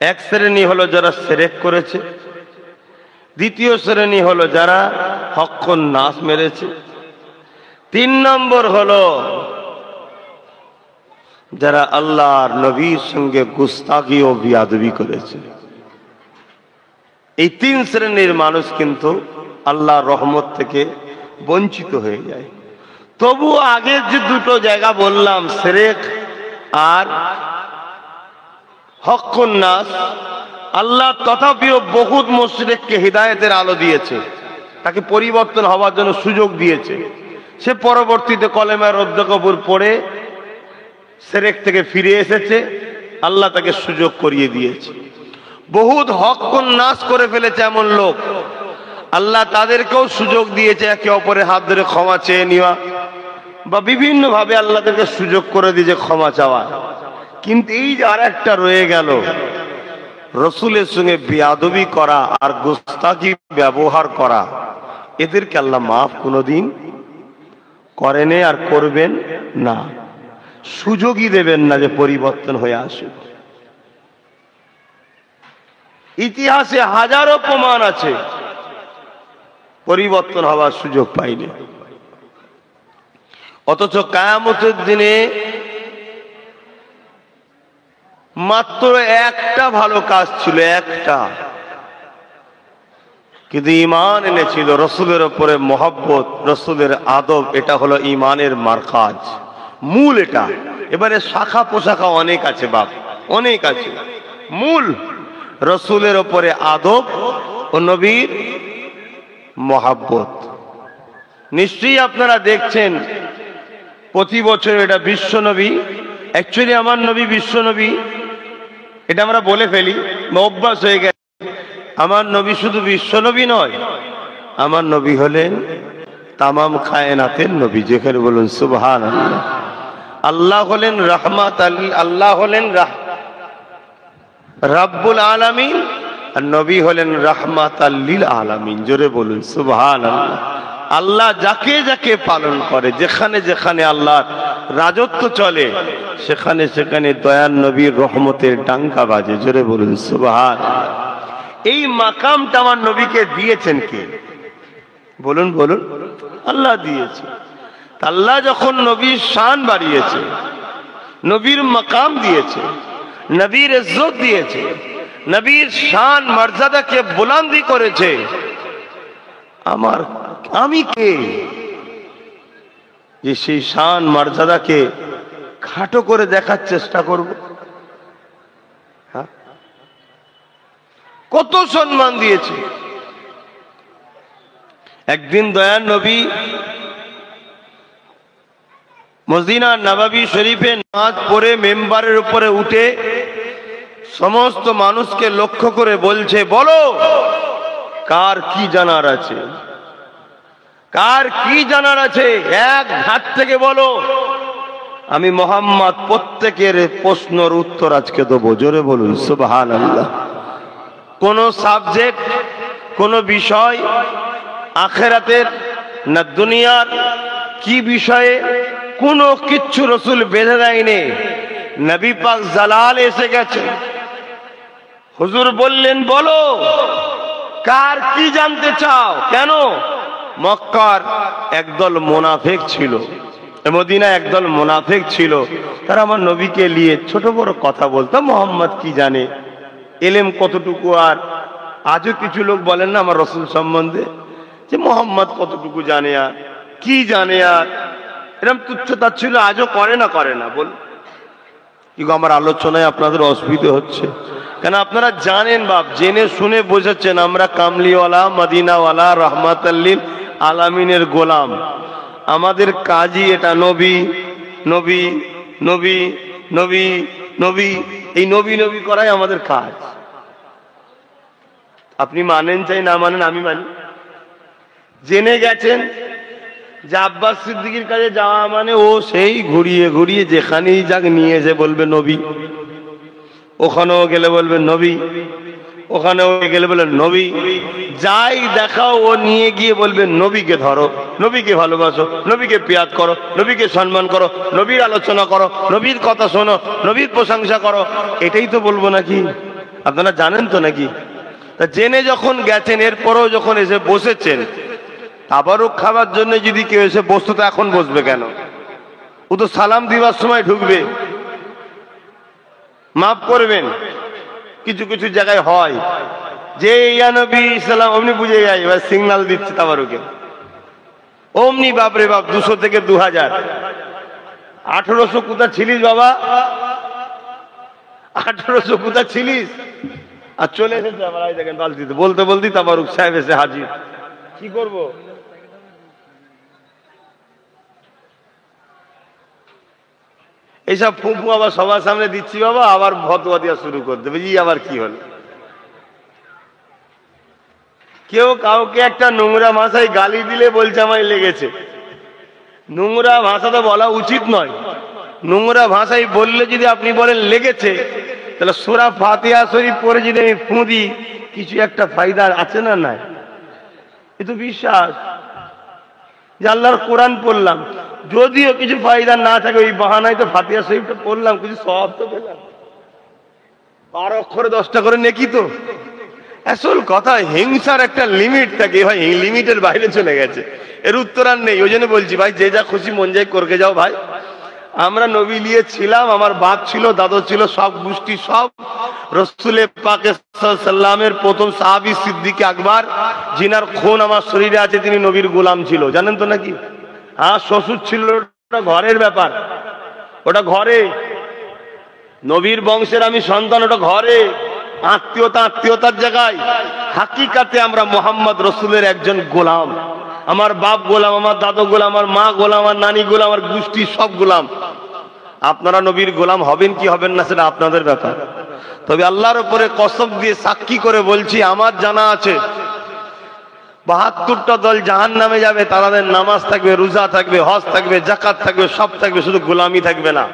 এক শ্রেণী হলো যারা শিরক করেছে, দ্বিতীয় শ্রেণী হলো যারা হক্কুন নাস মেরেছে, তিন নম্বর হলো যারা আল্লাহর নবীর সঙ্গে গুস্তাখি ও বিয়াদবি করেছে। এই তিন শ্রেণীর মানুষ কিন্তু আল্লাহর রহমত থেকে বঞ্চিত হয়ে যায়। তবু আগের যে দুটো জায়গা বললাম, শিরক আর হক্কুন নাস, আল্লাহ তথাপিও বহুত মুশরিককে হিদায়াতের আলো দিয়েছে, তাকে পরিবর্তন হওয়ার জন্য সুযোগ দিয়েছে। সে পরবর্তীতে কলেমার রদ্দ কবুল পড়ে শিরক থেকে ফিরে এসেছে, আল্লাহ তাকে সুযোগ করিয়ে দিয়েছে। বহুত হক্কুন নাস করে ফেলেছে এমন লোক, আল্লাহ তাদেরকেও সুযোগ দিয়েছে একে অপরের হাত ধরে ক্ষমা চেয়ে নেওয়া, বা বিভিন্ন ভাবে আল্লাহ তাদেরকে সুযোগ করে দিয়েছে ক্ষমা চাওয়া। কিন্তু এই যে আর একটা রয়ে গেল, রসুলের সঙ্গে বেয়াদবি করা আর গুস্তাখি ব্যবহার করা, এদেরকে আল্লাহ মাফ কোনোদিন করেন আর করবেন না, সুযোগই দেবেন না যে পরিবর্তন হয়ে আসুক। ইতিহাসে হাজারো প্রমাণ আছে, পরিবর্তন হওয়ার সুযোগ পাইনি। অথচ কিয়ামতের দিনে মাত্র একটা ভালো কাজ ছিল, একটা, কিন্তু ঈমান এনেছিল রসুলের উপরে মহব্বত, রসুলের আদব। এটা হলো ঈমানের মারকাজ, মূল এটা। এবারে শাখা পোশাখা অনেক আছে বাপ, অনেক আছে। মূল রসুলের উপরে আদব ও নবীর মহব্বত। নিশ্চয়ই আপনারা দেখছেন প্রতি বছর এটা বিশ্ব নবী, অ্যাকচুয়ালি আমার নবী বিশ্ব নবী, এটা আমরা বলে ফেলি, অভ্যাস হয়ে গেছে। আমার নবী শুধু বিশ্ব নবী নয়, আমার নবী হলেন তামাম কায়নাতের নবী। যেখানে বলুন সুবহানাল্লাহ। আল্লাহ হলেন রাহমাত, আল্লাহ হলেন রাব্বুল আলামিন, আর নবী হলেন রাহমাতাল লিল আলামিন। জোরে বলুন সুবহানাল্লাহ। আল্লাহ যাকে যাকে পালন করে, যেখানে যেখানে আল্লাহর রাজত্ব চলে, সেখানে সেখানে দয়ার নবীর রহমতের ডাঙ্কা বাজে। জোরে বলুন সুবহানাল্লাহ। এই মাকামটা আমার নবীকে দিয়েছেন কে? বলুন বলুন, আল্লাহ দিয়েছে। আল্লাহ যখন নবীর শান বাড়িয়েছে, নবীর মাকাম দিয়েছে, নবীর ইজ্জত দিয়েছে, নবীর শান মর্যাদাকে বুলন্দি করেছে, আমি কে যে সেই শান মর্যাদাকে খাটো করে দেখার চেষ্টা করব? কত সম্মান দিয়েছে। একদিন দয়ার নবী মদিনা নববী শরীফে নামাজ পড়ে মেম্বারের উপরে উঠে সমস্ত মানুষকে লক্ষ্য করে বলছে, বলো কার কি জানার আছে, কার কি জানার আছে, এক হাত থেকে বলো, আমি মোহাম্মদ প্রত্যেকের প্রশ্নের উত্তর আজকে দেবো। জোরে বলুন সুবহানাল্লাহ। কোন সাবজেক্ট, কোন বিষয়, আখিরাতের না দুনিয়ার কি বিষয়ে, কোনো কিচ্ছু রসুল বেঁধে দেয়নি। নবী পাক জালাল এসে গেছে, হুজুর বললেন বলো কার কি জানতে চাও। কেন? মক্কার একদল মুনাফিক ছিল, মদিনা একদল মুনাফিক ছিল, তারা আমার নবীকে নিয়ে ছোট বড় কথা বলতো, মোহাম্মদ কি জানে, এলেম কতটুকু। আর আজও কিছু লোক বলেন না আমার রসুল সম্বন্ধে, যে মোহাম্মদ কতটুকু জানে আর কি জানে, আর এরকম তুচ্ছতা ছিল, আজও করে না বল। কিন্তু আমার আলোচনায় আপনাদের অসুবিধা হচ্ছে কেন? আপনারা জানেন বাপ, জেনে শুনে বোঝাচ্ছেন আমরা কামলিওয়ালা, মদিনাওয়ালা, রহমাতুল লিল আলামিনের গোলাম। আমাদের কাজই এটা, নবী নবী নবী নবী নবী, এই নবী নবী করাই আমাদের কাজ। আপনি মানেন চাই না মানেন, আমি মানি। জেনে গেছেন যে আব্বাস সিদ্দিকীর কাছে যাওয়া মানে ও সেই ঘুরিয়ে ঘুরিয়ে যেখানেই যাক নিয়ে এসে বলবে নবী, ওখানেও গেলে বলবে নবী, ওখানেও গেলে বলবে নবী, যাই দেখাও ও নিয়ে গিয়ে বলবে নবীকে ধরো, নবীকে ভালোবাসো, নবীকে পিয়াদ করো, নবীকে সম্মান করো, নবীর আলোচনা করো, নবীর কথা শোনো, নবীর প্রশংসা করো। এটাই তো বলবো নাকি? আপনারা জানেন তো নাকি? তা জেনে যখন গেছেন, এরপরেও যখন এসে বসেছেন, তাবারুক খাবার জন্য যদি কেউ এসে বসতো তো এখন বসবে কেন? ও তো সালাম দিবার সময় ঢুকবে। মাফ করবেন, কিছু কিছু জায়গায় হয় যে ইয়া নবী সালাম অমনি বুঝে যায়, এবার সিগন্যাল দিচ্ছে তাবারুকে, অমনি বাপরে বাপ 200 থেকে 2000। 1800 কোথা ছিলিস বাবা, 1800 কোথা ছিলিস? আর চলে এসেছে আবার, এই দেখেন বালতিতে, বলতে বলতে তাবারুক সাহেব এসে হাজির। কি করব? এইসব ফুঁপু আবার সবার সামনে দিচ্ছি বাবা, আবার ফতোয়া দেওয়া শুরু করে দেবে। ই আবার কি হল? কেউ কাউকে একটা নোংরা ভাষায় গালি দিলে বলছে আমায় লেগেছে। নোংরা ভাষাটা বলা উচিত নয়। নোংরা ভাষায় বললে যদি আপনি বলেন লেগেছে, তাহলে সূরা ফাতিহা শরীফ পড়ে যদি আমি ফু দিই, কিছু একটা ফায়দা আছে না নাই? এ তো বিশ্বাস যে আল্লাহর কোরআন পড়লাম, যদিও কিছু ফায়দা না থাকে, ওই বাহানায় তো ফাতিহা শরীফটা পড়লাম, কিছু সওয়াব তো পেলাম। 12 অক্ষরে 10টা করে নেকি তো। আসল কথা, হিংসার একটা লিমিট থাকে ভাই, এই লিমিটের বাইরে চলে গেছে, এর উত্তর আর নেই। ওই জন্য বলছি ভাই, যে যা খুশি মন যায় করকে যাও ভাই। আমরা নবী নিয়ে ছিলাম, আমার বাপ ছিল, দাদু ছিল, সব গোষ্ঠী সব রাসূলে পাক সাল্লামের প্রথম সাহাবী সিদ্দিক আকবর, জিনার খুন আমার শরীরে আছে, তিনি নবীর গোলাম ছিল, জানেন তো নাকি? হ্যাঁ, শ্বশুর ছিল, ওটা ঘরের ব্যাপার, ওটা ঘরে। নবীর বংশের আমি সন্তান, ওটা ঘরে। আত্মীয়তার জায়গায়। হাকিকাতে আমরা মোহাম্মদ রসুলের একজন গোলাম। আমার বাপ গোলাম, আমার দাদু গোলাম, আমার মা গোলাম, আমার নানি গোলাম, আমার গোষ্ঠী সব গোলাম। আপনারা নবীর গোলাম হবেন কি হবেন না সেটা আপনাদের ব্যাপার। তবে আল্লাহর উপরে কসম দিয়ে সাক্ষী করে বলছি, আমার জানা আছে 72টা দল জাহান্নামে যাবে। তাদের নামাজ থাকবে, রোজা থাকবে, হজ থাকবে, যাকাত থাকবে, সব থাকবে, শুধু গোলামি থাকবে না।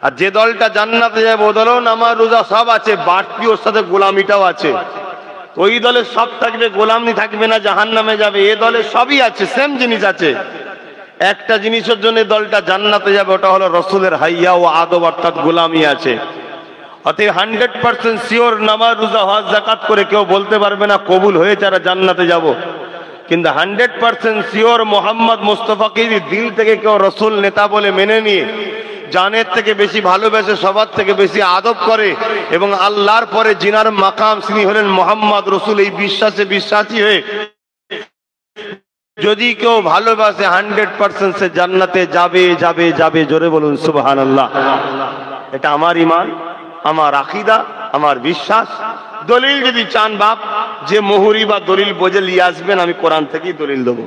আর যে দলটা জান্নাতে যাবে ও দলও নামাজ রোজা সব আছে, বাড়তি ওর সাথে গোলামিটাও আছে। ওই দলে সব থাকবে, গোলামি থাকবে না, জাহান্নামে যাবে। এ দলে সবই আছে, সেম জিনিস আছে। একটা জিনিসের জন্য দলটা জান্নাতে যাবে, ওটা হলো রসুলের হাইয়া ও আদব, অর্থাৎ গোলামি আছে। অতএব 100% শিওর নামাজ রোজা হজ যাকাত করে কেউ বলতে পারবে না কবুল হয়েছে আর জান্নাতে যাব। কিন্তু 100% শিওর মোহাম্মদ মুস্তাফাকে দিল থেকে কেউ রসুল নেতা বলে মেনে নিয়ে জানের থেকে বেশি ভালোবেসে, সবার থেকে বেশি আদব করে, এবং আল্লাহর পরে জিনার মাকাম তিনি হলেন মোহাম্মদ রসুল, এই বিশ্বাসে বিশ্বাসী হয়ে যদি কেউ ভালোবাসে 100% সে জান্নাতে যাবে যাবে যাবে। জোরে বলুন সুবহানাল্লাহ। এটা আমার ঈমান, আমার আকীদা, আমার বিশ্বাস। দলিল যদি চান বাপ, যে মুহুরি বা দলিল বোঝে নিয়ে আসবেন, আমি কোরআন থেকেই দলিল দেবো।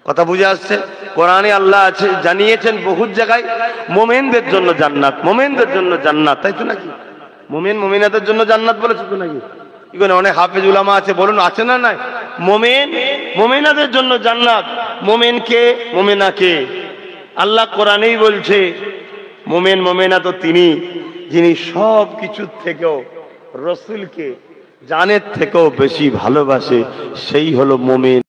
কথা বুঝে আসছে? কোরআনে আল্লাহ আছে জানিয়েছেন বহুত জায়গায় মোমেনদের জন্য জান্নাত, মোমেনদের জন্য জান্নাত, তাই তো নাকি? মোমেন মোমিনাদের জন্য জান্নাত বলেছে তো নাকি? এখানে অনেক হাফেজ উলামা আছে, বলুন আছে না নাই? মোমেন মোমিনাদের জন্য জান্নাত। মোমেন কে, মোমেনা কে? আল্লাহ কোরআনেই বলছে মোমেন মোমেনা তো তিনি যিনি সব কিছুর থেকেও রসুলকে জানের থেকেও বেশি ভালোবাসে, সেই হলো মোমেন।